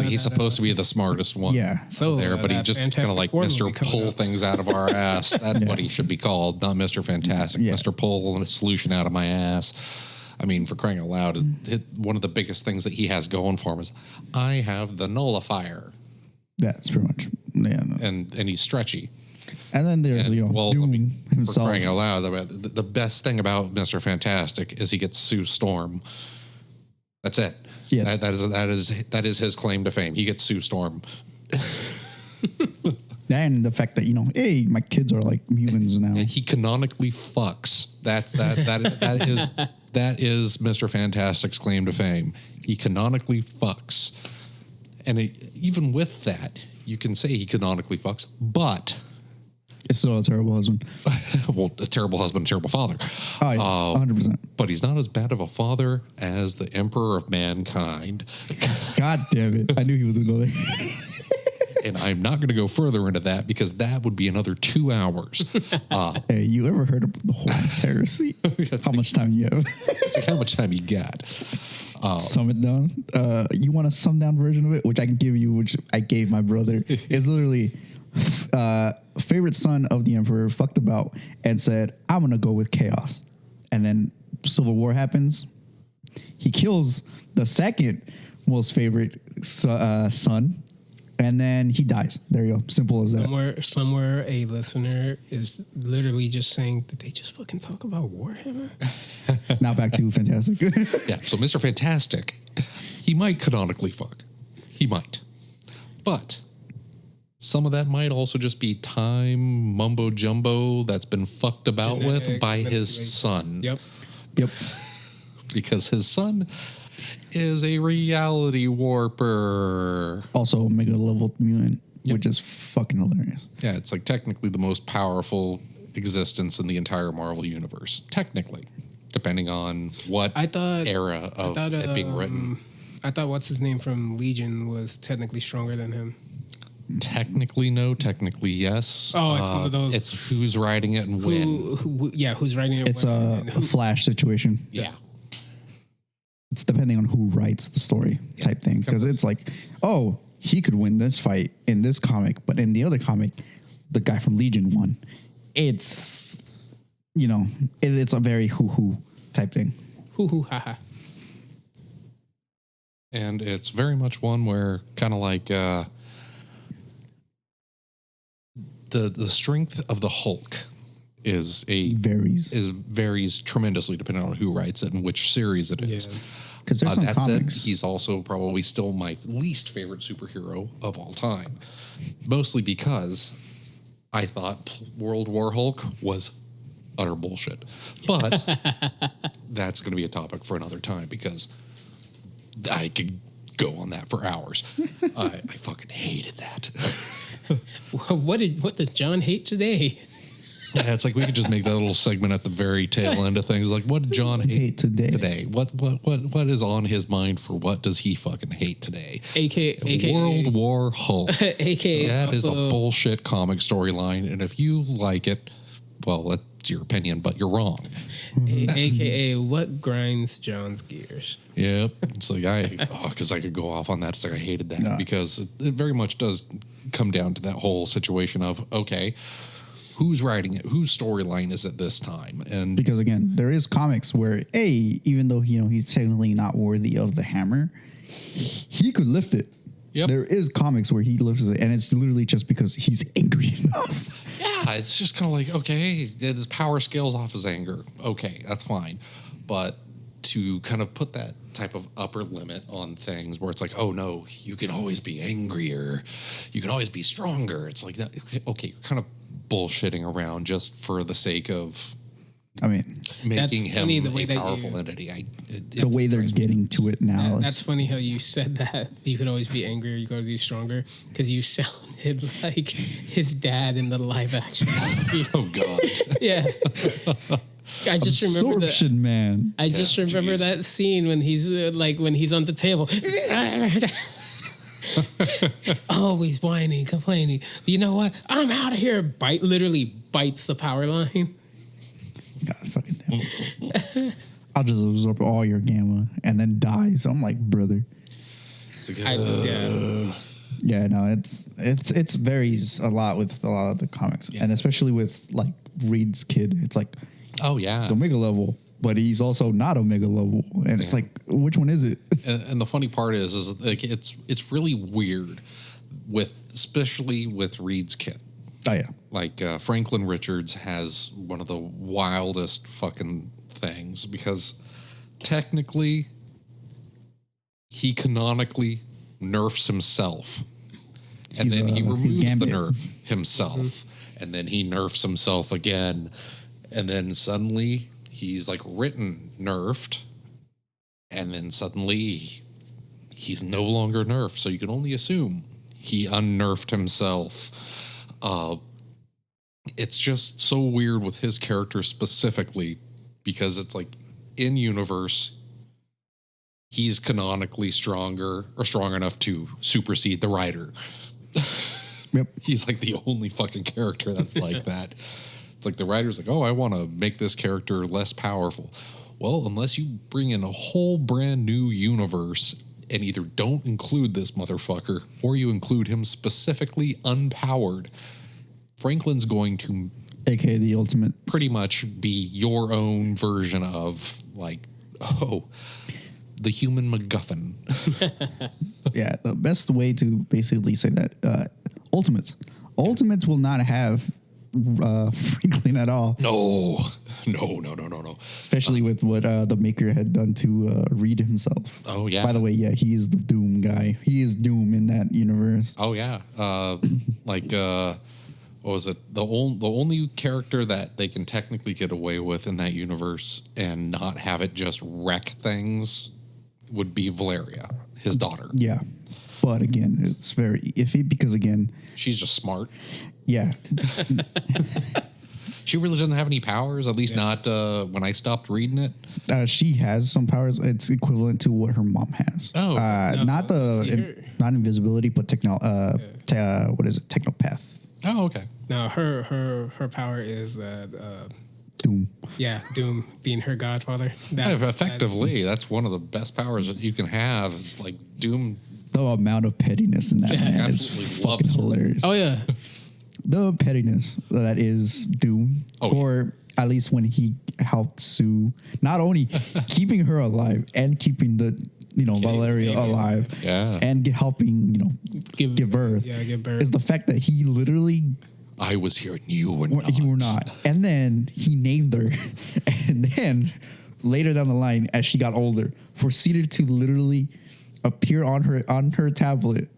he's supposed to be the smartest one. Yeah. So there, but he just kind of like Mr. Pull things out of our ass. That's what he should be called, not Mr. Fantastic. Yeah. Mr. Pull a solution out of my ass. I mean, for crying out loud, one of the biggest things that he has going for him is I have the nullifier. That's pretty much. Yeah. No. And he's stretchy. And then there's, Doom himself. For crying out loud, the best thing about Mr. Fantastic is he gets Sue Storm. That's it. Yeah. That is his claim to fame. He gets Sue Storm. And the fact that, hey, my kids are like mutants now. And he canonically fucks. That is Mr. Fantastic's claim to fame. He canonically fucks. And even with that, you can say he canonically fucks, but it's still a terrible husband. Well, a terrible husband, a terrible father. Oh, yeah, 100%. But he's not as bad of a father as the Emperor of Mankind. God damn it. I knew he was going to go there. And I'm not going to go further into that because that would be another 2 hours. Hey, you ever heard of the Horus heresy? How much time you have? It's like how much time you got. Sum it down. You want a sum down version of it, which I can give you, which I gave my brother. It's literally favorite son of the Emperor fucked about and said, I'm going to go with chaos. And then Civil War happens. He kills the second most favorite son. And then he dies. There you go. Simple as that. Somewhere a listener is literally just saying, did they just fucking talk about Warhammer? Now back to Fantastic. Yeah, so Mr. Fantastic, he might canonically fuck. He might. But some of that might also just be time mumbo jumbo that's been fucked about with by his son. Yep. Because his son is a reality warper. Also Omega level mutant, which is fucking hilarious. Yeah, it's like technically the most powerful existence in the entire Marvel universe. Technically. Depending on what era of it being written. I thought what's his name from Legion was technically stronger than him. Technically no, technically yes. Oh, it's one of those. It's who's writing it and when. Who's writing it? It's a Flash situation. Yeah. It's depending on who writes the story type thing. Because it's like, oh, he could win this fight in this comic, but in the other comic, the guy from Legion won. It's, it's a very hoo-hoo type thing. Hoo-hoo, ha-ha. And it's very much one where kind of like the strength of the Hulk varies tremendously depending on who writes it and which series it is. Because there's some that comics. said, he's also probably still my least favorite superhero of all time, mostly because I thought World War Hulk was utter bullshit. But that's going to be a topic for another time because I could go on that for hours. I fucking hated that. What does John hate today? Yeah, it's like we could just make that little segment at the very tail end of things. Like, what did John hate today? What is on his mind for what does he fucking hate today? AKA World War Hulk. AKA that is a bullshit comic storyline, and if you like it, well, that's your opinion, but you're wrong. AKA what grinds John's gears? Yep. It's like because I could go off on that. It's like I hated that because it very much does come down to that whole situation of okay. Who's writing it? Whose storyline is it this time? And because again, there is comics where, even though he's technically not worthy of the hammer, he could lift it. Yep. There is comics where he lifts it, and it's literally just because he's angry enough. Yeah, it's just kind of like okay, his power scales off his anger. Okay, that's fine, but to kind of put that type of upper limit on things where it's like, oh no, you can always be angrier, you can always be stronger. It's like that. Okay, you're kind of bullshitting around just for the sake of making him a powerful entity. The way they're getting to it now. That's funny how you said that. You could always be angrier, you could be stronger, because you sounded like his dad in the live action movie. Oh God. Yeah. I just remember that. Man. I just remember that scene when he's when he's on the table. Always whining, complaining. You know what? I'm out of here. Literally bites the power line. God fucking damn. I'll just absorb all your gamma and then die. So I'm like, brother. Yeah, no, it's varies a lot with a lot of the comics, and especially with like Reed's kid. It's like, oh yeah, the Omega level, but he's also not Omega level, and it's like, which one is it? And the funny part is like it's really weird with especially with Reed's kit. Oh, yeah. Like, Franklin Richards has one of the wildest fucking things because technically he canonically nerfs himself. And then he removes the nerf himself. And then he nerfs himself again. And then suddenly he's like written nerfed. And then suddenly he's no longer nerfed. So you can only assume he unnerfed himself. It's just so weird with his character specifically because it's like in universe, he's canonically stronger or strong enough to supersede the writer. Yep. He's like the only fucking character that's like that. It's like the writer's like, oh, I want to make this character less powerful. Well, unless you bring in a whole brand new universe and either don't include this motherfucker or you include him specifically unpowered, Franklin's going to, aka the ultimate, pretty much be your own version of like, oh, the human MacGuffin. Yeah, the best way to basically say that, Ultimates will not have Franklin at all. No. Especially with what the maker had done to Reed himself. Oh, yeah. By the way, yeah, he is the Doom guy. He is Doom in that universe. Oh, yeah. What was it? The only character that they can technically get away with in that universe and not have it just wreck things would be Valeria, his daughter. Yeah. But again, it's very iffy because, again, she's just smart. Yeah. She really doesn't have any powers, at least not when I stopped reading it. She has some powers. It's equivalent to what her mom has. Oh. Not invisibility, but what is it? Technopath. Oh, okay. No, her power is Doom. Yeah, Doom being her godfather. That's one of the best powers that you can have. Is like Doom. The amount of pettiness in that man is fucking hilarious. Oh yeah, the pettiness that is Doom, or at least when he helped Sue, not only keeping her alive and keeping the Valeria alive, and helping give birth. Yeah, give birth is the fact that he literally. I was here and you were not. You were not. And then he named her. And then later down the line, as she got older, proceeded to literally appear on her tablet.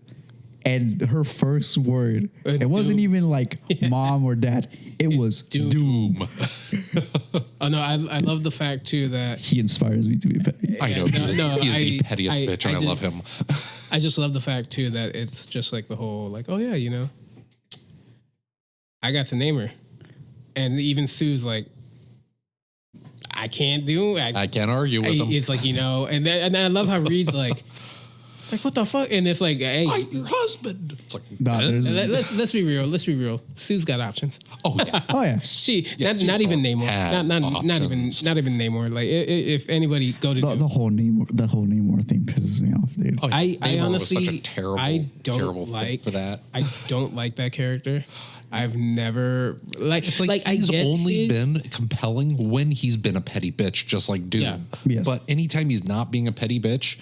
And her first word, it wasn't even like mom or dad. It was Doom. Oh, no, I love the fact, too, that... He inspires me to be petty. I know. He is the pettiest bitch, and I love him. I just love the fact, too, that it's just like the whole, like, oh, yeah, I got to name her. And even Sue's like, I can't argue with him. It's like, and I love how Reed's like, what the fuck? And it's like, hey, your husband. It's like, let's be real. Let's be real. Sue's got options. Oh yeah. Oh yeah. Not even Namor. Not even Namor. Like if anybody go to the whole Namor thing pisses me off, dude. Oh, yeah. I honestly, was such a terrible like for that. I don't like that character. I've never it's like he's only been compelling when he's been a petty bitch, just like Doom. Yeah. Yes. But anytime he's not being a petty bitch,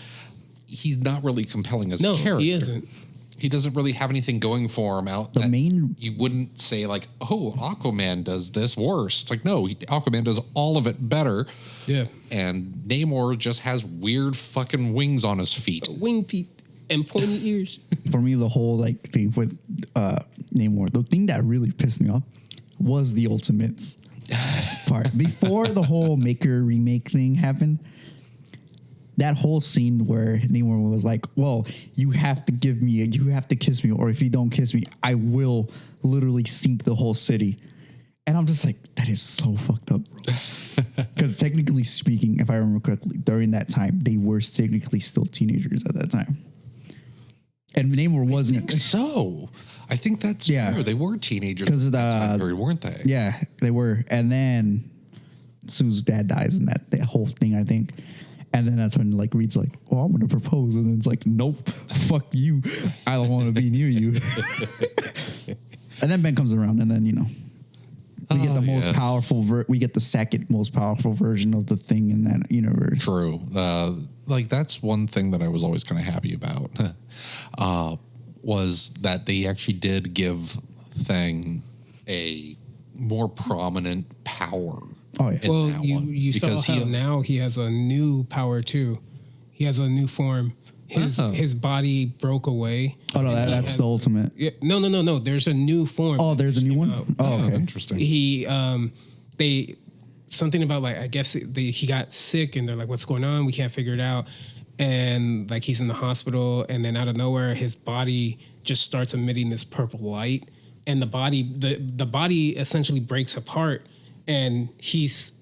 he's not really compelling as a character. No, he isn't. He doesn't really have anything going for him out. You wouldn't say like, oh, Aquaman does this worse. It's like, no, Aquaman does all of it better. Yeah. And Namor just has weird fucking wings on his feet. Wing feet and pointy ears. For me, the whole thing with Namor, the thing that really pissed me off was the Ultimates part. Before the whole Maker remake thing happened, that whole scene where Namor was like, well, you have to kiss me, or if you don't kiss me, I will literally sink the whole city. And I'm just like, that is so fucked up, bro. Because technically speaking, if I remember correctly, during that time, they were technically still teenagers at that time. And Namor wasn't. I think so. I think that's true. They were teenagers at that time period, weren't they? Yeah, they were. And then Sue's dad dies in that whole thing, I think. And then that's when Reed's like, oh, I'm going to propose. And then it's like, nope, fuck you. I don't want to be near you. And then Ben comes around and then, we get the most powerful, we get the second most powerful version of the thing in that universe. True. That's one thing that I was always kind of happy about. was that they actually did give Thing a more prominent power. Oh yeah. Well, you saw how now he has a new power too. He has a new form. His body broke away. Oh no, that's the ultimate. Yeah, no. There's a new form. Oh, there's a new one. Oh, okay. Interesting. They something about like I guess he got sick and they're like, what's going on? We can't figure it out. And like he's in the hospital, and then out of nowhere, his body just starts emitting this purple light, and the body essentially breaks apart, and he's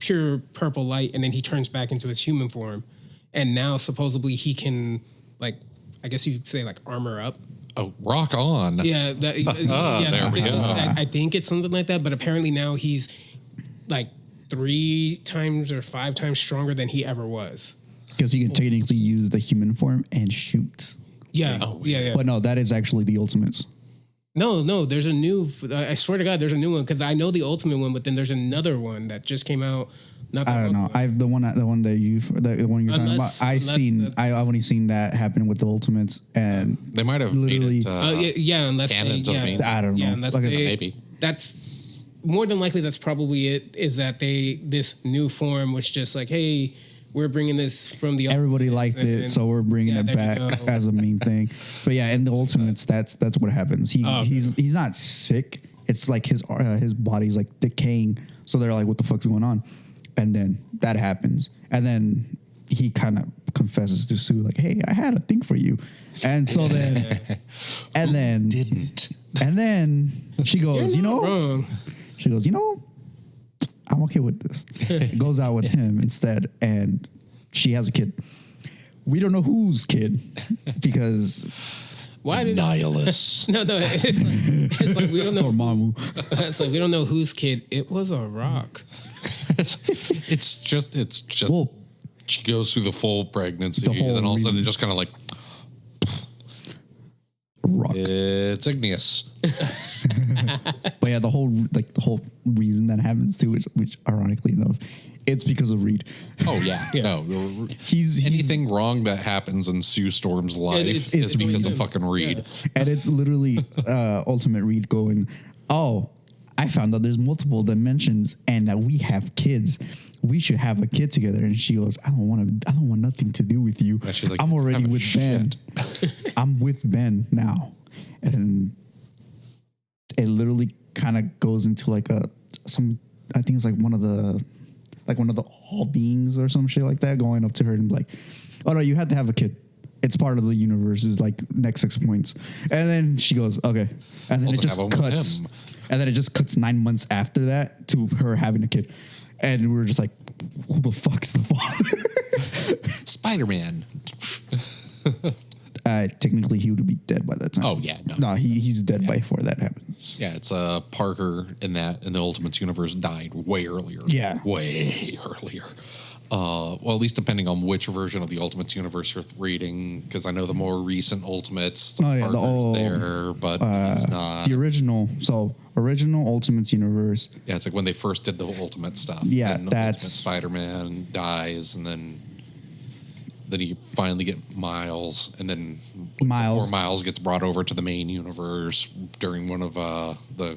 pure purple light, and then he turns back into his human form, and now supposedly he can, like, I guess you could say like armor up. Oh, rock on! Yeah, there we go. I think it's something like that, but apparently now he's like 3 times or 5 times stronger than he ever was. Because he can technically use the human form and shoot. Yeah. Yeah. But no, that is actually the ultimates. No, there's a new, I swear to God, there's a new one, because I know the ultimate one, but then there's another one that just came out. I don't know. I've the one you're talking about. I've only seen that happen with the ultimates, and they might have literally. Made it, unless I don't know. Yeah, unless maybe that's more than likely. That's probably it. Is that this new form was just like, hey, we're bringing this from the everybody liked it, so we're bringing it back as a main thing. But yeah, in the ultimates, that's what happens. He's not sick. It's like his body's like decaying. So they're like, what the fuck's going on? And then that happens, and then he kind of confesses to Sue, like, "Hey, I had a thing for you," and so then, and then didn't, and then she goes, wrong. She goes, I'm okay with this. Goes out with him instead, and she has a kid. We don't know whose kid because why did Nihilus? No, it's like we don't know. Or Mamu. It's like we don't know whose kid. It was a rock. it's just. Well, she goes through the full pregnancy, and then all of a sudden, it just kind of like rock. It's igneous. But yeah, the whole reason that happens too, which ironically enough, it's because of Reed. Oh yeah. No, he's anything wrong that happens in Sue Storm's life is because of fucking Reed. Yeah. And it's literally Ultimate Reed going, "Oh, I found out there's multiple dimensions and that we have kids. We should have a kid together." And she goes, I don't want nothing to do with you. Like, I'm already with Ben. I'm with Ben now. And it literally kind of goes into like I think it's like one of the all beings or some shit like that going up to her and like, "Oh no, you had to have a kid. It's part of the universe." Is like next 6 points. And then she goes, "Okay." And then it just cuts. And then it just cuts 9 months after that to her having a kid. And we were just like, who the fuck's the father? Spider-Man. Technically, he would be dead by that time. Oh, yeah. No, he's dead before that happens. Yeah, it's Parker in the Ultimates universe died way earlier. Yeah. Way earlier. Well, at least depending on which version of the Ultimates universe you're reading, because I know the more recent Ultimates, Parker's there, but he's not. The original Ultimates universe. Yeah, it's like when they first did the Ultimate stuff. Yeah, and that's Ultimate Spider-Man dies, and then you finally get Miles, and then before Miles gets brought over to the main universe during one of the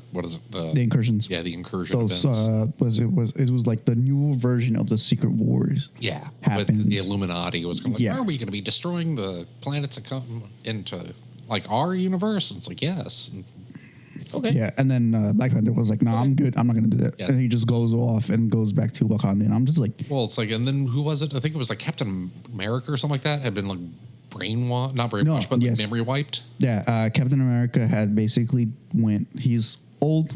incursions. Yeah, the incursion events. It was like the new version of the Secret Wars. Yeah, because the Illuminati was going like, are we going to be destroying the planets that come into like our universe? And it's like, yes. And, okay. Yeah, and then Black Panther was like, "No, I'm good. I'm not going to do that." Yeah. And he just goes off and goes back to Wakanda. And I'm just like, well, it's like, and then who was it? I think it was like Captain America or something like that had been like not brainwashed, but like memory wiped. Yeah, Captain America had basically he's old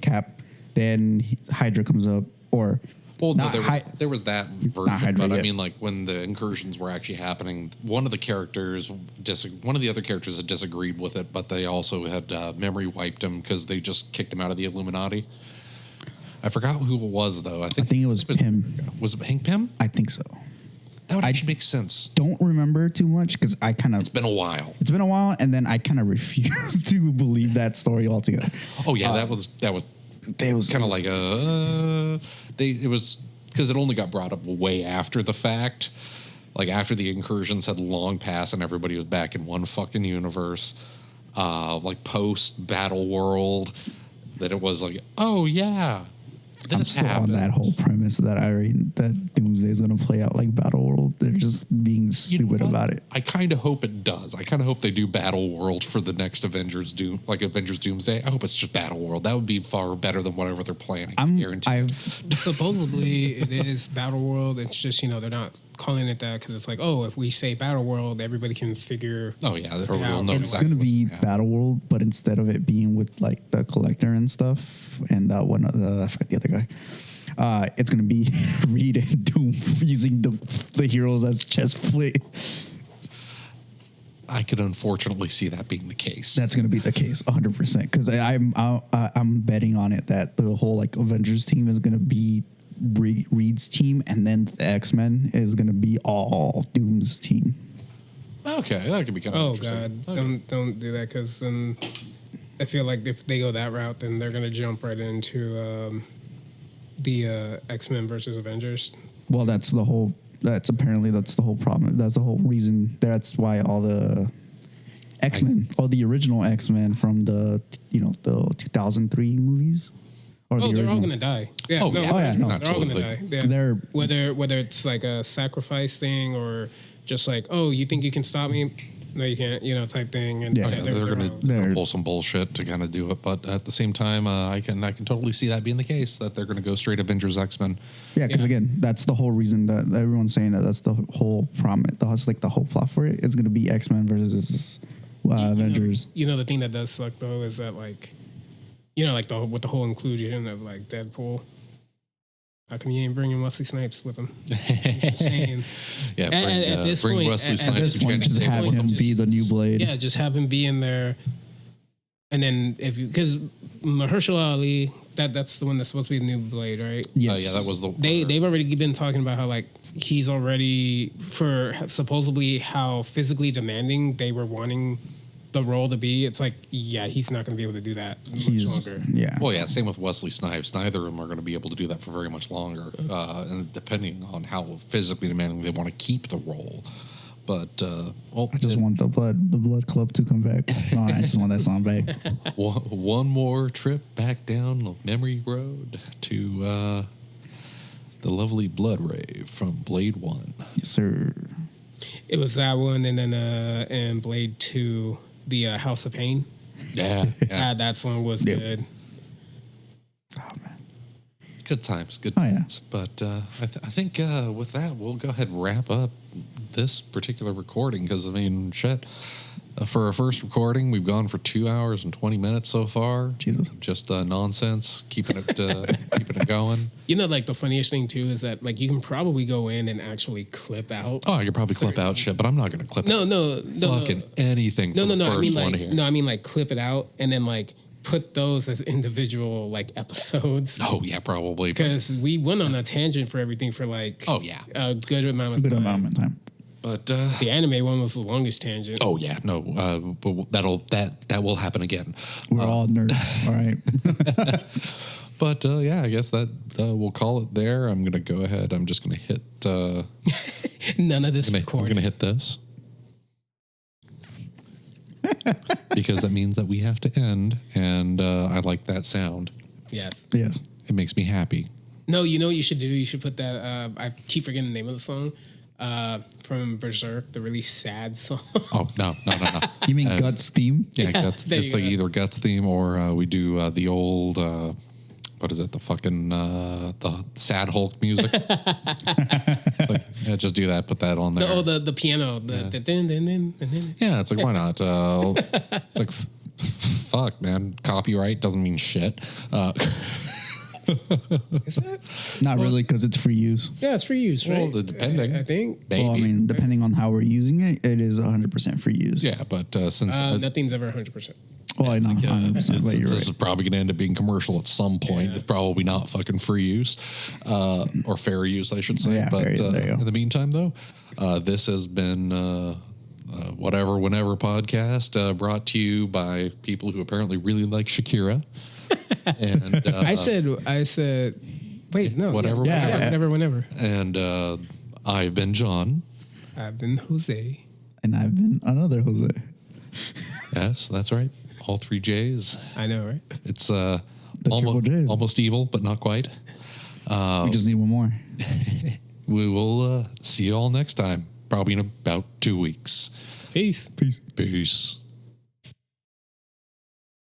Cap, then Hydra comes up, or well, no, there was that version, but I mean, like when the incursions were actually happening, one of the other characters had disagreed with it, but they also had memory wiped him because they just kicked him out of the Illuminati. I forgot who it was though. I think it was Pym. Was it Hank Pym? I think so. That would actually make sense. Don't remember too much because I kind of. It's been a while. And then I kind of refuse to believe that story altogether. Oh yeah, that was. It was kind of like it was because it only got brought up way after the fact, like after the incursions had long passed and everybody was back in one fucking universe, like post Battle World, that it was like, oh yeah, I'm still on that whole premise that Doomsday is going to play out like Battle World. They're just being stupid about it. I kind of hope it does. I kind of hope they do Battle World for the next Avengers Doomsday. I hope it's just Battle World. That would be far better than whatever they're planning. Supposedly it is Battle World. It's just, they're not calling it that because it's like, oh, if we say Battle World, everybody can figure. Oh yeah, it's going to be Battle World, but instead of it being with like the Collector and stuff, and I forgot the other guy. It's going to be Reed and Doom using the heroes as chest plate. I could unfortunately see that being the case. That's going to be the case, 100%. Because I'm betting on it that the whole like Avengers team is going to be Reed's team, and then the X-Men is going to be all Doom's team. Okay, that could be kind of interesting. Oh God, don't do that, because then I feel like if they go that route, then they're going to jump right into the X-Men versus Avengers. Well, that's the whole problem. That's the whole reason. That's why all the X-Men, all the original X-Men from the 2003 movies. They're all gonna die. Yeah, no, they're all gonna die. Yeah. They're whether it's like a sacrifice thing or just like, oh, you think you can stop me? No, you can't. Type thing. And they're gonna pull some bullshit to kind of do it. But at the same time, I can totally see that being the case, that they're gonna go straight Avengers X-Men. Yeah, because again, that's the whole reason that everyone's saying that's the whole promise. That's like the whole plot for it. It's gonna be X-Men versus Avengers. The thing that does suck though is that like. With the whole inclusion of like Deadpool, how come you ain't bringing Wesley Snipes with him? Just saying. Yeah, bring Wesley Snipes. At this point, just have him be the new Blade. Yeah, just have him be in there, and then because Mahershala Ali, that's the one that's supposed to be the new Blade, right? Yes. Yeah, that was the. They've already been talking about how like he's already for supposedly how physically demanding they were wanting the role to be. It's like, yeah, he's not going to be able to do that much longer. Yeah. Well, yeah, same with Wesley Snipes. Neither of them are going to be able to do that for very much longer, and depending on how physically demanding they want to keep the role. But I just want the Blood Club to come back. I just want that song back. One more trip back down memory road to the lovely Blood Rave from Blade 1. Yes, sir. It was that one, and then in Blade 2, the House of Pain. Yeah. That song was good. Oh man, good times. Yeah. But I think with that, we'll go ahead and wrap up this particular recording, because I mean, shit. For our first recording, we've gone for 2 hours and 20 minutes so far. Jesus, just nonsense, keeping it going. Like the funniest thing too is that like you can probably go in and actually clip out. Oh, you probably clip out shit, but I'm not going to clip. No, fucking anything. No. I mean like clip it out and then like put those as individual like episodes. Oh yeah, probably, because we went on a tangent for everything for like a good amount of time. But the anime one was the longest tangent. Oh yeah, no, but that will happen again. We're all nerds, all right. But yeah, I guess that we'll call it there. I'm gonna go ahead. I'm just gonna hit. None of this recording. I'm gonna hit this because that means that we have to end, and I like that sound. Yes. It makes me happy. No, you know what you should do? You should put that. I keep forgetting the name of the song. From Berserk, the really sad song. Oh no! You mean Guts theme? Yeah, Guts. It's like either Guts theme or we do the old what is it? The fucking the sad Hulk music. Just do that. Put that on there. The piano. The din. Yeah, it's like why not? Like fuck, man. Copyright doesn't mean shit. Is that? Not really, because it's free use. Yeah, it's free use, right? Well, depending. I think. Maybe. Well, I mean, depending on how we're using it, it is 100% free use. Yeah, but since... nothing's ever 100%. Oh, I know. 100%, but you're this right. is probably going to end up being commercial at some point. Yeah. It's probably not fucking free use, or fair use, I should say. Yeah, but in the meantime, though, this has been... Whatever, Whenever podcast brought to you by people who apparently really like Shakira. And I said, wait, no, whatever, whenever. And I've been John. I've been Jose. And I've been another Jose. Yes, that's right. All 3 J's. I know, right? It's almost evil, but not quite. We just need one more. We will see you all next time, probably in about 2 weeks. Peace. Peace. Peace.